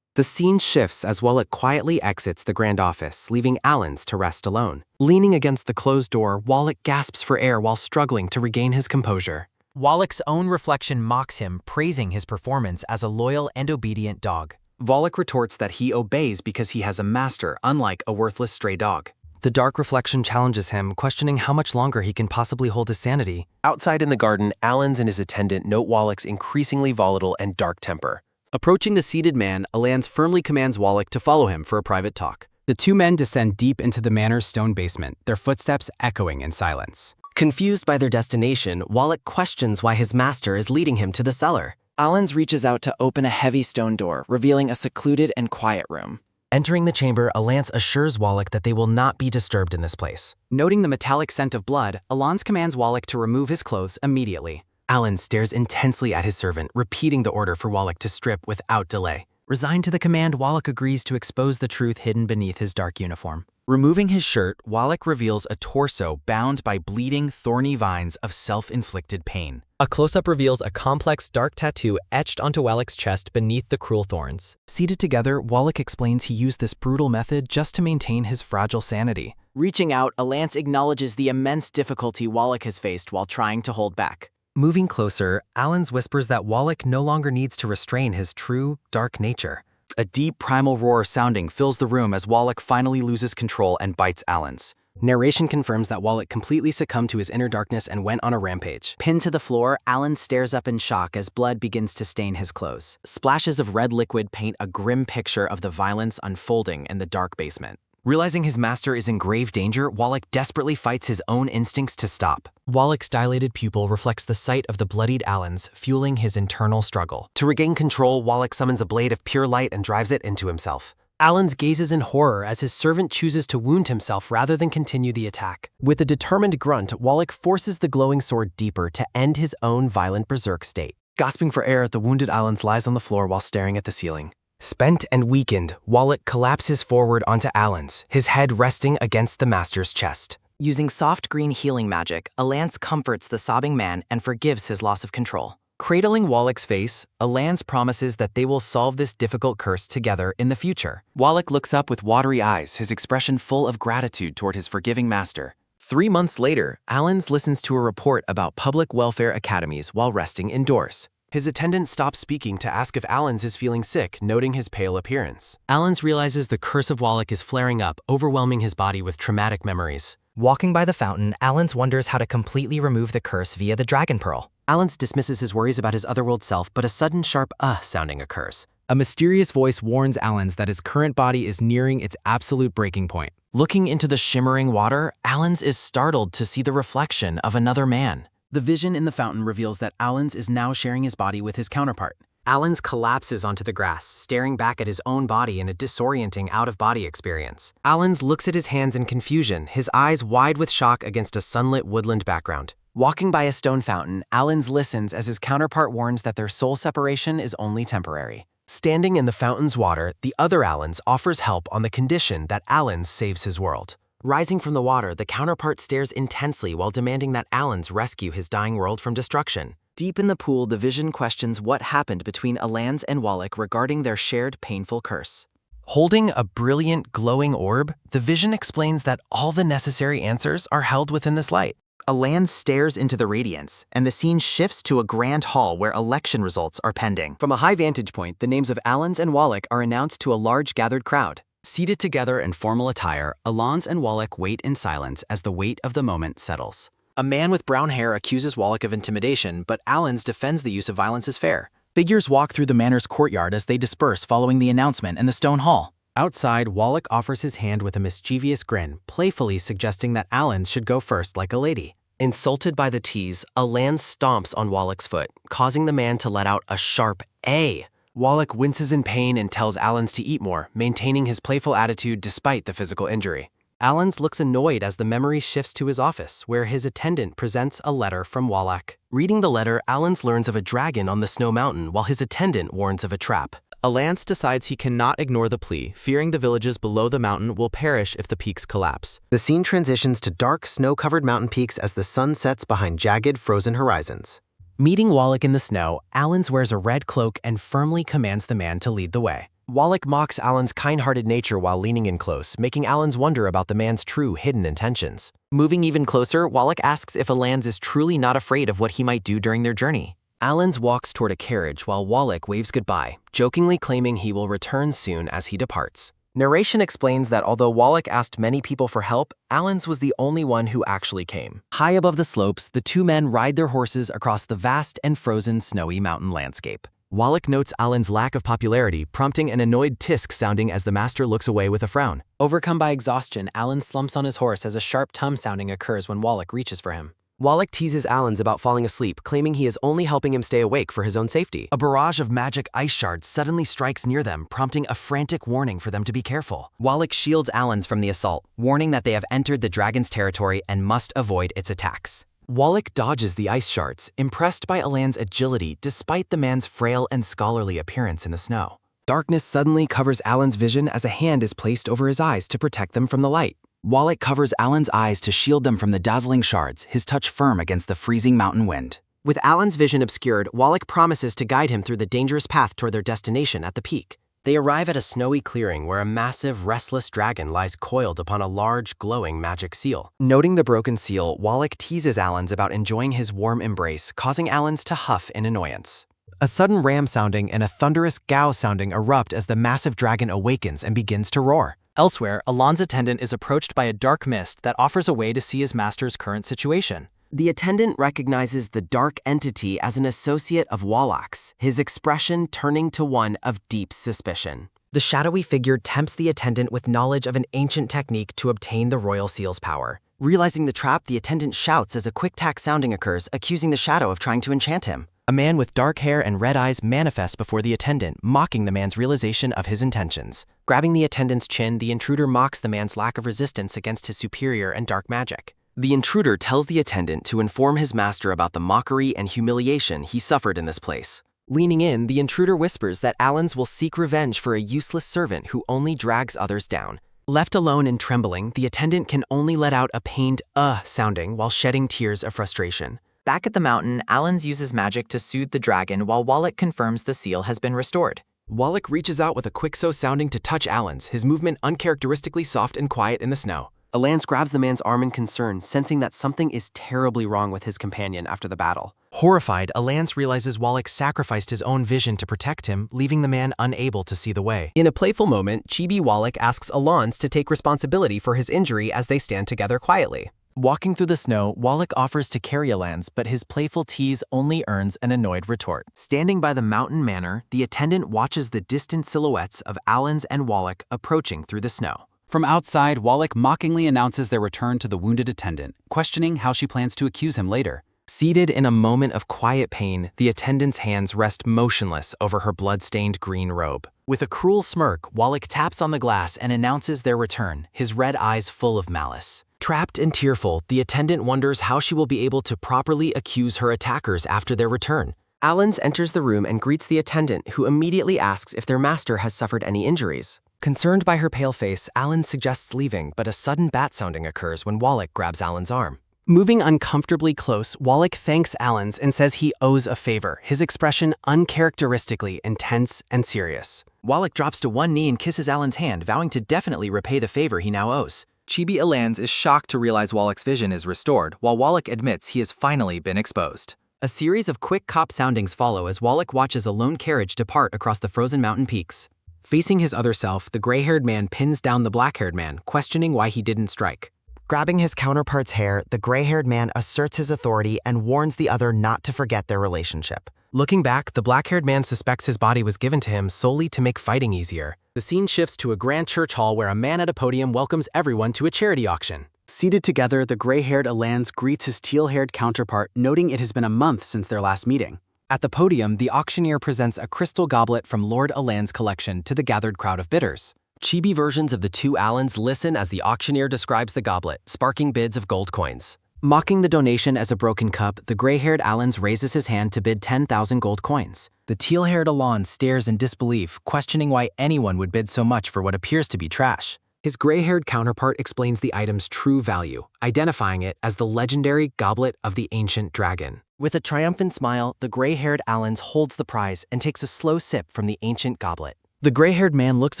The scene shifts as Wallach quietly exits the grand office, leaving Alan's to rest alone. Leaning against the closed door, Wallach gasps for air while struggling to regain his composure.
Wallach's own reflection mocks him, praising his performance as a loyal and obedient dog.
Wallach retorts that he obeys because he has a master, unlike a worthless stray dog.
The dark reflection challenges him, questioning how much longer he can possibly hold his sanity.
Outside in the garden, Alan's and his attendant note Wallach's increasingly volatile and dark temper.
Approaching the seated man, Alan's firmly commands Wallach to follow him for a private talk.
The two men descend deep into the Manor's stone basement, their footsteps echoing in silence.
Confused by their destination, Wallach questions why his master is leading him to the cellar.
Alan's reaches out to open a heavy stone door, revealing a secluded and quiet room.
Entering the chamber, Alan's assures Wallach that they will not be disturbed in this place.
Noting the metallic scent of blood, Alan's commands Wallach to remove his clothes immediately.
Alan stares intensely at his servant, repeating the order for Wallach to strip without delay.
Resigned to the command, Wallach agrees to expose the truth hidden beneath his dark uniform.
Removing his shirt, Wallach reveals a torso bound by bleeding, thorny vines of self-inflicted pain.
A close-up reveals a complex, dark tattoo etched onto Wallach's chest beneath the cruel thorns.
Seated together, Wallach explains he used this brutal method just to maintain his fragile sanity.
Reaching out, Alan acknowledges the immense difficulty Wallach has faced while trying to hold back.
Moving closer, Alan's whispers that Wallach no longer needs to restrain his true, dark nature.
A deep primal roar sounding fills the room as Wallach finally loses control and bites Alan's.
Narration confirms that Wallach completely succumbed to his inner darkness and went on a rampage.
Pinned to the floor, Alan stares up in shock as blood begins to stain his clothes. Splashes of red liquid paint a grim picture of the violence unfolding in the dark basement.
Realizing his master is in grave danger, Wallach desperately fights his own instincts to stop.
Wallach's dilated pupil reflects the sight of the bloodied Allens, fueling his internal struggle.
To regain control, Wallach summons a blade of pure light and drives it into himself.
Allens gazes in horror as his servant chooses to wound himself rather than continue the attack. With a determined grunt, Wallach forces the glowing sword deeper to end his own violent berserk state.
Gasping for air, the wounded Allens lies on the floor while staring at the ceiling.
Spent and weakened, Wallach collapses forward onto Allens, his head resting against the master's chest.
Using soft green healing magic, Alance comforts the sobbing man and forgives his loss of control.
Cradling Wallach's face, Alance promises that they will solve this difficult curse together in the future. Wallach looks up with watery eyes, his expression full of gratitude toward his forgiving master. 3 months later, Allens listens to a report about public welfare academies while resting indoors.
His attendant stops speaking to ask if Allens is feeling sick, noting his pale appearance.
Allens realizes the curse of Wallach is flaring up, overwhelming his body with traumatic memories.
Walking by the fountain, Allens wonders how to completely remove the curse via the dragon pearl.
Allens dismisses his worries about his otherworld self, but a sudden sharp sounding occurs.
A mysterious voice warns Allens that his current body is nearing its absolute breaking point.
Looking into the shimmering water, Allens is startled to see the reflection of another man.
The vision in the fountain reveals that Allens is now sharing his body with his counterpart.
Allens collapses onto the grass, staring back at his own body in a disorienting out-of-body experience. Allens looks at his hands in confusion, his eyes wide with shock against a sunlit woodland background.
Walking by a stone fountain, Allens listens as his counterpart warns that their soul separation is only temporary.
Standing in the fountain's water, the other Allens offers help on the condition that Allens saves his world. Rising from the water, the counterpart stares intensely while demanding that Allens rescue his dying world from destruction.
Deep in the pool, the vision questions what happened between Allens and Wallach regarding their shared painful curse.
Holding a brilliant, glowing orb, the vision explains that all the necessary answers are held within this light.
Allens stares into the radiance, and the scene shifts to a grand hall where election results are pending. From a high vantage point, the names of Allens and Wallach are announced to a large gathered crowd. Seated together in formal attire, Allens and Wallach wait in silence as the weight of the moment settles.
A man with brown hair accuses Wallach of intimidation, but Allens defends the use of violence as fair.
Figures walk through the manor's courtyard as they disperse following the announcement in the stone hall. Outside, Wallach offers his hand with a mischievous grin, playfully suggesting that Allens should go first like a lady.
Insulted by the tease, Allens stomps on Wallach's foot, causing the man to let out a sharp A. Wallach winces in pain and tells Allens to eat more, maintaining his playful attitude despite the physical injury. Allens looks annoyed as the memory shifts to his office, where his attendant presents a letter from Wallach. Reading the letter, Allens learns of a dragon on the snow mountain, while his attendant warns of a trap.
Allens decides he cannot ignore the plea, fearing the villages below the mountain will perish if the peaks collapse.
The scene transitions to dark, snow-covered mountain peaks as the sun sets behind jagged, frozen horizons.
Meeting Wallach in the snow, Allens wears a red cloak and firmly commands the man to lead the way. Wallach mocks Allens' kind-hearted nature while leaning in close, making Allens wonder about the man's true hidden intentions.
Moving even closer, Wallach asks if Allens is truly not afraid of what he might do during their journey.
Allens walks toward a carriage while Wallach waves goodbye, jokingly claiming he will return soon as he departs. Narration explains that although Wallach asked many people for help, Allens was the only one who actually came. High above the slopes, the two men ride their horses across the vast and frozen snowy mountain landscape.
Wallach notes Allens' lack of popularity, prompting an annoyed tisk sounding as the master looks away with a frown.
Overcome by exhaustion, Allens slumps on his horse as a sharp tum sounding occurs when Wallach reaches for him.
Wallach teases Allens about falling asleep, claiming he is only helping him stay awake for his own safety.
A barrage of magic ice shards suddenly strikes near them, prompting a frantic warning for them to be careful.
Wallach shields Allens from the assault, warning that they have entered the dragon's territory and must avoid its attacks.
Wallach dodges the ice shards, impressed by Allens' agility despite the man's frail and scholarly appearance in the snow. Darkness suddenly covers Allens' vision as a hand is placed over his eyes to protect them from the light.
Wallach covers Allens' eyes to shield them from the dazzling shards, his touch firm against the freezing mountain wind.
With Allens' vision obscured, Wallach promises to guide him through the dangerous path toward their destination at the peak. They arrive at a snowy clearing where a massive, restless dragon lies coiled upon a large, glowing magic seal.
Noting the broken seal, Wallach teases Allens about enjoying his warm embrace, causing Allens to huff in annoyance. A sudden ram sounding and a thunderous gow sounding erupt as the massive dragon awakens and begins to roar.
Elsewhere, Allens' attendant is approached by a dark mist that offers a way to see his master's current situation.
The attendant recognizes the dark entity as an associate of Wallach's, his expression turning to one of deep suspicion.
The shadowy figure tempts the attendant with knowledge of an ancient technique to obtain the royal seal's power. Realizing the trap, the attendant shouts as a quick tack sounding occurs, accusing the shadow of trying to enchant him. A man with dark hair and red eyes manifests before the attendant, mocking the man's realization of his intentions. Grabbing the attendant's chin, the intruder mocks the man's lack of resistance against his superior and dark magic. The intruder tells the attendant to inform his master about the mockery and humiliation he suffered in this place. Leaning in, the intruder whispers that Allens will seek revenge for a useless servant who only drags others down. Left alone and trembling, the attendant can only let out a pained sounding while shedding tears of frustration. Back at the mountain, Allens uses magic to soothe the dragon while Wallach confirms the seal has been restored.
Wallach reaches out with a quick sounding to touch Allens, his movement uncharacteristically soft and quiet in the snow.
Allens grabs the man's arm in concern, sensing that something is terribly wrong with his companion after the battle.
Horrified, Allens realizes Wallach sacrificed his own vision to protect him, leaving the man unable to see the way.
In a playful moment, Chibi Wallach asks Allens to take responsibility for his injury as they stand together quietly.
Walking through the snow, Wallach offers to carry Allens, but his playful tease only earns an annoyed retort.
Standing by the mountain manor, the attendant watches the distant silhouettes of Allens and Wallach approaching through the snow.
From outside, Wallach mockingly announces their return to the wounded attendant, questioning how she plans to accuse him later.
Seated in a moment of quiet pain, the attendant's hands rest motionless over her blood-stained green robe.
With a cruel smirk, Wallach taps on the glass and announces their return, his red eyes full of malice.
Trapped and tearful, the attendant wonders how she will be able to properly accuse her attackers after their return. Allens enters the room and greets the attendant, who immediately asks if their master has suffered any injuries. Concerned by her pale face, Allens suggests leaving, but a sudden bat sounding occurs when Wallach grabs Allens' arm.
Moving uncomfortably close, Wallach thanks Allens and says he owes a favor, his expression uncharacteristically intense and serious.
Wallach drops to one knee and kisses Allens' hand, vowing to definitely repay the favor he now owes. Chibi Allens is shocked to realize Wallach's vision is restored, while Wallach admits he has finally been exposed. A series of quick cop soundings follow as Wallach watches a lone carriage depart across the frozen mountain peaks. Facing his other self, the gray-haired man pins down the black-haired man, questioning why he didn't strike.
Grabbing his counterpart's hair, the gray-haired man asserts his authority and warns the other not to forget their relationship.
Looking back, the black-haired man suspects his body was given to him solely to make fighting easier. The scene shifts to a grand church hall where a man at a podium welcomes everyone to a charity auction.
Seated together, the gray-haired Allens greets his teal-haired counterpart, noting it has been a month since their last meeting.
At the podium, the auctioneer presents a crystal goblet from Lord Allens' collection to the gathered crowd of bidders. Chibi versions of the two Allens listen as the auctioneer describes the goblet, sparking bids of gold coins. Mocking the donation as a broken cup, the gray-haired Allens raises his hand to bid 10,000 gold coins. The teal-haired Allens stares in disbelief, questioning why anyone would bid so much for what appears to be trash. His gray-haired counterpart explains the item's true value, identifying it as the legendary Goblet of the Ancient Dragon.
With a triumphant smile, the gray-haired Allens holds the prize and takes a slow sip from the ancient goblet.
The gray-haired man looks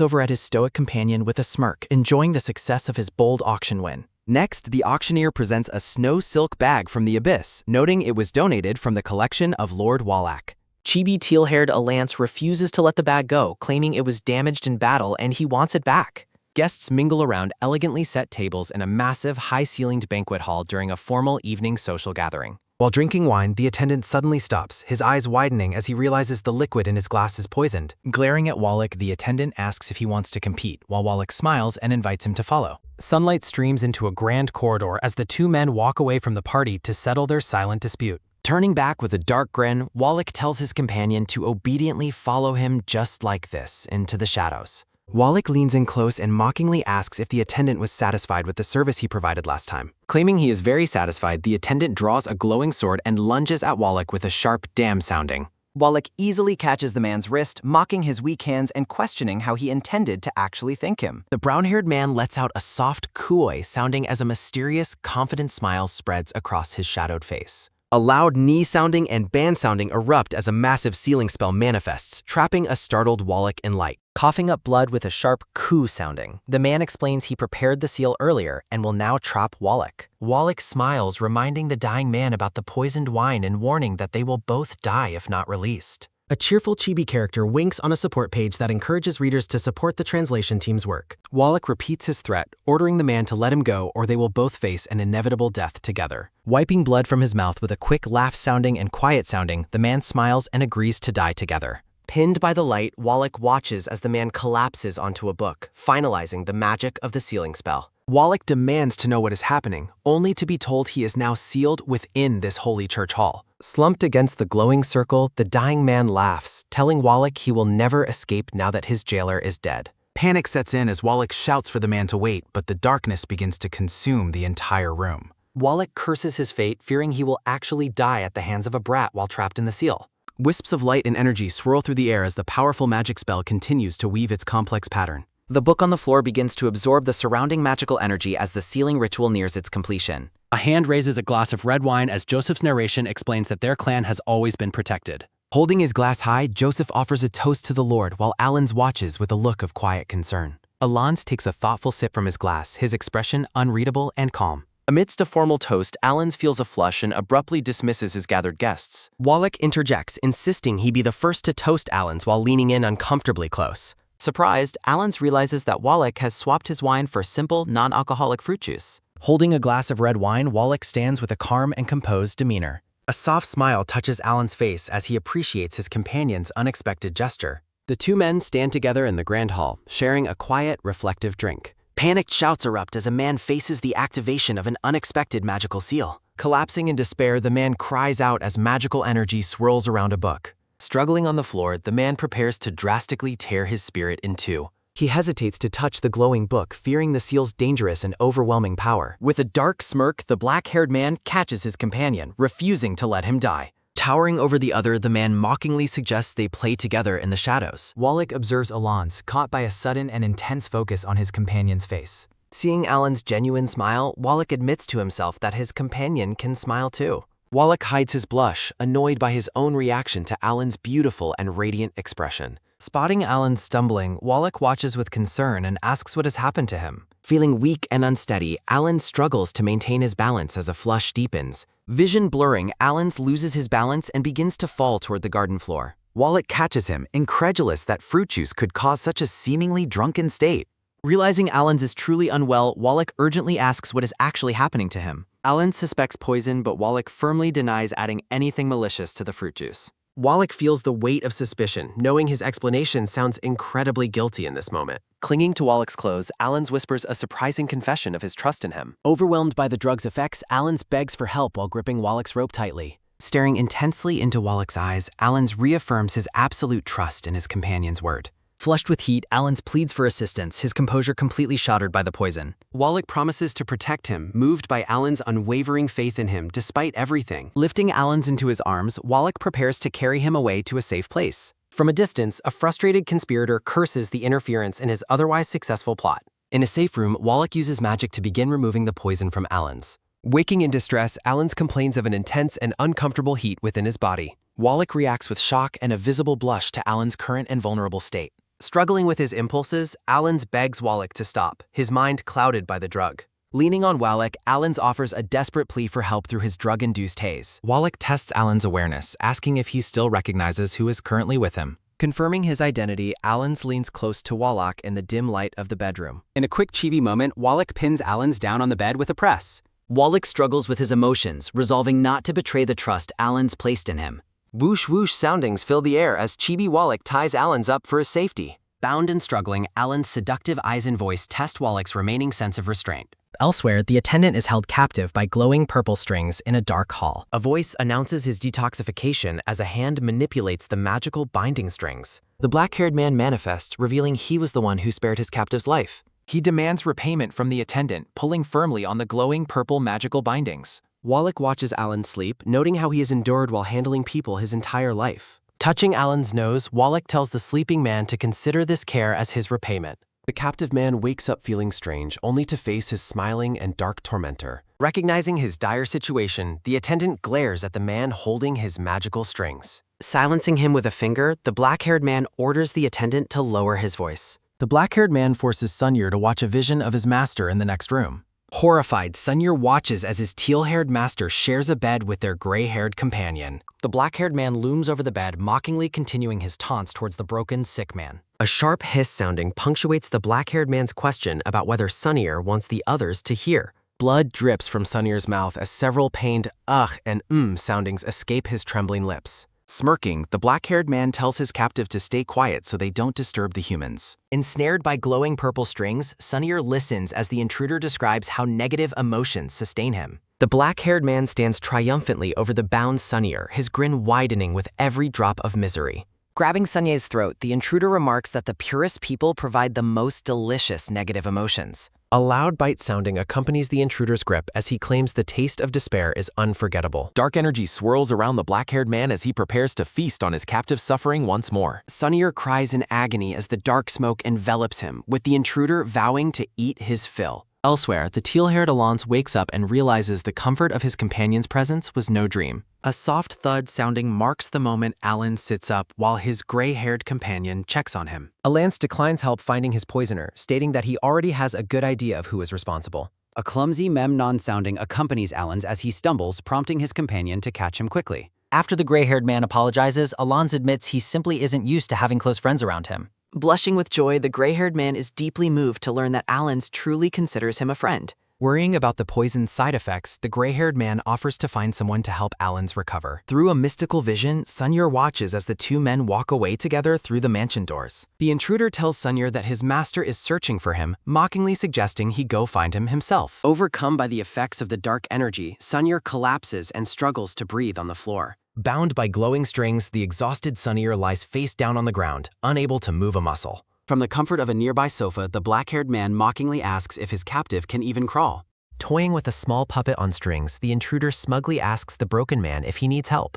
over at his stoic companion with a smirk, enjoying the success of his bold auction win.
Next, the auctioneer presents a snow silk bag from the abyss, noting it was donated from the collection of Lord Wallach. Chibi teal-haired Allens refuses to let the bag go, claiming it was damaged in battle and he wants it back. Guests mingle around elegantly set tables in a massive, high-ceilinged banquet hall during a formal evening social gathering. While drinking wine, the attendant suddenly stops, his eyes widening as he realizes the liquid in his glass is poisoned.
Glaring at Wallach, the attendant asks if he wants to compete, while Wallach smiles and invites him to follow.
Sunlight streams into a grand corridor as the two men walk away from the party to settle their silent dispute. Turning back with a dark grin, Wallach tells his companion to obediently follow him just like this into the shadows. Wallach leans in close and mockingly asks if the attendant was satisfied with the service he provided last time. Claiming he is very satisfied, the attendant draws a glowing sword and lunges at Wallach with a sharp damn sounding.
Wallach easily catches the man's wrist, mocking his weak hands and questioning how he intended to actually thank him.
The brown-haired man lets out a soft cooey sounding as a mysterious, confident smile spreads across his shadowed face. A loud knee-sounding and band-sounding erupt as a massive sealing spell manifests, trapping a startled Wallach in light. Coughing up blood with a sharp coo sounding, the man explains he prepared the seal earlier and will now trap Wallach. Wallach smiles, reminding the dying man about the poisoned wine and warning that they will both die if not released. A cheerful chibi character winks on a support page that encourages readers to support the translation team's work. Wallach repeats his threat, ordering the man to let him go or they will both face an inevitable death together. Wiping blood from his mouth with a quick laugh sounding and quiet sounding, the man smiles and agrees to die together. Pinned by the light, Wallach watches as the man collapses onto a book, finalizing the magic of the sealing spell.
Wallach demands to know what is happening, only to be told he is now sealed within this holy church hall. Slumped against the glowing circle, the dying man laughs, telling Wallach he will never escape now that his jailer is dead.
Panic sets in as Wallach shouts for the man to wait, but the darkness begins to consume the entire room.
Wallach curses his fate, fearing he will actually die at the hands of a brat while trapped in the seal.
Wisps of light and energy swirl through the air as the powerful magic spell continues to weave its complex pattern.
The book on the floor begins to absorb the surrounding magical energy as the sealing ritual nears its completion.
A hand raises a glass of red wine as Joseph's narration explains that their clan has always been protected.
Holding his glass high, Joseph offers a toast to the Lord while Alans watches with a look of quiet concern.
Alans takes a thoughtful sip from his glass, his expression unreadable and calm.
Amidst a formal toast, Alans feels a flush and abruptly dismisses his gathered guests. Wallach interjects, insisting he be the first to toast Alans while leaning in uncomfortably close.
Surprised, Alans realizes that Wallach has swapped his wine for simple, non-alcoholic fruit juice.
Holding a glass of red wine, Wallach stands with a calm and composed demeanor.
A soft smile touches Alan's face as he appreciates his companion's unexpected gesture. The two men stand together in the grand hall, sharing a quiet, reflective drink.
Panicked shouts erupt as a man faces the activation of an unexpected magical seal.
Collapsing in despair, the man cries out as magical energy swirls around a book. Struggling on the floor, the man prepares to drastically tear his spirit in two. He hesitates to touch the glowing book, fearing the seal's dangerous and overwhelming power.
With a dark smirk, the black-haired man catches his companion, refusing to let him die.
Towering over the other, the man mockingly suggests they play together in the shadows.
Wallach observes Alans, caught by a sudden and intense focus on his companion's face.
Seeing Alan's genuine smile, Wallach admits to himself that his companion can smile too.
Wallach hides his blush, annoyed by his own reaction to Alan's beautiful and radiant expression.
Spotting Alan stumbling, Wallach watches with concern and asks what has happened to him.
Feeling weak and unsteady, Alan struggles to maintain his balance as a flush deepens. Vision blurring, Alan loses his balance and begins to fall toward the garden floor.
Wallach catches him, incredulous that fruit juice could cause such a seemingly drunken state.
Realizing Alan is truly unwell, Wallach urgently asks what is actually happening to him. Alan suspects poison, but Wallach firmly denies adding anything malicious to the fruit juice.
Wallach feels the weight of suspicion, knowing his explanation sounds incredibly guilty in this moment.
Clinging to Wallach's clothes, Alans whispers a surprising confession of his trust in him.
Overwhelmed by the drug's effects, Alans begs for help while gripping Wallach's rope tightly.
Staring intensely into Wallach's eyes, Alans reaffirms his absolute trust in his companion's word.
Flushed with heat, Alans pleads for assistance, his composure completely shattered by the poison.
Wallach promises to protect him, moved by Alan's unwavering faith in him despite everything.
Lifting Alans into his arms, Wallach prepares to carry him away to a safe place.
From a distance, a frustrated conspirator curses the interference in his otherwise successful plot. In a safe room, Wallach uses magic to begin removing the poison from Alans. Waking in distress, Alans complains of an intense and uncomfortable heat within his body.
Wallach reacts with shock and a visible blush to Alan's current and vulnerable state.
Struggling with his impulses, Alans begs Wallach to stop, his mind clouded by the drug.
Leaning on Wallach, Alans offers a desperate plea for help through his drug-induced haze.
Wallach tests Alan's awareness, asking if he still recognizes who is currently with him.
Confirming his identity, Alans leans close to Wallach in the dim light of the bedroom.
In a quick chibi moment, Wallach pins Alans down on the bed with a press.
Wallach struggles with his emotions, resolving not to betray the trust Alans placed in him.
Whoosh whoosh soundings fill the air as Chibi Wallach ties Alans up for his safety.
Bound and struggling, Alan's seductive eyes and voice test Wallach's remaining sense of restraint.
Elsewhere, the attendant is held captive by glowing purple strings in a dark hall.
A voice announces his detoxification as a hand manipulates the magical binding strings. The black-haired man manifests, revealing he was the one who spared his captive's life.
He demands repayment from the attendant, pulling firmly on the glowing purple magical bindings.
Wallach watches Alan sleep, noting how he has endured while handling people his entire life. Touching Alan's nose, Wallach tells the sleeping man to consider this care as his repayment. The captive man wakes up feeling strange, only to face his smiling and dark tormentor. Recognizing his dire situation, the attendant glares at the man holding his magical strings.
Silencing him with a finger, the black-haired man orders the attendant to lower his voice.
The black-haired man forces Sunyur to watch a vision of his master in the next room.
Horrified, Sunyur watches as his teal-haired master shares a bed with their gray-haired companion. The black-haired man looms over the bed, mockingly continuing his taunts towards the broken, sick man.
A sharp hiss sounding punctuates the black-haired man's question about whether Sunyur wants the others to hear.
Blood drips from Sunyur's mouth as several pained ugh and soundings escape his trembling lips.
Smirking, the black-haired man tells his captive to stay quiet so they don't disturb the humans.
Ensnared by glowing purple strings, Sunnier listens as the intruder describes how negative emotions sustain him.
The black-haired man stands triumphantly over the bound Sunnier, his grin widening with every drop of misery.
Grabbing Sunyer's throat, the intruder remarks that the purest people provide the most delicious negative emotions.
A loud bite sounding accompanies the intruder's grip as he claims the taste of despair is unforgettable.
Dark energy swirls around the black-haired man as he prepares to feast on his captive's suffering once more.
Sunnier cries in agony as the dark smoke envelops him, with the intruder vowing to eat his fill.
Elsewhere, the teal-haired Alans wakes up and realizes the comfort of his companion's presence was no dream. A soft thud sounding marks the moment Alan sits up while his gray-haired companion checks on him.
Alans declines help finding his poisoner, stating that he already has a good idea of who is responsible.
A clumsy memnon sounding accompanies Alan's as he stumbles, prompting his companion to catch him quickly.
After the gray-haired man apologizes, Alans admits he simply isn't used to having close friends around him.
Blushing with joy, the gray-haired man is deeply moved to learn that Alans truly considers him a friend.
Worrying about the poison's side effects, the gray-haired man offers to find someone to help Alans recover. Through a mystical vision, Sunnier watches as the two men walk away together through the mansion doors. The intruder tells Sunnier that his master is searching for him, mockingly suggesting he go find him himself.
Overcome by the effects of the dark energy, Sunnier collapses and struggles to breathe on the floor.
Bound by glowing strings, the exhausted Sunnier lies face down on the ground, unable to move a muscle.
From the comfort of a nearby sofa, the black-haired man mockingly asks if his captive can even crawl.
Toying with a small puppet on strings, the intruder smugly asks the broken man if he needs help.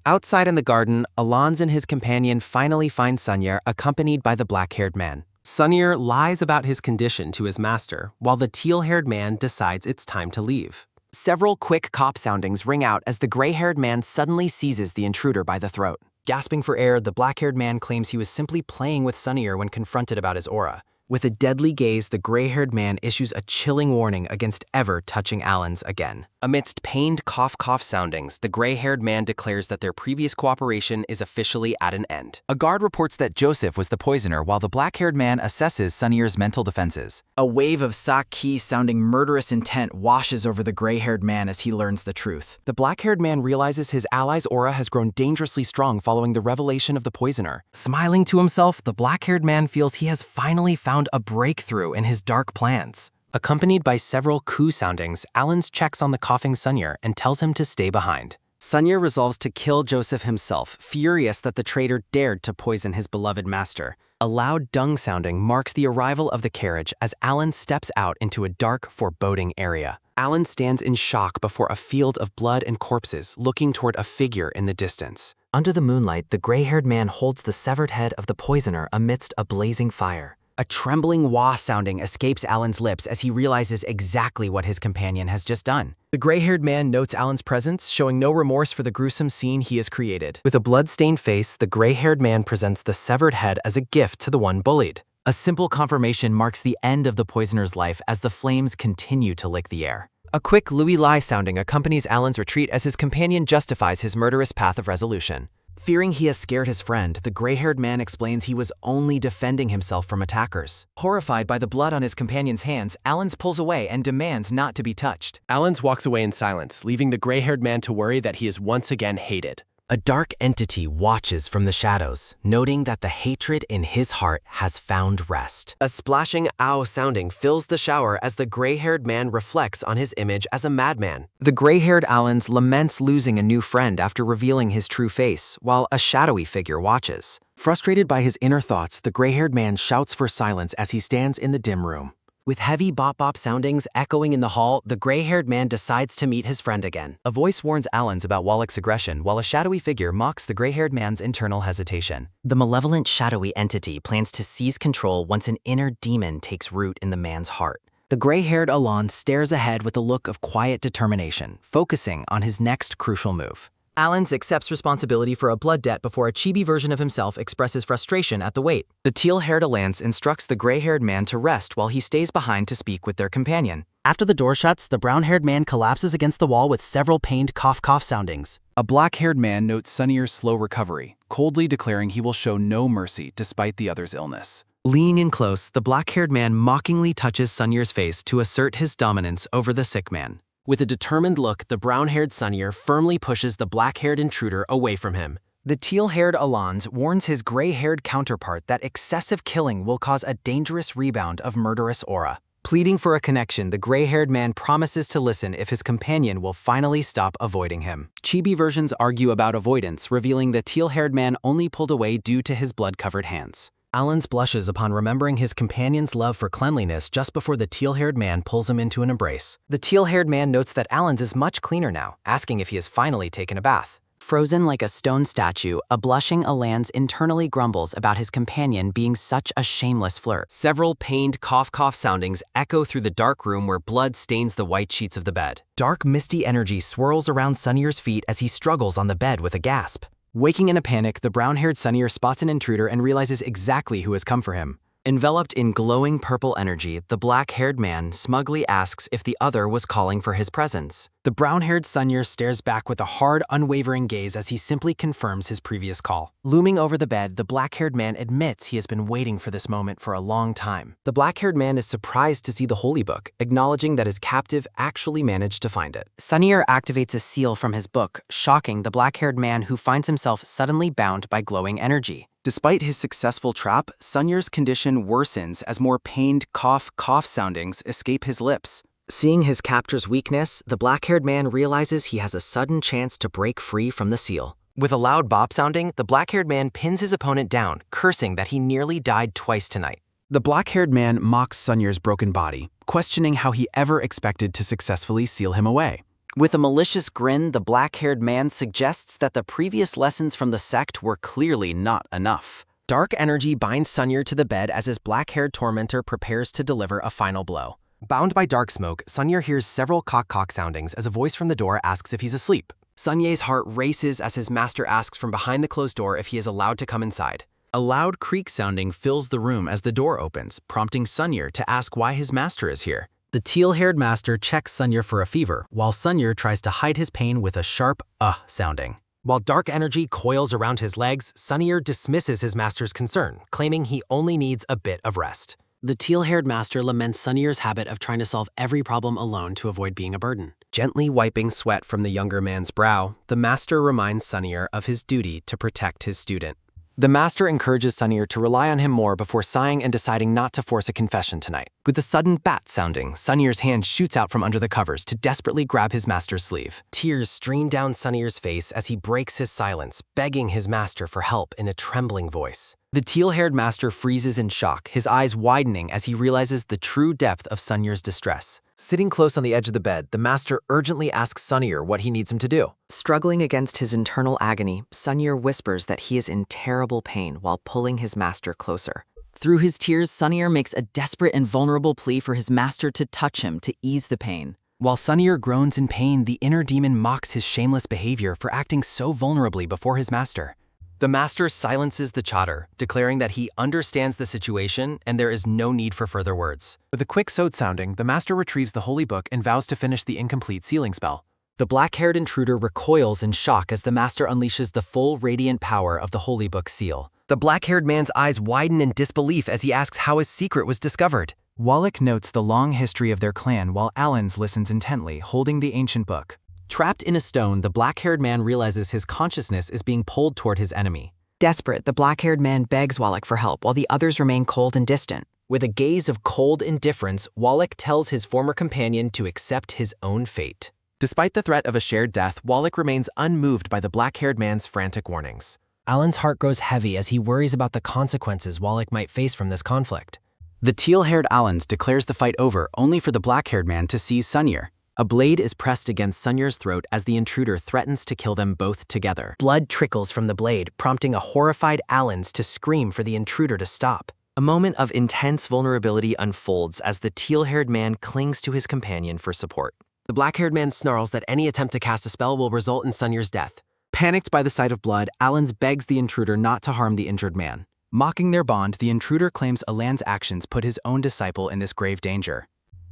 Outside in the garden, Alans and his companion finally find Sunnier, accompanied by the black-haired man. Sunnier lies about his condition to his master, while the teal-haired man decides it's time to leave.
Several quick cop soundings ring out as the gray-haired man suddenly seizes the intruder by the throat.
Gasping for air, the black-haired man claims he was simply playing with Sunnier when confronted about his aura. With a deadly gaze, the gray-haired man issues a chilling warning against ever touching Alans again.
Amidst pained cough-cough soundings, the gray-haired man declares that their previous cooperation is officially at an end.
A guard reports that Joseph was the poisoner while the black-haired man assesses Sunnier's mental defenses.
A wave of Saki-sounding murderous intent washes over the gray-haired man as he learns the truth.
The black-haired man realizes his ally's aura has grown dangerously strong following the revelation of the poisoner.
Smiling to himself, the black-haired man feels he has finally found a breakthrough in his dark plans. Accompanied by several coo soundings, Alans checks on the coughing Sunnier and tells him to stay behind.
Sunnier resolves to kill Joseph himself, furious that the traitor dared to poison his beloved master.
A loud dung sounding marks the arrival of the carriage as Alan steps out into a dark, foreboding area. Alan stands in shock before a field of blood and corpses, looking toward a figure in the distance.
Under the moonlight, the gray-haired man holds the severed head of the poisoner amidst a blazing fire.
A trembling wah sounding escapes Alan's lips as he realizes exactly what his companion has just done.
The gray-haired man notes Alan's presence, showing no remorse for the gruesome scene he has created. With a blood-stained face, the gray-haired man presents the severed head as a gift to the one bullied.
A simple confirmation marks the end of the poisoner's life as the flames continue to lick the air.
A quick Louis Lai sounding accompanies Alan's retreat as his companion justifies his murderous path of resolution.
Fearing he has scared his friend, the gray-haired man explains he was only defending himself from attackers.
Horrified by the blood on his companion's hands, Alans pulls away and demands not to be touched.
Alans walks away in silence, leaving the gray-haired man to worry that he is once again hated.
A dark entity watches from the shadows, noting that the hatred in his heart has found rest.
A splashing ow sounding fills the shower as the gray-haired man reflects on his image as a madman.
The gray-haired Alans laments losing a new friend after revealing his true face, while a shadowy figure watches. Frustrated by his inner thoughts, the gray-haired man shouts for silence as he stands in the dim room.
With heavy bop-bop soundings echoing in the hall, the gray-haired man decides to meet his friend again.
A voice warns Alans about Wallach's aggression, while a shadowy figure mocks the gray-haired man's internal hesitation.
The malevolent shadowy entity plans to seize control once an inner demon takes root in the man's heart.
The gray-haired Alan stares ahead with a look of quiet determination, focusing on his next crucial move.
Alans accepts responsibility for a blood debt before a chibi version of himself expresses frustration at the wait.
The teal-haired Alans instructs the gray-haired man to rest while he stays behind to speak with their companion.
After the door shuts, the brown-haired man collapses against the wall with several pained cough-cough soundings.
A black-haired man notes Sunnier's slow recovery, coldly declaring he will show no mercy despite the other's illness.
Leaning in close, the black-haired man mockingly touches Sunnier's face to assert his dominance over the sick man.
With a determined look, the brown-haired Sunnier firmly pushes the black-haired intruder away from him.
The teal-haired Alans warns his gray-haired counterpart that excessive killing will cause a dangerous rebound of murderous aura. Pleading for a connection, the gray-haired man promises to listen if his companion will finally stop avoiding him.
Chibi versions argue about avoidance, revealing the teal-haired man only pulled away due to his blood-covered hands.
Alans blushes upon remembering his companion's love for cleanliness just before the teal-haired man pulls him into an embrace. The teal-haired man notes that Alans is much cleaner now, asking if he has finally taken a bath.
Frozen like a stone statue, a blushing Alans internally grumbles about his companion being such a shameless flirt.
Several pained cough-cough soundings echo through the dark room where blood stains the white sheets of the bed.
Dark, misty energy swirls around Sunir's feet as he struggles on the bed with a gasp.
Waking in a panic, the brown-haired Sunir spots an intruder and realizes exactly who has come for him.
Enveloped in glowing purple energy, the black-haired man smugly asks if the other was calling for his presence.
The brown-haired Sunir stares back with a hard, unwavering gaze as he simply confirms his previous call. Looming over the bed, the black-haired man admits he has been waiting for this moment for a long time. The black-haired man is surprised to see the holy book, acknowledging that his captive actually managed to find it.
Sunir activates a seal from his book, shocking the black-haired man who finds himself suddenly bound by glowing energy.
Despite his successful trap, Sunir's condition worsens as more pained cough-cough soundings escape his lips.
Seeing his captor's weakness, the black-haired man realizes he has a sudden chance to break free from the seal.
With a loud bop sounding, the black-haired man pins his opponent down, cursing that he nearly died twice tonight.
The black-haired man mocks Sunir's broken body, questioning how he ever expected to successfully seal him away.
With a malicious grin, the black-haired man suggests that the previous lessons from the sect were clearly not enough.
Dark energy binds Sunir to the bed as his black-haired tormentor prepares to deliver a final blow. Bound by dark smoke, Sunir hears several cock-cock soundings as a voice from the door asks if he's asleep. Sunir's heart races as his master asks from behind the closed door if he is allowed to come inside.
A loud creak sounding fills the room as the door opens, prompting Sunir to ask why his master is here.
The teal-haired master checks Sunir for a fever, while Sunir tries to hide his pain with a sharp sounding. While dark energy coils around his legs, Sunir dismisses his master's concern, claiming he only needs a bit of rest. The teal-haired master laments Sunir's habit of trying to solve every problem alone to avoid being a burden. Gently wiping sweat from the younger man's brow, the master reminds Sunir of his duty to protect his student. The master encourages Sunir to rely on him more before sighing and deciding not to force a confession tonight. With a sudden bat sounding, Sunir's hand shoots out from under the covers to desperately grab his master's sleeve. Tears stream down Sunir's face as he breaks his silence, begging his master for help in a trembling voice. The teal-haired master freezes in shock, his eyes widening as he realizes the true depth of Sunir's distress. Sitting close on the edge of the bed, the master urgently asks Sunir what he needs him to do.
Struggling against his internal agony, Sunir whispers that he is in terrible pain while pulling his master closer.
Through his tears, Sunir makes a desperate and vulnerable plea for his master to touch him to ease the pain.
While Sunir groans in pain, the inner demon mocks his shameless behavior for acting so vulnerably before his master. The master silences the chatter, declaring that he understands the situation and there is no need for further words.
With a quick sod sounding, the master retrieves the holy book and vows to finish the incomplete sealing spell.
The black-haired intruder recoils in shock as the master unleashes the full radiant power of the holy book seal. The black-haired man's eyes widen in disbelief as he asks how his secret was discovered.
Wallach notes the long history of their clan while Alans listens intently, holding the ancient book.
Trapped in a stone, the black-haired man realizes his consciousness is being pulled toward his enemy.
Desperate, the black-haired man begs Wallach for help while the others remain cold and distant.
With a gaze of cold indifference, Wallach tells his former companion to accept his own fate.
Despite the threat of a shared death, Wallach remains unmoved by the black-haired man's frantic warnings.
Alan's heart grows heavy as he worries about the consequences Wallach might face from this conflict. The teal-haired Alans declares the fight over only for the black-haired man to seize Sunir. A blade is pressed against Sunir's throat as the intruder threatens to kill them both together. Blood trickles from the blade, prompting a horrified Alans to scream for the intruder to stop.
A moment of intense vulnerability unfolds as the teal-haired man clings to his companion for support.
The black-haired man snarls that any attempt to cast a spell will result in Sunir's death. Panicked by the sight of blood, Alans begs the intruder not to harm the injured man.
Mocking their bond, the intruder claims Alan's actions put his own disciple in this grave danger.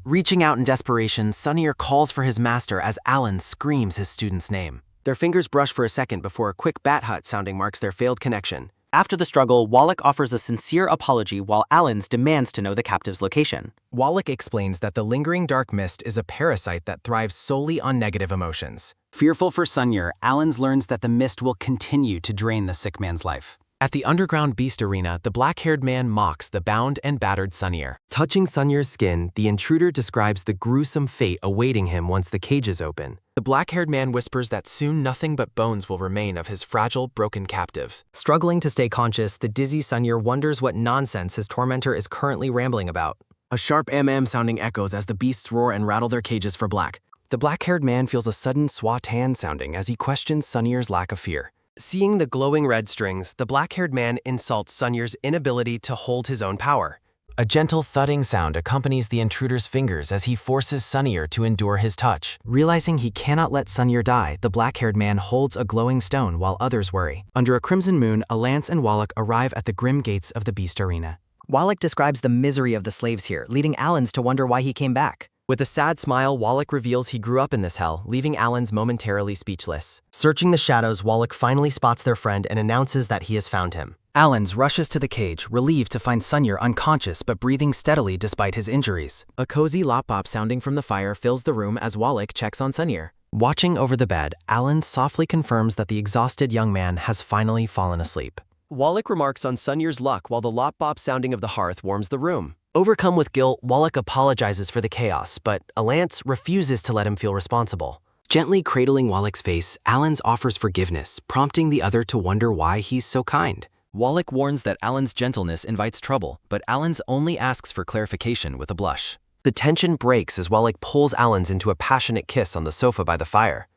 Reaching out in desperation, Sunir calls for his master as Alan screams his student's name. Their fingers brush for a second before a quick bat hut sounding marks their failed connection.
After the struggle, Wallach offers a sincere apology while Alans demands to know the captive's location.
Wallach explains that the lingering dark mist is a parasite that thrives solely on negative emotions.
Fearful for Sunyer, Allens learns that the mist will continue to drain the sick man's life.
At the underground beast arena, the black-haired man mocks the bound and battered Sunyer. Touching Sunyer's skin, the intruder describes the gruesome fate awaiting him once the cages open. The black-haired man whispers that soon nothing but bones will remain of his fragile, broken captives.
Struggling to stay conscious, the dizzy Sunyer wonders what nonsense his tormentor is currently rambling about.
A sharp sounding echoes as the beasts roar and rattle their cages for Black. The black-haired man feels a sudden swatan sounding as he questions Sunyer's lack of fear.
Seeing the glowing red strings, the black-haired man insults Sunyer's inability to hold his own power.
A gentle thudding sound accompanies the intruder's fingers as he forces Sunyer to endure his touch.
Realizing he cannot let Sunyer die, the black-haired man holds a glowing stone while others worry.
Under a crimson moon, Alance and Wallach arrive at the grim gates of the beast arena.
Wallach describes the misery of the slaves here, leading Allens to wonder why he came back.
With a sad smile, Wallach reveals he grew up in this hell, leaving Allens momentarily speechless.
Searching the shadows, Wallach finally spots their friend and announces that he has found him.
Allens rushes to the cage, relieved to find Sunyer unconscious but breathing steadily despite his injuries.
A cozy lop-bop sounding from the fire fills the room as Wallach checks on Sunyer.
Watching over the bed, Allens softly confirms that the exhausted young man has finally fallen asleep.
Wallach remarks on Sunyer's luck while the lop-bop sounding of the hearth warms the room.
Overcome with guilt, Wallach apologizes for the chaos, but Alance refuses to let him feel responsible.
Gently cradling Wallach's face, Allens offers forgiveness, prompting the other to wonder why he's so kind.
Wallach warns that Allens' gentleness invites trouble, but Allens only asks for clarification with a blush.
The tension breaks as Wallach pulls Allens into a passionate kiss on the sofa by the fire.